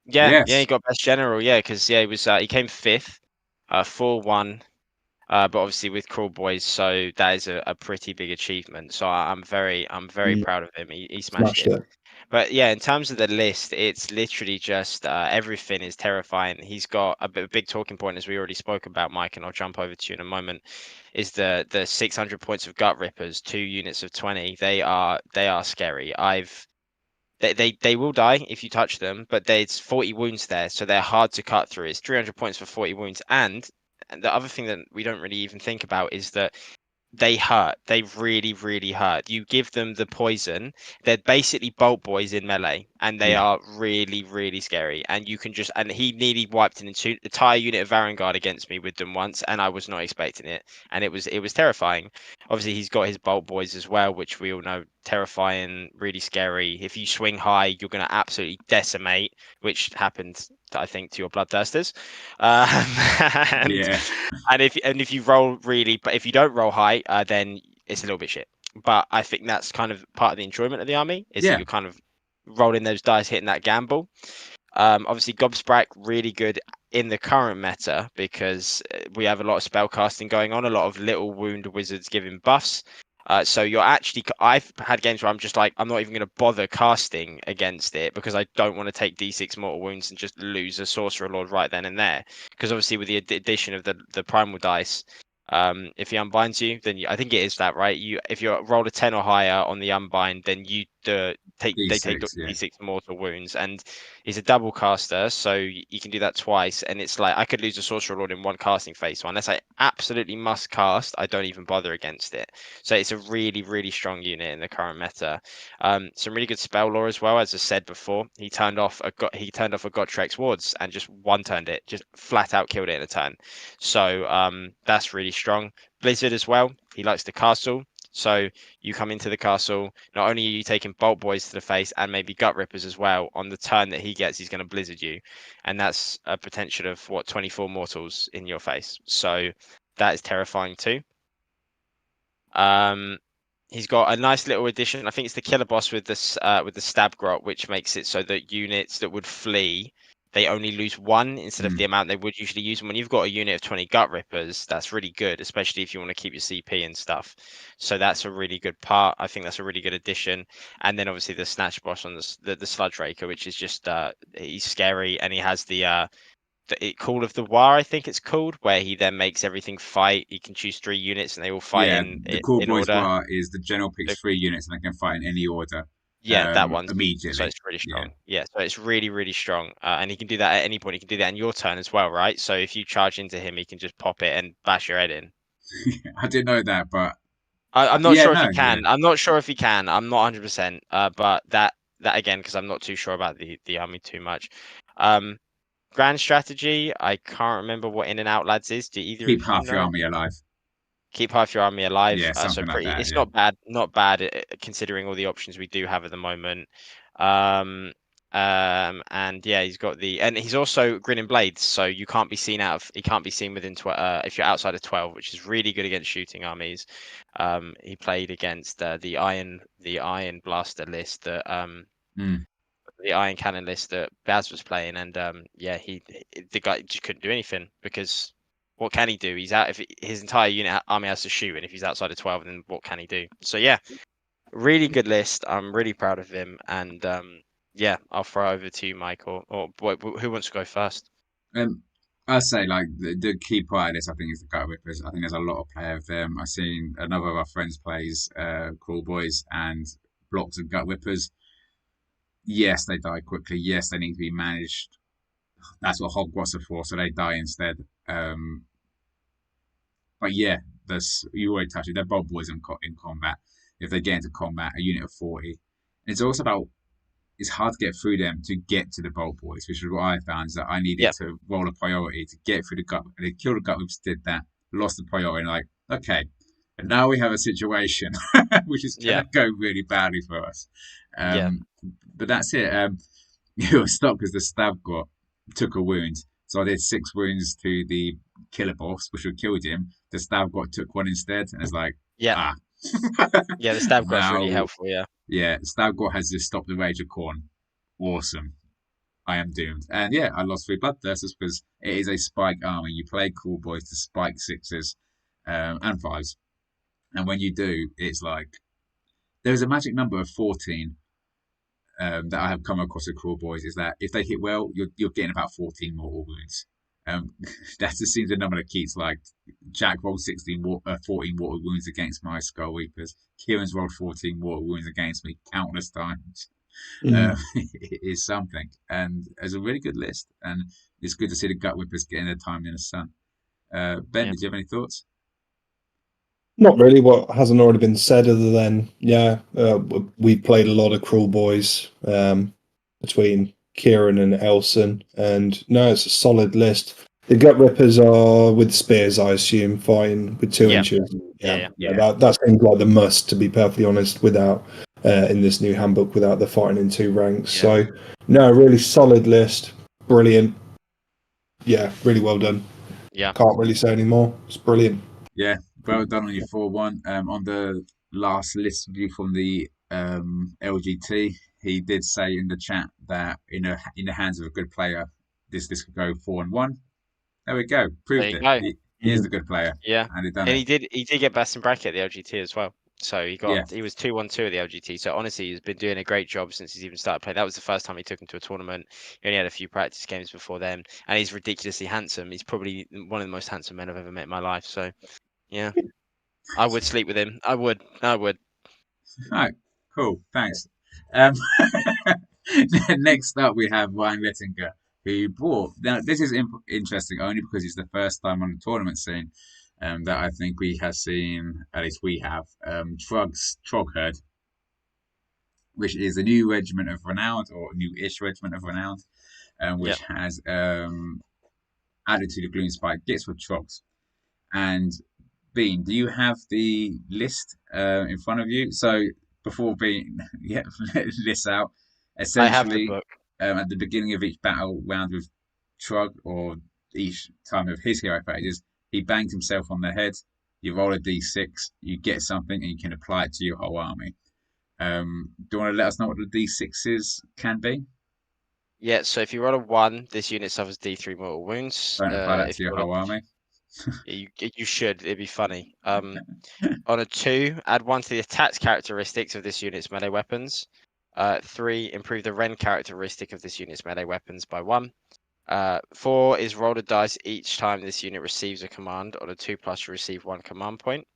Yeah, Yes. he got best general. Yeah, because he came 5th, 4-1. But obviously with Crawl Boys, so that is a pretty big achievement. So I'm very proud of him. He smashed Smashed it. it. But yeah, in terms of the list, it's literally just everything is terrifying. He's got a big talking point, as we already spoke about, Mike, and I'll jump over to you in a moment. Is the 600 points of Gut Rippers, 2 units of 20. They are scary. They will die if you touch them, but there's 40 wounds there, so they're hard to cut through. It's 300 points for 40 wounds, and the other thing that we don't really even think about is that they hurt. They really, really hurt. You give them the poison. They're basically bolt boys in melee, and they Yeah. are really, really scary. And you can just, and he nearly wiped an entire unit of Varangard against me with them once, and I was not expecting it. And it was terrifying. Obviously, he's got his bolt boys as well, which we all know terrifying, really scary. If you swing high, you're going to absolutely decimate, which happened, I think, to your bloodthirsters. And Yeah. and if you roll really, but if you don't roll high, then it's a little bit shit. But I think that's kind of part of the enjoyment of the army, is that Yeah. you're kind of rolling those dice, hitting that gamble. Obviously, Gobsprak really good in the current meta because we have a lot of spell casting going on, a lot of little wound wizards giving buffs. So you're actually, I've had games where I'm just like, I'm not even going to bother casting against it because I don't want to take D6 mortal wounds and just lose a sorcerer lord right then and there. Because obviously with the addition of the primal dice, if he unbinds you, then I think it is that, right? If you roll a 10 or higher on the unbind, then they take D6. Yeah. D6 mortal wounds, and he's a double caster, so you can do that twice. And it's like I could lose a sorcerer lord in one casting phase, so unless I absolutely must cast, I don't even bother against it. So it's a really, really strong unit in the current meta. Some really good spell lore as well, as I said before. He turned off a Godtrex wards and just one turned it, just flat out killed it in a turn. So that's really strong. Blizzard as well. He likes the castle. So you come into the castle, not only are you taking bolt boys to the face and maybe gut rippers as well, on the turn that he gets, he's going to blizzard you. And that's a potential of 24 mortals in your face. So that is terrifying too. He's got a nice little addition. I think it's the killer boss with the stab grot, which makes it so that units that would flee, they only lose 1 instead of the amount they would usually use. And when you've got a unit of 20 gut rippers, that's really good, especially if you want to keep your CP and stuff. So that's a really good part. I think that's a really good addition. And then obviously the snatch boss on the sludge raker, which is just he's scary, and he has the Call of the War, I think it's called, where he then makes everything fight. He can choose 3 units and they all fight Yeah. The Cool in Boys order. War is the general picks 3 units and they can fight in any order. Yeah, that one. Immediately. So it's really Yeah. strong. Yeah, so it's really, really strong. And he can do that at any point. He can do that in your turn as well, right? So if you charge into him, he can just pop it and bash your head in. I didn't know that, but I'm not yeah, sure if no, he can. yeah. I'm not sure if he can. I'm not 100%. But that again, because I'm not too sure about the army too much. Grand strategy, I can't remember what In and Out Lads is. Do either Keep of you half your know? army alive. Keep half your army alive. Yeah, So something like pretty, that. it's Yeah. not bad considering all the options we do have at the moment. Um, and yeah, and he's also Grinning Blades, so he can't be seen within if you're outside of 12, which is really good against shooting armies. He played against the Iron Blaster list that Mm. the Iron Cannon list that Baz was playing, and yeah, the guy just couldn't do anything because what can he do? He's out if his entire army has to shoot, and if he's outside of 12, then what can he do? So yeah, really good list. I'm really proud of him, and yeah, I'll throw over to you, Michael. Or who wants to go first? I'd say like the key part of this, I think, is the gut whippers. I think there's a lot of play of them. I've seen another of our friends plays Crawl Boys and blocks of gut whippers. Yes, they die quickly. Yes, they need to be managed. That's what Hogwarts are for, so they die instead. But yeah, you already touched it. They're bold boys in combat. If they get into combat, a unit of 40. It's also about it's hard to get through them to get to the bold boys, which is what I found is that I needed Yeah, to roll a priority to get through the gut. And they killed the gut whips, did that, lost the priority, and like, okay. And now we have a situation which is yeah, gonna go really badly for us. yeah, But that's it. You were stopped because the stab took a wound. So I did 6 wounds to the killer boss, which would killed him. The stab took one instead, and it's like, yeah, ah. yeah. The stab got's really Now, helpful. Yeah, yeah, stab has just stopped the rage of corn. Awesome. I am doomed. And yeah, I lost 3 bloodthirsters because it is a spike army. You play cool boys to spike 6s and 5s. And when you do, it's like there's a magic number of 14 that I have come across with Crawl Boys is that if they hit well, you're getting about 14 mortal wounds. That just seems a number that keeps like Jack rolled 14 mortal wounds against my Skull Reapers. Kieran's rolled 14 mortal wounds against me countless times. It is something, and it's a really good list, and it's good to see the Gut Whippers getting their time in the sun. Ben, yeah, did you have any thoughts? Not really. What hasn't already been said, other than we played a lot of Cruel Boys between Kieran and Elson, and no, it's a solid list. The Gut Rippers are with spears, I assume, fighting with 2 inches. yeah. Yeah. That seems like the must, to be perfectly honest. Without in this new handbook, without the fighting in 2 ranks, Yeah. so no, really solid list, brilliant. Yeah, really well done. Yeah. Can't really say any more. It's brilliant. Yeah, well done on your 4-1. On the last list view from the LGT, he did say in the chat that in the hands of a good player, this could go 4-1. There we go, There proved you it. go. He is the good player, Yeah, and he done and it. he did get best in bracket at the LGT as well. So Yeah, he was 2-1-2 at the LGT. So honestly, he's been doing a great job since he's even started playing. That was the first time he took him to a tournament. He only had a few practice games before then, and he's ridiculously handsome. He's probably one of the most handsome men I've ever met in my life. So yeah, I would sleep with him. I would. all right, cool, thanks. Um, Next up, we have Ryan Lettinger, who brought. Now, this is interesting only because it's the first time on the tournament scene that I think we have seen, at least we have, Trogherd, which is a new regiment of renown, or new-ish regiment of renown, Yeah, which has added to the Gloom Spike gets with Trogs. And Bean, do you have the list in front of you? So before Bean lists out, I have the essentially book. at the beginning of each battle round with Trug, or each time of his hero phases, he banged himself on the head. You roll a d6, you get something, and you can apply it to your whole army. Do you want to let us know what the d6s can be? Yeah, so if you roll a 1, this unit suffers D3 mortal wounds. Don't apply that If to you your roll whole army. you should. It'd be funny. On a 2, add 1 to the attack characteristics of this unit's melee weapons. 3, improve the Ren characteristic of this unit's melee weapons by 1. 4 is roll a dice each time this unit receives a command. On a 2+, you receive 1 command point.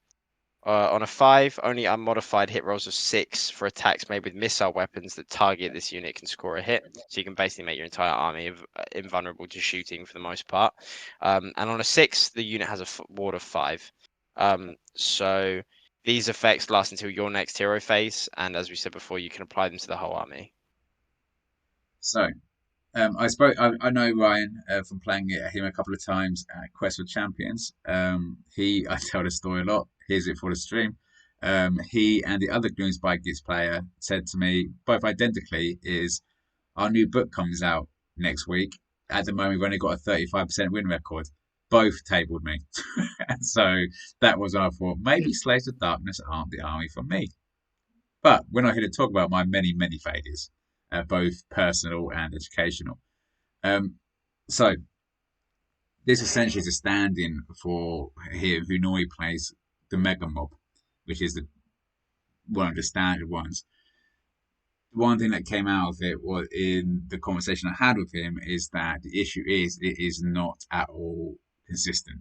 On a 5, only unmodified hit rolls of 6 for attacks made with missile weapons that target this unit can score a hit. So you can basically make your entire army invulnerable to shooting for the most part. And on a 6, the unit has a ward of 5. So these effects last until your next hero phase, and as we said before, you can apply them to the whole army. So I know Ryan from playing him a couple of times at Quest for Champions. I tell the story a lot. Here's it for the stream. He and the other Gloomspite Gits player said to me, both identically, is our new book comes out next week. At the moment, we've only got a 35% win record. Both tabled me. So that was when I thought, maybe Slaves of Darkness aren't the army for me. But we're not here to talk about my many, many failures, both personal and educational. So this essentially is a stand-in for him who normally plays the Mega Mob, which is one of the standard ones. One thing that came out of it was in the conversation I had with him is that the issue is it is not at all consistent.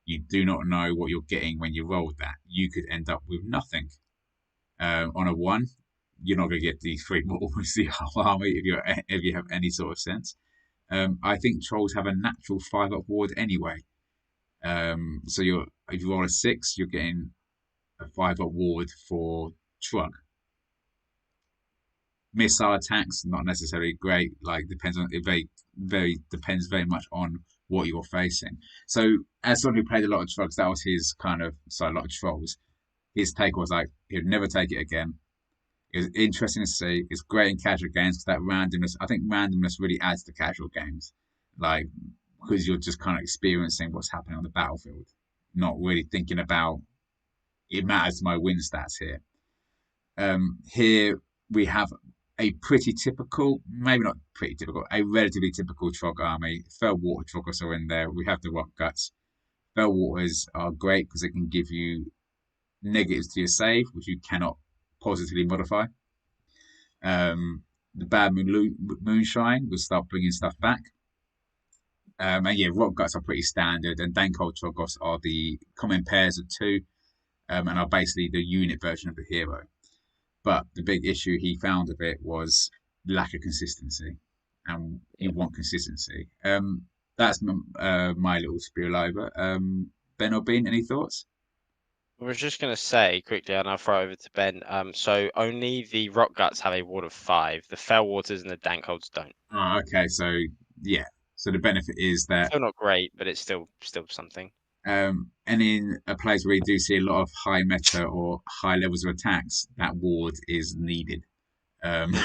You do not know what you're getting when you roll that. You could end up with nothing. On a 1, you're not going to get these 3 balls, the whole army, if you have any sort of sense. I think trolls have a natural 5-up ward anyway. So if you roll a 6, you're getting a 5-up ward for Shrug. Missile attacks not necessarily great. Like depends on it. Depends very much on what you're facing. So as someone who played a lot of Shrugs, that was his kind of a lot of trolls. His take was like he'd never take it again. It was interesting to see. It's great in casual games because that randomness. I think randomness really adds to casual games, like because you're just kind of experiencing what's happening on the battlefield, not really thinking about it matters to my win stats here. Here we have a pretty typical, maybe not pretty typical, a relatively typical Trog army. Fell Water Troggers are in there. We have the Rock Guts. Fell Waters are great because they can give you negatives to your save, which you cannot positively modify. The Bad Moonshine will start bringing stuff back. And yeah, Rock Guts are pretty standard, and Dankold Troggos are the common pairs of 2, and are basically the unit version of the hero. But the big issue he found of it was lack of consistency, and you want consistency. That's my little spiel over. Ben or Bean, any thoughts? I was just going to say quickly, and I'll throw it over to Ben. So only the Rock Guts have a ward of 5. The Fell Waters and the Dankholds don't. Oh, okay. So yeah. So the benefit is that Still not great, but it's still something. And in a place where you do see a lot of high meta or high levels of attacks, that ward is needed. And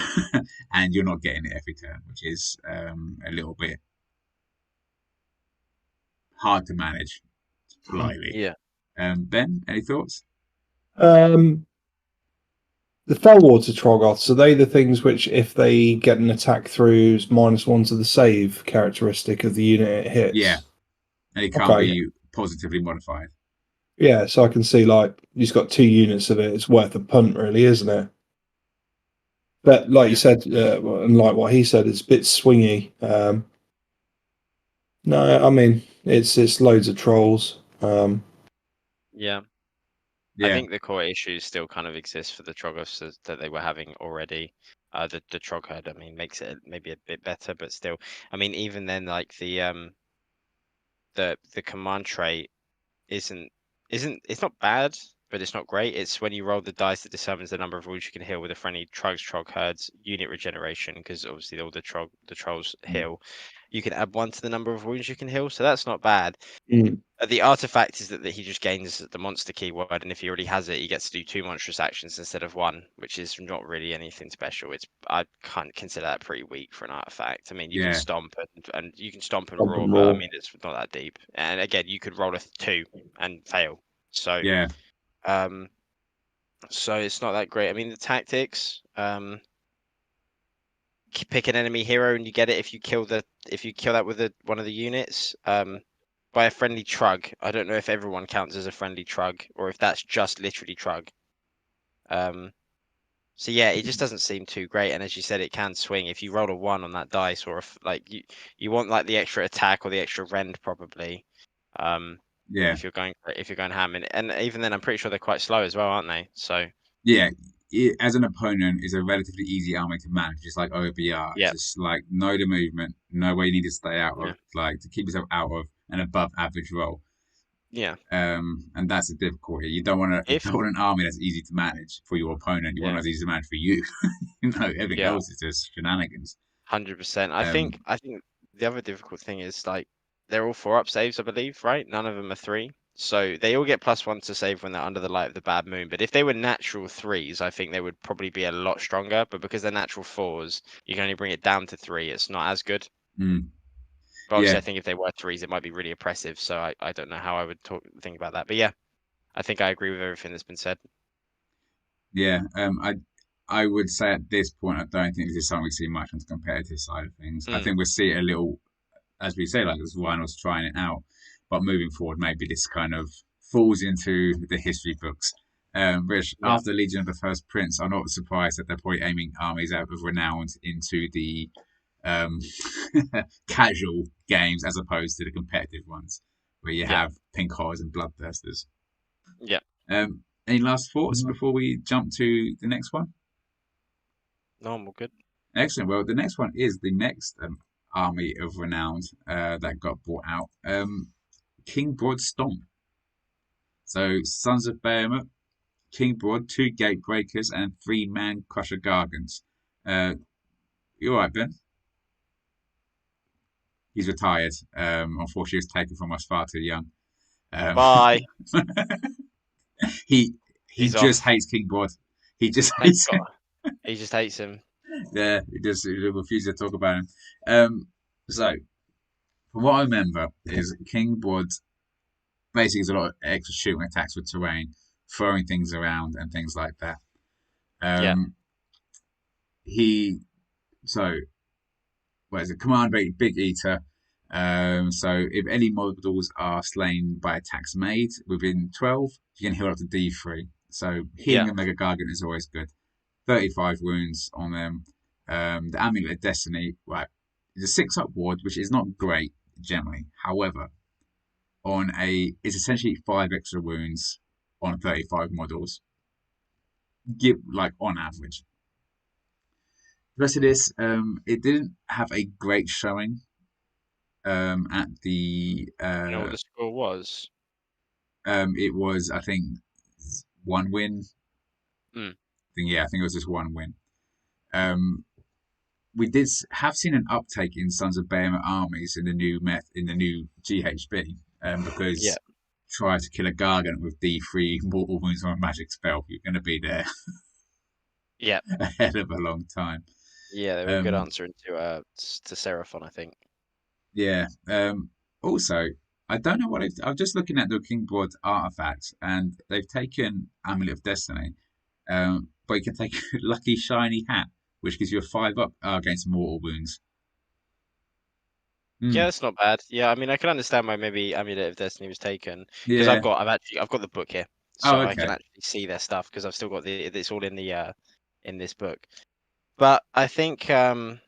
you're not getting it every turn, which is a little bit hard to manage politely. Yeah. Ben, any thoughts? The Fellwater Troggoths, are they the things which, if they get an attack through, is -1 to the save characteristic of the unit it hits? Yeah. And it can't be positively modified. Yeah, so I can see, like, you've got 2 units of it. It's worth a punt, really, isn't it? But like you said, and like what he said, it's a bit swingy. No, I mean, it's loads of trolls. Yeah. I think the core issues still kind of exist for the Troggos that they were having already. The Trog herd, I mean, makes it maybe a bit better, but still, I mean, even then, like the command trait isn't it's not bad, but it's not great. It's when you roll the dice that determines the number of wounds you can heal with a friendly Trog herd's unit regeneration, because obviously all the trolls heal. You can add 1 to the number of wounds you can heal, so that's not bad. The artifact is that he just gains the monster keyword, and if he already has it, he gets to do 2 monstrous actions instead of 1, which is not really anything special. I can't consider that pretty weak for an artifact. I mean, you can stomp and you can stomp and roar, but I mean, it's not that deep. And again, you could roll a 2 and fail. So so it's not that great. I mean, the tactics, pick an enemy hero and you get it if you kill that with one of the units. By a friendly Trug. I don't know if everyone counts as a friendly Trug or if that's just literally Trug. So yeah, it just doesn't seem too great. And as you said, it can swing if you roll a 1 on that dice, or if like you want like the extra attack or the extra rend probably. If you're going ham, and even then, I'm pretty sure they're quite slow as well, aren't they? So yeah. As an opponent, is a relatively easy army to manage, just like OBR. Yeah. Just like know the movement, know where you need to stay out of, like to keep yourself out of an above average roll. Yeah. And that's the difficulty. You don't want an army that's easy to manage for your opponent. You want it easy to manage for you. Everything else is just shenanigans. 100%. Um, I think the other difficult thing is like they're all 4-up saves, I believe, right? None of them are 3. So they all get +1 to save when they're under the light of the bad moon. But if they were natural 3s, I think they would probably be a lot stronger. But because they're natural 4s, you can only bring it down to 3. It's not as good. mm, But obviously, yeah, I think if they were 3s, it might be really oppressive. So I don't know how I would think about that. But yeah, I think I agree with everything that's been said. yeah. I would say at this point, I don't think this is something we see much on the competitive side of things. I Mm, think we'll see it a little, as we say, like as Rhinos trying it out. But moving forward, maybe this kind of falls into the history books. Which yeah, after Legion of the First Prince, I'm not surprised that they're probably aiming armies out of renown into the um, casual games as opposed to the competitive ones, where you yeah, have pink horrors and bloodthirsters. yeah. Any last thoughts before we jump to the next one? Normal, good. Excellent. Well, the next one is the next army of renown that got brought out. King Broad Stomp. So Sons of Behemoth, King Broad, 2 Gate Breakers, and 3 Man Crusher Gargants. You all right, Ben? He's retired. Unfortunately, he was taken from us far too young. Um, Bye. he he He's just off. hates King Broad. He just Thank hates him. God. He just hates him. Yeah, he refuses to talk about him. So from what I remember is King Broad basically is a lot of extra shooting attacks with terrain, throwing things around and things like that. Yeah, Um, he so what is it? Command rate Big Eater. So if any models are slain by attacks made within 12, you can heal up to D3. So yeah, healing a Mega Gargant is always good. 35 wounds on them. The Amulet of Destiny, right, is a 6-up ward, which is not great generally. However, it's essentially 5 extra wounds on 35 models. Give like on average. The rest of this, it didn't have a great showing at the you know what the score was? it was I think 1 win. Mm, I think it was just 1 win. Um, we did have seen an uptake in Sons of Behemoth armies in the new GHB yeah, because try to kill a Gargant with D3 mortal wounds on a magic spell, you're going to be there yeah, a hell of a long time. yeah. They were a good Um, answer to Seraphon, I think. yeah. Also, I don't know what I'm just looking at the King Broad artifacts, and they've taken Amulet of Destiny, but you can take Lucky Shiny Hat, which gives you a 5-up against mortal wounds. Yeah, Mm. it's not bad. Yeah, I mean, I can understand why maybe Amulet of Destiny was taken because Yeah. I've got the book here, Oh, so I can okay. actually see their stuff because I've still got it's all in this book. But I think from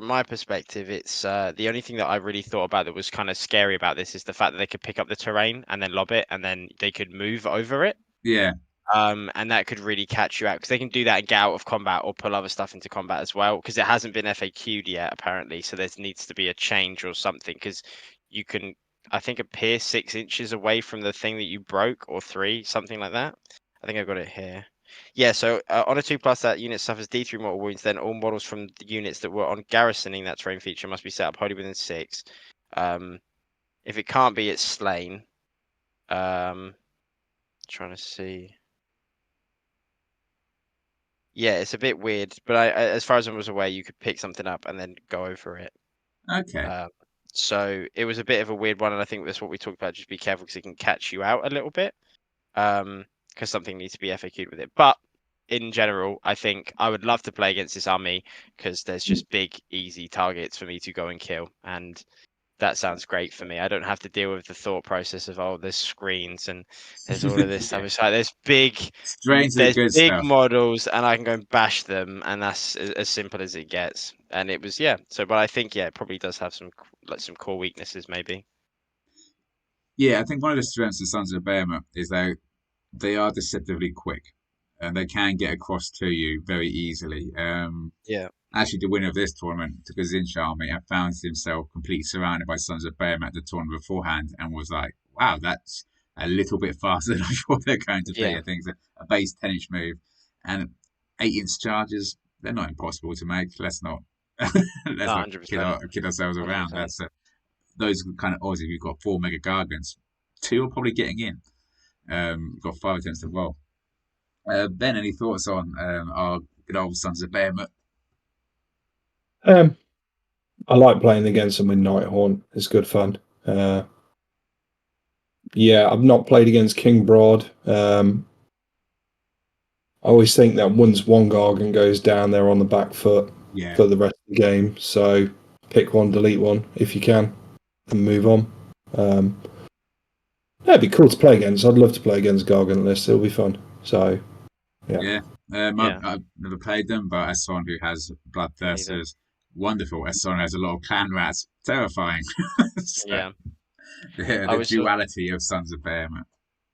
my perspective, it's the only thing that I really thought about that was kind of scary about this is the fact that they could pick up the terrain and then lob it, and then they could move over it. Yeah. And that could really catch you out because they can do that and get out of combat or pull other stuff into combat as well because it hasn't been FAQ'd yet apparently. So there needs to be a change or something because you can, I think, appear 6 inches away from the thing that you broke or 3, something like that. I think I've got it here. Yeah, so on a 2+, that unit suffers D3 mortal wounds. Then all models from the units that were on garrisoning that terrain feature must be set up wholly within 6. If it can't be, it's slain. Trying to see. Yeah, it's a bit weird, but as far as I was aware, you could pick something up and then go over it. Okay. Um, so it was a bit of a weird one, and I think that's what we talked about. Just be careful because it can catch you out a little bit. Because something needs to be FAQ'd with it. But in general, I think I would love to play against this army because there's just big, easy targets for me to go and kill, and that sounds great for me. I don't have to deal with the thought process of there's screens and there's all of this stuff. Yeah. It's like Straight into the there's good big stuff. models and I can go and bash them, and that's as simple as it gets. And it was so. But I think it probably does have some core weaknesses maybe. Yeah, I think one of the strengths of Sons of Behemoth is they are deceptively quick, and they can get across to you very easily. Yeah, Actually, the winner of this tournament, took a Zinch army, and found himself completely surrounded by Sons of Behemoth at the tournament beforehand, and was like, "Wow, that's a little bit faster than I thought they're going to be." yeah, I think it's a base 10-inch move, and 8-inch charges. They're not impossible to make. Let's not Let's No, not 100%. kid ourselves around. 100%. That's those kind of odds. If you've got 4 Mega Gargants, 2 are probably getting in. You've got 5 attempts to roll. Ben, any thoughts on our good old Sons of Behemoth? I like playing against them with Nighthorn. It's good fun. Yeah, I've not played against King Broad. I always think that once one Gargan goes down, they're on the back foot Yeah, for the rest of the game. So pick one, delete one if you can, and move on. Yeah, it'd be cool to play against. I'd love to play against Gargan list. It'll be fun. So yeah. yeah. Yeah. I've never played them, but as someone who has Neither. Bloodthirsters, wonderful. As someone who has a lot of clan rats, terrifying. So, Yeah. I the was duality of Sons of Behemoth.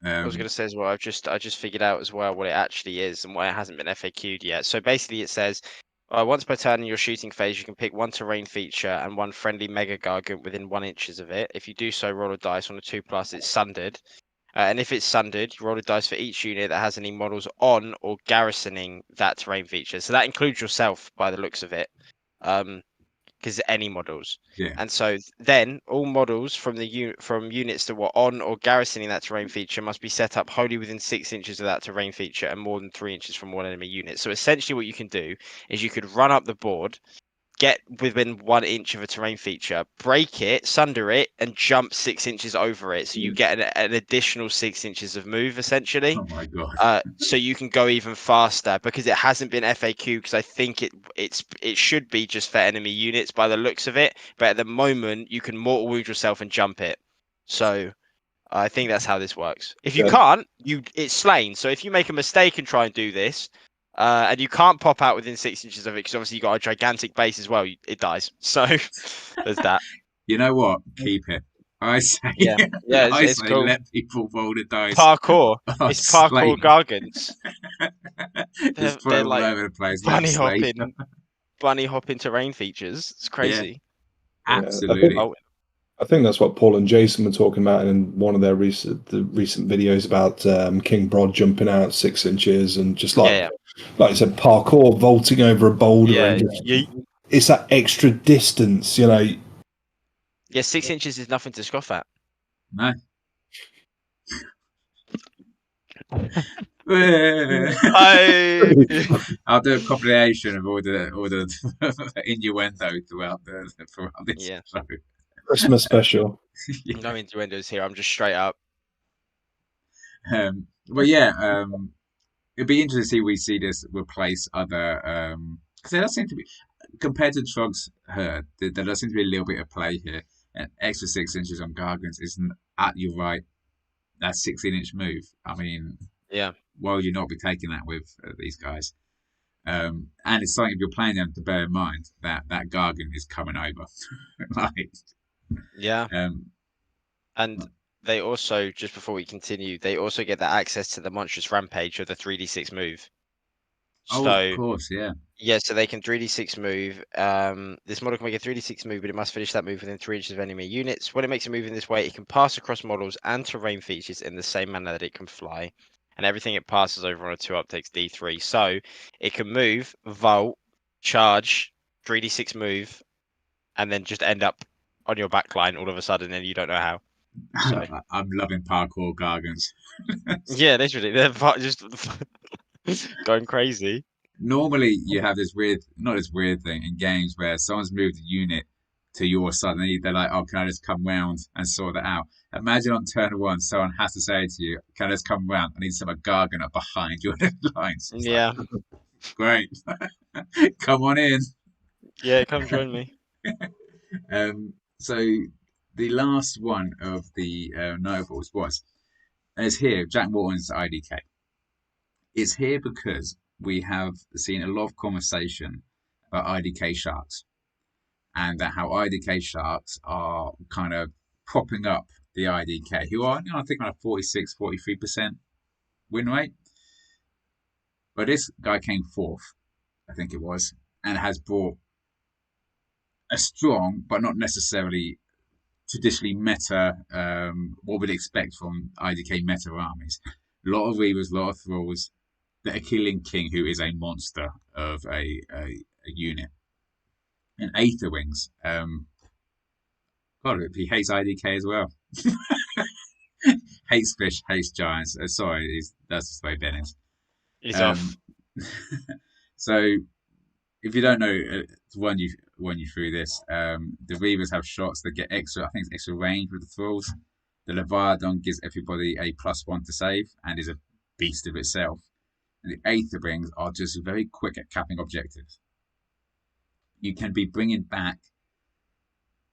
I was going to say as well, I just figured out as well what it actually is and why it hasn't been FAQ'd yet. So basically, it says once per turn in your shooting phase, you can pick one terrain feature and one friendly Mega Gargant within 1 inches of it. If you do so, roll a dice on a 2+. It's sundered, and if it's sundered, you roll a dice for each unit that has any models on or garrisoning that terrain feature. So that includes yourself, by the looks of it. Because any models. Yeah. And so then all models from from units that were on or garrisoning that terrain feature must be set up wholly within 6 inches of that terrain feature and more than 3 inches from one enemy unit. So essentially what you can do is you could run up the board, get within 1 inch of a terrain feature, break it, sunder it, and jump 6 inches over it. So you get an additional 6 inches of move essentially. Oh my god. So you can go even faster because it hasn't been FAQ because I think it should be just for enemy units by the looks of it. But at the moment, you can mortal wound yourself and jump it. So I think that's how this works. If you Yeah. can't, it's slain. So if you make a mistake and try and do this, and you can't pop out within 6 inches of it because obviously you got a gigantic base as well, it dies. So there's that. You know what? Keep it. I say, Yeah, yeah, I it's say, cool. let people roll the dice. Parkour. Oh, It's parkour slain. Gargants. Just put They're them all like over the place. Let 'em slay. bunny hopping terrain features. It's Yeah, crazy. absolutely. Oh, I think that's what Paul and Jason were talking about in one of their recent videos about King Broad jumping out 6 inches and just yeah, like you said, parkour, vaulting over a boulder, yeah, and just, yeah. it's that extra distance, Yeah, 6 inches is nothing to scoff at. No. I'll do a compilation of all the innuendo throughout this Yeah. show. Christmas special. Yeah. No innuendos here. I'm just straight up. But yeah, it'd be interesting to see we see this replace other because there does seem to be compared to Trog's herd, there does seem to be a little bit of play here. An extra 6 inches on Gargants isn't at your right. That 16-inch move. I mean, Yeah. why would you not be taking that with these guys? And it's something if you're playing them to bear in mind that that Gargant is coming over. Like, Yeah. um, And they also, just before we continue, they also get that access to the monstrous rampage of the 3d6 move. oh, of So course, yeah. yeah, so they can 3d6 move. This model can make a 3d6 move, but it must finish that move within 3 inches of enemy units. When it makes a move in this way, it can pass across models and terrain features in the same manner that it can fly. And everything it passes over on a 2-up takes D3. So it can move, vault, charge, 3d6 move, and then just end up on your back line all of a sudden, and you don't know how. So I'm loving parkour Gargants. yeah, literally, they're just going crazy. Normally, you have this weird, not this weird thing in games where someone's moved a unit to your side and they're like, oh, can I just come round and sort that out? Imagine on turn one, someone has to say to you, can I just come round? I need to have a Gargant up behind your lines. It's Yeah. like, great. Come on in. Yeah, come join me. So the last one of the notables was, and it's here, Jack Morton's IDK. It's here because we have seen a lot of conversation about IDK sharks and that how IDK sharks are kind of propping up the IDK, who are, I think, on a 46, 43% win rate. But this guy came fourth, I think it was, and has brought a strong, but not necessarily traditionally meta, what we'd expect from IDK meta armies. A lot of Reavers, a lot of Thralls, the Achillean King, who is a monster of a unit. And Aether Wings. God, he hates IDK as well. Hates fish, hates giants. Sorry, that's just the way Ben is. He's off. Um, so if you don't know, to run you through this. The Reavers have shots that get extra. I think it's extra range with the thralls. The Leviathan gives everybody a +1 to save and is a beast of itself. And the Aether Wings are just very quick at capping objectives. You can be bringing back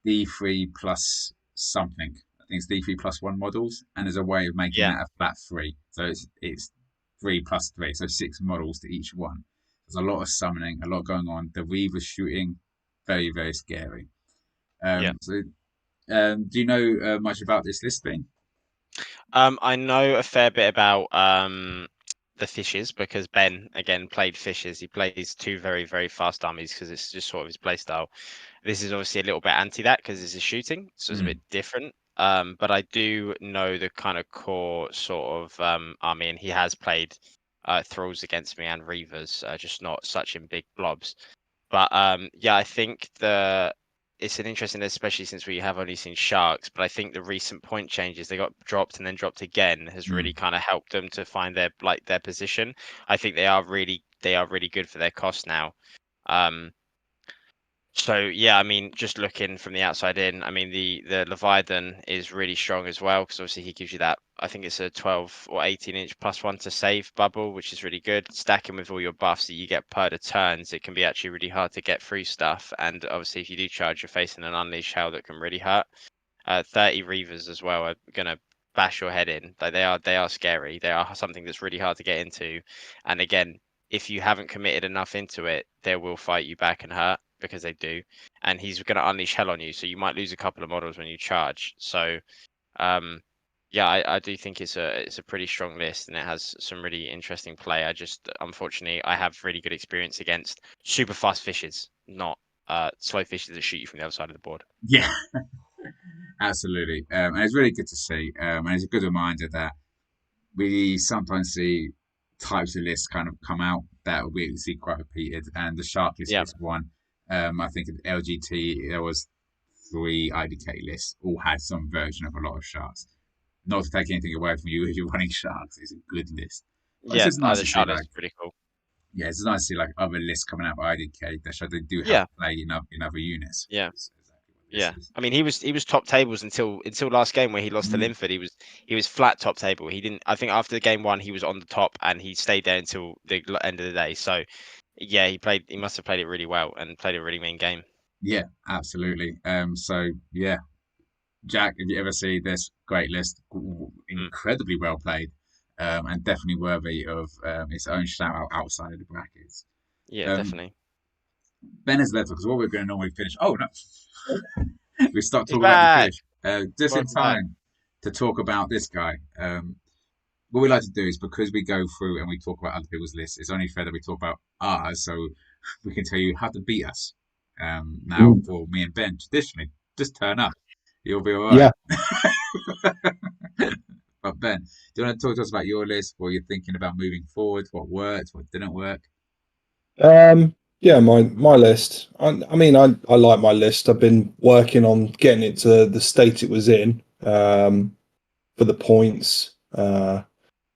D3 plus something. I think it's D3 +1 models, and there's a way of making that a flat 3. So it's 3 plus 3, so 6 models to each one. There's a lot of summoning, a lot going on. The Reaver shooting, very, very scary. So, do you know much about this list, Ben? I know a fair bit about the fishes because Ben again played fishes. He plays 2 very, very fast armies because it's just sort of his playstyle. This is obviously a little bit anti that because this is shooting, so it's a bit different. But I do know the kind of core sort of army, and he has played thralls against me and reavers, just not such in big blobs. But yeah, I think it's an interesting list, especially since we have only seen sharks. But I think the recent point changes, they got dropped and then dropped again, has really kind of helped them to find their position. I think they are really good for their cost now. So yeah, I mean, just looking from the outside in, I mean the Leviathan is really strong as well because obviously he gives you that. I think it's a 12 or 18-inch +1 to save bubble, which is really good. Stacking with all your buffs that you get per the turns, it can be actually really hard to get through stuff. And obviously, if you do charge, you're facing an unleashed hell that can really hurt. 30 reavers as well are gonna bash your head in. Like they are scary. They are something that's really hard to get into. And again, if you haven't committed enough into it, they will fight you back and hurt because they do. And he's going to unleash hell on you, so you might lose a couple of models when you charge. So, yeah, I do think it's a pretty strong list, and it has some really interesting play. I just unfortunately I have really good experience against super fast fishes, not slow fishes that shoot you from the other side of the board. Yeah, absolutely. And it's really good to see. And it's a good reminder that we sometimes see types of lists kind of come out that we see quite repeated, and the shark list is one. I think in LGT there was 3 IDK lists, all had some version of a lot of sharks. Not to take anything away from you if you're running sharks, it's a good list. But Yeah, it's nice the to see, shark like, is pretty cool. yeah, it's nice to see like other lists coming out of IDK that show they do have play in other units. Yeah. That's exactly what Yeah, is. I mean he was top tables until last game where he lost to Linford. He was flat top table. He didn't. I think after the game 1 he was on the top and he stayed there until the end of the day. So yeah, he must have played it really well and played a really mean game. Yeah, absolutely. So yeah, Jack, if you ever see this great list, incredibly well played, and definitely worthy of its own shout out outside of the brackets. Yeah, definitely. Ben has left because what we're going to normally finish. Oh no, we stopped He's talking about the back. fish. Just in time to talk about this guy. What we like to do is because we go through and we talk about other people's lists, it's only fair that we talk about ours, so we can tell you how to beat us. Now, for me and Ben, traditionally, just turn up. You'll be all right. Yeah. But Ben, do you want to talk to us about your list? What you're thinking about moving forward? What worked? What didn't work? Yeah, my list. I mean, I like my list. I've been working on getting it to the state it was in for the points.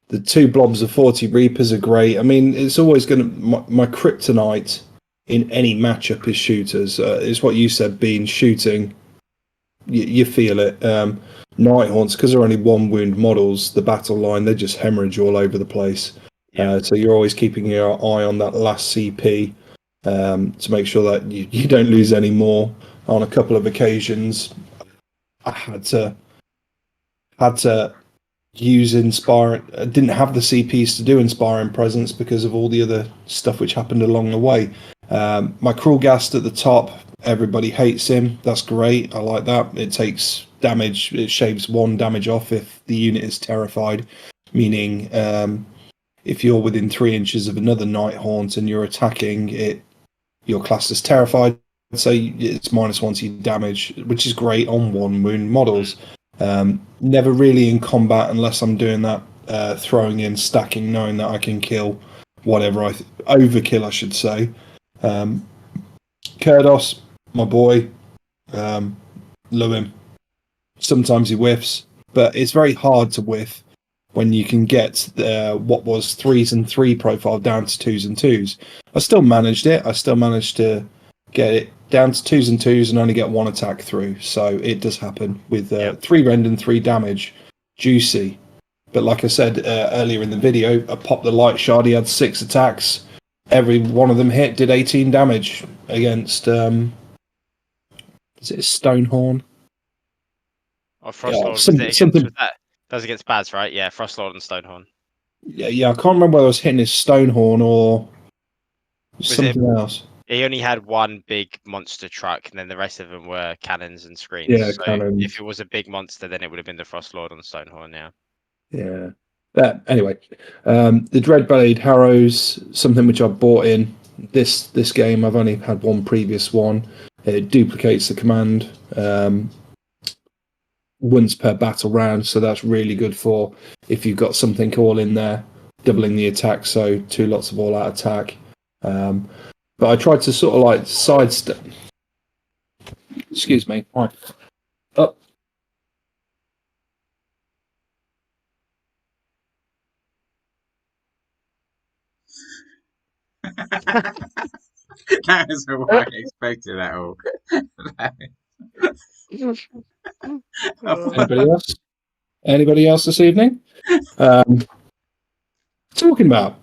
The 2 blobs of 40 Reapers are great. I mean, it's always going to my kryptonite in any matchup is shooters. It's what you said, being shooting. You feel it. Nighthaunts, because they're only 1 wound models, the battle line, they just hemorrhage all over the place. So you're always keeping your eye on that last CP to make sure that you don't lose any more. On a couple of occasions, I had to use inspiring. I didn't have the CPs to do inspiring presence because of all the other stuff which happened along the way. My cruel ghast at the top, everybody hates him. That's great. I like that. It takes damage. It shaves 1 damage off if the unit is terrified, meaning if you're within 3 inches of another Nighthaunt and you're attacking it, your class is terrified. So it's -1 to your damage, which is great on 1 wound models. Never really in combat unless I'm doing that throwing in stacking, knowing that I can kill whatever overkill, I should say. Kurdos, my boy. Love him. Sometimes he whiffs, but it's very hard to whiff when you can get what was 3s and 3 profile down to 2s and 2s. I still managed it. I still managed to get it down to 2s and 2s and only get 1 attack through. So it does happen with 3 rend and 3 damage. Juicy. But like I said earlier in the video, I popped the light shard. He had 6 attacks. Every one of them hit, did 18 damage against... is it Stonehorn? Or Frostlord, that was against Baz, right? Yeah, Frostlord and Stonehorn. Yeah, I can't remember whether I was hitting his Stonehorn or something else. He only had 1 big monster truck, and then the rest of them were cannons and screens. Yeah, so cannons. If it was a big monster, then it would have been the Frostlord and Stonehorn, yeah. Yeah. Anyway, the Dreadblade Harrows, something which I bought in this game. I've only had one previous one. It duplicates the command once per battle round, so that's really good for if you've got something all in there, doubling the attack, so 2 lots of all-out attack. But I tried to sort of like sidestep. Excuse me. Right. Up. That is what I expected at all. Anybody else? Anybody else this evening? Talking about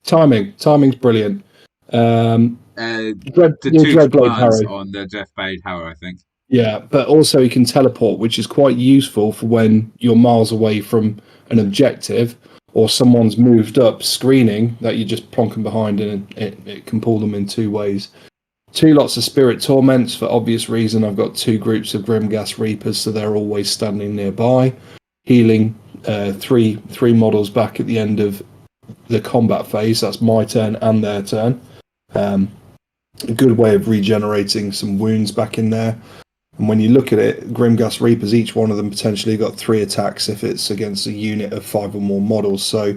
timing. Timing's brilliant. The 2 commands on the Dreadblade Harrow, I think. Yeah, but also you can teleport, which is quite useful for when you're miles away from an objective or someone's moved up screening that you just plonk them behind, and it can pull them in 2 ways. 2 lots of Spirit Torments for obvious reason. I've got 2 groups of Grimghast Reapers, so they're always standing nearby. Healing 3 models back at the end of the combat phase. That's my turn and their turn. A good way of regenerating some wounds back in there. And when you look at it, Grimghast Reapers, each one of them potentially got 3 attacks if it's against a unit of 5 or more models. So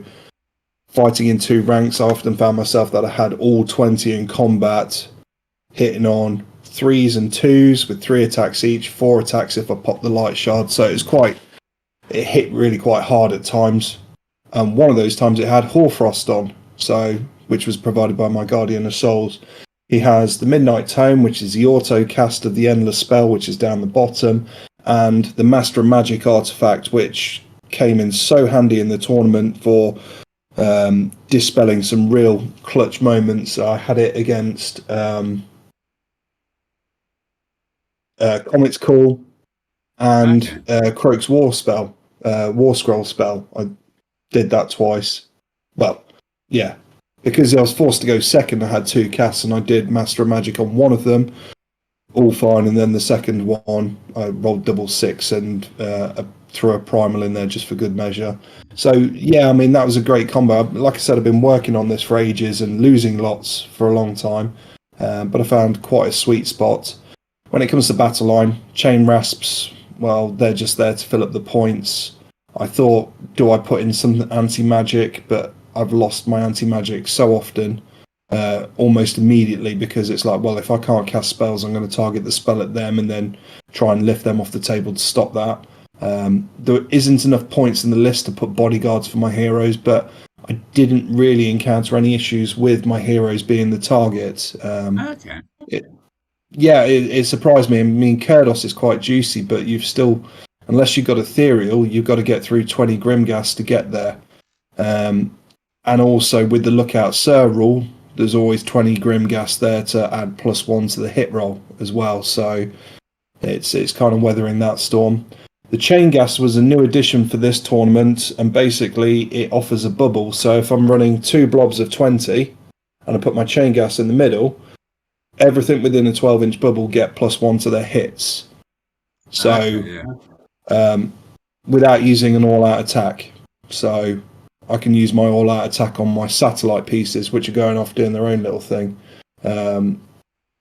fighting in 2 ranks, I often found myself that I had all 20 in combat, hitting on 3s and 2s with 3 attacks each, 4 attacks if I popped the light shard. So it hit really quite hard at times. And one of those times it had Hoarfrost on, which was provided by my Guardian of Souls. He has the Midnight Tome, which is the auto cast of the Endless Spell, which is down the bottom, and the Master of Magic artifact, which came in so handy in the tournament for dispelling some real clutch moments. I had it against Comet's Call and Croak's War Scroll spell. I did that twice. Well, yeah. Because I was forced to go second, I had 2 casts, and I did Master of Magic on one of them, all fine. And then the second one, I rolled double 6 and threw a primal in there just for good measure. So yeah, I mean that was a great combo. Like I said, I've been working on this for ages and losing lots for a long time, but I found quite a sweet spot. When it comes to battle line, chain rasps, well, they're just there to fill up the points. I thought, do I put in some anti-magic? But I've lost my anti-magic so often, almost immediately, because it's like, well, if I can't cast spells, I'm going to target the spell at them and then try and lift them off the table to stop that. There isn't enough points in the list to put bodyguards for my heroes, but I didn't really encounter any issues with my heroes being the target. Okay. It surprised me. I mean, Kurdos is quite juicy, but you've still, unless you've got Ethereal, you've got to get through 20 Grimghast to get there. And also with the Lookout Sir rule, there's always 20 Grimghast there to add +1 to the hit roll as well. So it's kind of weathering that storm. The Chain Gas was a new addition for this tournament, and basically it offers a bubble. So if I'm running 2 blobs of 20 and I put my Chain Gas in the middle, everything within a 12-inch bubble get +1 to their hits. So without using an all-out attack. So I can use my all-out attack on my satellite pieces, which are going off doing their own little thing.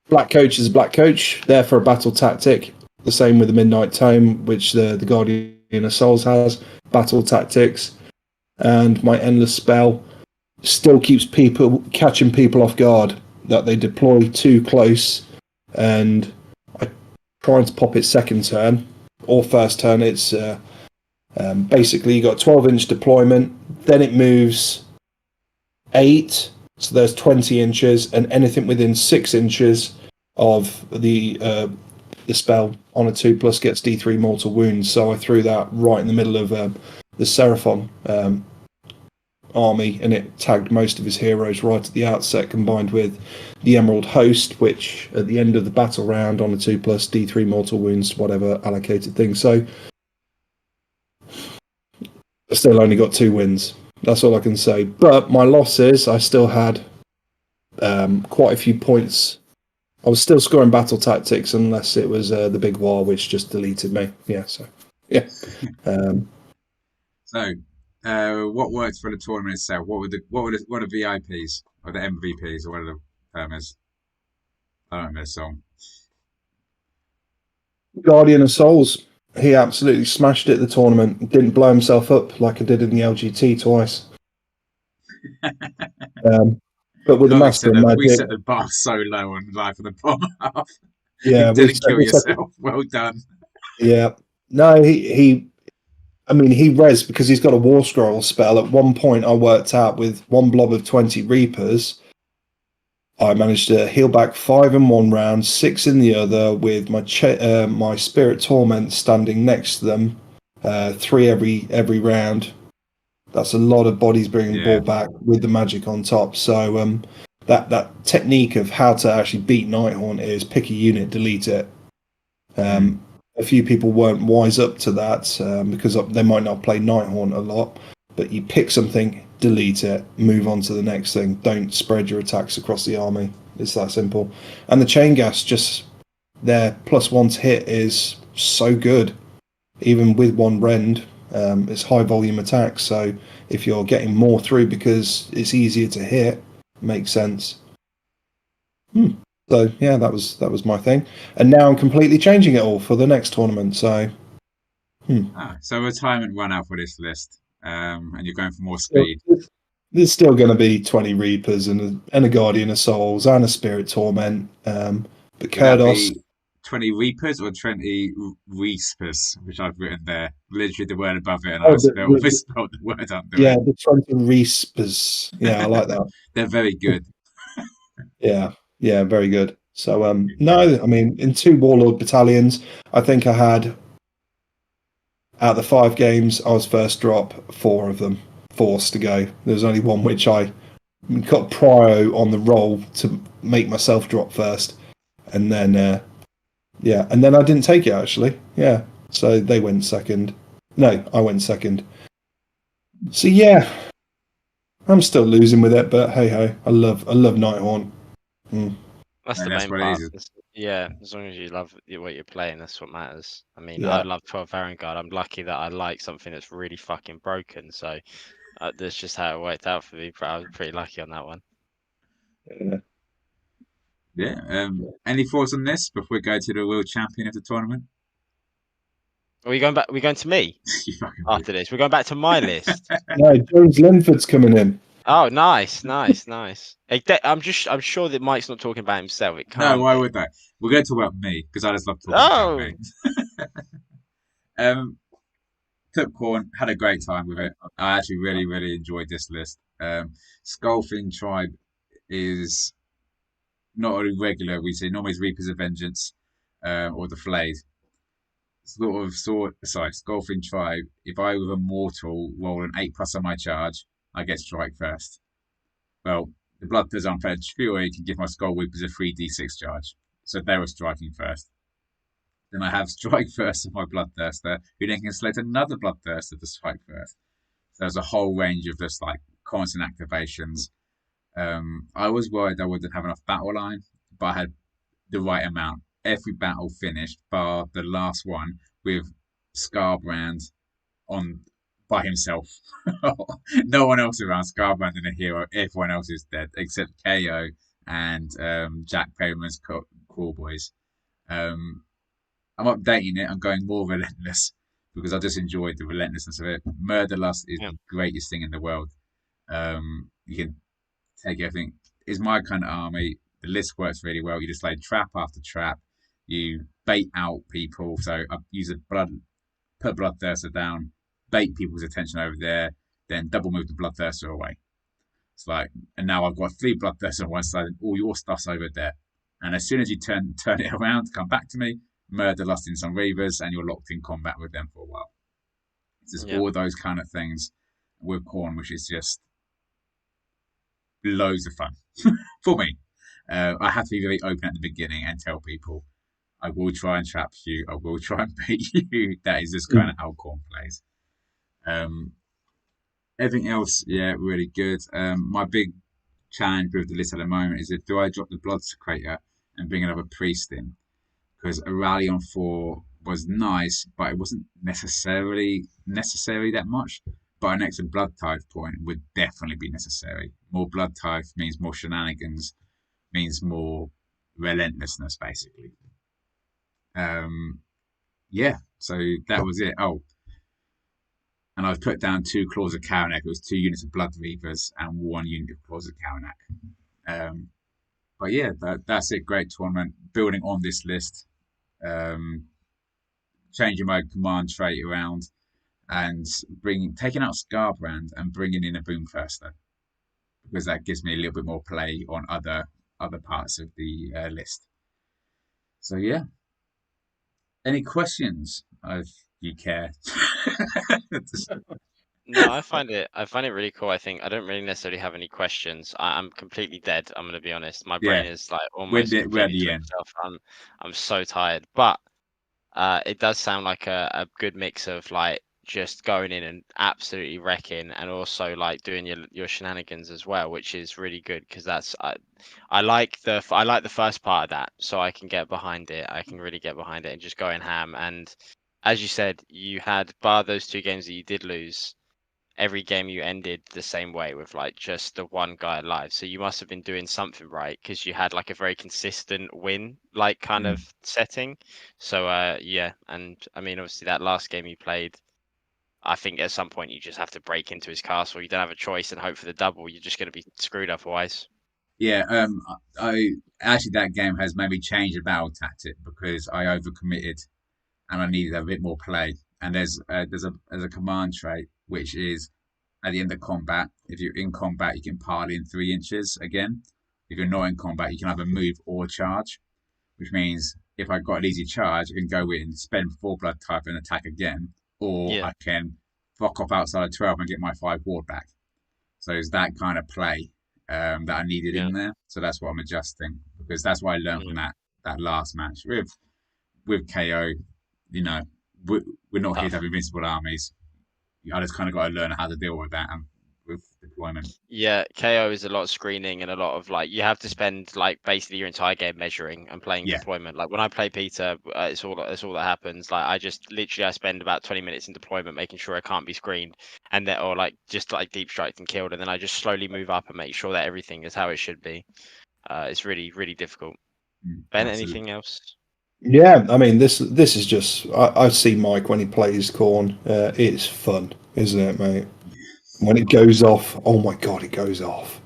Black Coach is a Black Coach, there for a battle tactic. The same with the Midnight Tome, which the Guardian of Souls has, battle tactics. And my Endless Spell still keeps catching people off guard, that they deploy too close and trying to pop its second turn or first turn. It's basically you got 12-inch deployment, then it moves 8, so there's 20 inches, and anything within 6 inches of the spell on a 2+ gets D3 mortal wounds. So I threw that right in the middle of the Seraphon army, and it tagged most of his heroes right at the outset, combined with the Emerald Host, which at the end of the battle round on a 2+ D3 mortal wounds, whatever allocated thing. So I still only got 2 wins. That's all I can say. But my losses, I still had quite a few points. I was still scoring battle tactics, unless it was the big war, which just deleted me. Yeah, so yeah. So, what worked for the tournament itself? What are the VIPs or the MVPs or whatever the term is? I don't remember the song. Guardian of Souls. He absolutely smashed it at the tournament. Didn't blow himself up like I did in the LGT twice. But with the Master of Magic, we set the bar so low on life of the bottom half. yeah, You didn't kill yourself. Well done. Yeah, no, he. I mean, he res because he's got a War Scroll spell. At one point, I worked out with one blob of 20 Reapers, I managed to heal back 5 in one round, 6 in the other, with my Spirit Torment standing next to them, 3 every round. That's a lot of bodies being brought back with the magic on top. So that technique of how to actually beat Nighthaunt is pick a unit, delete it. A few people weren't wise up to that because they might not play Nighthaunt a lot. But you pick something, delete it, move on to the next thing. Don't spread your attacks across the army. It's that simple. And the chain gas, just their +1 to hit is so good. Even with one rend, it's high volume attacks. So if you're getting more through because it's easier to hit, makes sense. So yeah, that was my thing. And now I'm completely changing it all for the next tournament. So So retirement run out for this list. And you're going for more speed. There's still going to be 20 Reapers and a Guardian of Souls and a Spirit Torment. But Kurdos, 20 Reapers or 20 Reapers, which I've written there. Literally the word above it, and I misspelled the word under it. Yeah, the 20 Reapers. Yeah, I like that. They're very good. Yeah, very good. So no, I mean, in 2 Warlord battalions, I think I had, out of the 5 games, I was first drop 4 of them, forced to go. There was only one which I got prio on the roll to make myself drop first, and then and then I didn't take it actually. Yeah, so they went second. No, I went second. So yeah, I'm still losing with it, but hey ho, I love Nighthaunt. That's the main part. Yeah, as long as you love what you're playing, that's what matters. I mean, I love 12 Vanguard. I'm lucky that I like something that's really fucking broken. So that's just how it worked out for me. I was pretty lucky on that one. Yeah. Any thoughts on this before we go to the world champion of the tournament? Are we going back? We're going to me after this. We're going back to my list. No, Jones Linford's coming in. Oh, nice. I'm sure that Mike's not talking about himself. It can't. No, why would that? We're going to talk about me because I just love talking about me. Took Corn, had a great time with it. I actually really enjoyed this list. Skullfin Tribe is not a regular. We see normally it's Reapers of Vengeance or the Flayed. Skullfin Tribe. If I with a mortal roll an 8+ on my charge, I get strike first. Well, the Bloodthirst Unfettered Fury can give my Skull Weepers a 3d6 charge. So they were striking first. Then I have strike first of my Bloodthirster, who then can select another Bloodthirster to strike first. So there's a whole range of just like constant activations. I was worried I wouldn't have enough battle line, but I had the right amount. Every battle finished, bar the last one, with Scarbrand on by himself. No one else around. Scarbrand and a hero. Everyone else is dead except KO and Jack Perryman's Cool Boys. I'm updating it. I'm going more relentless because I just enjoyed the relentlessness of it. Murderlust is the greatest thing in the world. You can take everything. It's my kind of army. The list works really well. You just lay trap after trap. You bait out people. So I use put a bloodthirster down, bait people's attention over there, then double move the bloodthirster away. It's like, and now I've got 3 bloodthirsters on one side, and all your stuff's over there. And as soon as you turn it around, come back to me, murder Lust in some Reavers, and you're locked in combat with them for a while. It's just all those kind of things with Khorne, which is just loads of fun for me. I have to be very open at the beginning and tell people, I will try and trap you, I will try and bait you. That is just kind of how Khorne plays. Everything else, yeah, really good. My big challenge with the list at the moment is do I drop the Blood Secretor and bring another priest in? Because a rally on 4 was nice, but it wasn't necessary that much. But an extra blood tithe point would definitely be necessary. More blood tithe means more shenanigans, means more relentlessness, basically. Yeah, so that was it. Oh, and I've put down 2 Claws of Karanak. It was 2 units of Blood Reavers and 1 unit of Claws of Karanak. But yeah, that's it. Great tournament. Building on this list. Changing my command trait around and taking out Scarbrand and bringing in a Boomthirster, because that gives me a little bit more play on other parts of the list. So yeah. Any questions? If you care. No, I find it really cool. I think I don't really necessarily have any questions. I'm completely dead. I'm gonna be honest. My brain is like almost we're at completely the end. switched off. I'm so tired. But it does sound like a good mix of like just going in and absolutely wrecking, and also like doing your shenanigans as well, which is really good because that's I like the first part of that, so I can get behind it. I can really get behind it and just going ham. And as you said, you had bar those 2 games that you did lose. Every game you ended the same way with like just the one guy alive. So you must have been doing something right because you had like a very consistent win like kind of setting. So yeah, and I mean obviously that last game you played, I think at some point you just have to break into his castle. You don't have a choice and hope for the double. You're just going to be screwed otherwise. Yeah, I actually that game has made me change the battle tactic because I overcommitted and I needed a bit more play. And there's a command trait which is at the end of combat. If you're in combat, you can parley in 3 inches again. If you're not in combat, you can either move or charge, which means if I got an easy charge, I can go in, spend 4 blood type and attack again, or I can fuck off outside of 12 and get my 5 ward back. So it's that kind of play that I needed in there. So that's what I'm adjusting, because that's what I learned from that last match with KO. You know, we're not here to have invincible armies. I just kind of got to learn how to deal with that and with deployment. Yeah, KO is a lot of screening and a lot of like you have to spend like basically your entire game measuring and playing deployment. Like when I play Peter, it's all that happens. Like I spend about 20 minutes in deployment making sure I can't be screened, and then or like just like deep striked and killed, and then I just slowly move up and make sure that everything is how it should be. It's really really difficult. Ben, anything else? Yeah, I mean this is just I see Mike when he plays Khorne. It's fun, isn't it, mate? When it goes off, oh my god, it goes off.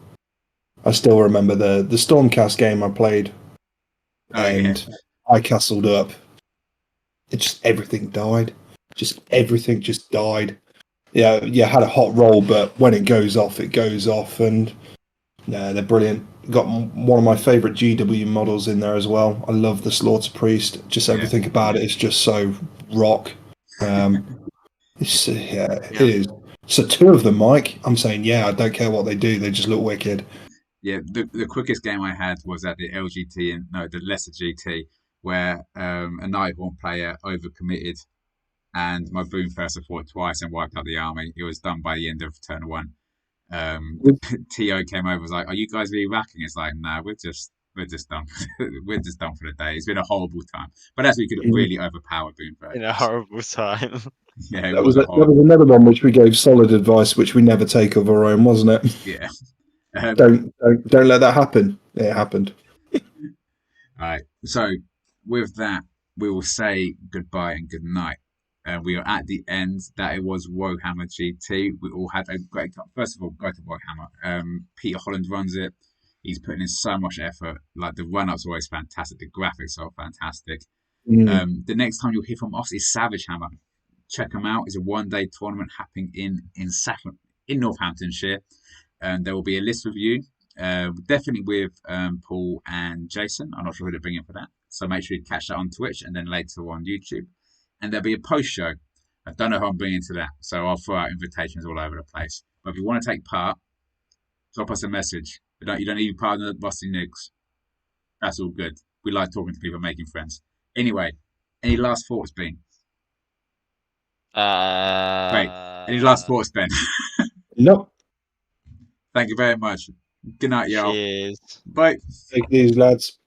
I still remember the Stormcast game I played, and I castled up. It just everything died. Just everything just died. Yeah, had a hot roll, but when it goes off, it goes off, and yeah, they're brilliant. Got one of my favourite GW models in there as well. I love the Slaughter Priest. Just everything about it is just so rock. It is. So 2 of them, Mike. I'm saying, I don't care what they do. They just look wicked. Yeah, the quickest game I had was at the the Lesser GT, where a Nighthawk player overcommitted, and my Boomthirster fought twice and wiped out the army. It was done by the end of turn 1. TO came over, was like, "Are you guys really racking?" It's like, "Nah, we're just done. We're just done for the day. It's been a horrible time." But as we could really overpower Boomthirster in a horrible time. Yeah, that was another one which we gave solid advice, which we never take of our own, wasn't it? Yeah. Don't let that happen. It happened. All right. So with that, we will say goodbye and good night. We are at the end. That it was Woehammer GT. We all had a great. First of all, go to Woehammer. Peter Holland runs it. He's putting in so much effort. Like the run-up's always fantastic. The graphics are fantastic. The next time you'll hear from us is Savage Hammer. Check them out. It's a one-day tournament happening in Northamptonshire. There will be a list review, definitely with Paul and Jason. I'm not sure who to bring in for that. So make sure you catch that on Twitch and then later on YouTube. And there'll be a post show. I don't know who I'm bringing to that, so I'll throw out invitations all over the place. But if you want to take part, drop us a message. You don't need to be part of the Rusty Nukes. That's all good. We like talking to people, making friends. Anyway, any last thoughts, Ben? Great. Any last thoughts, Ben? Nope. Thank you very much. Good night, y'all. Cheers. Bye. Take these, lads.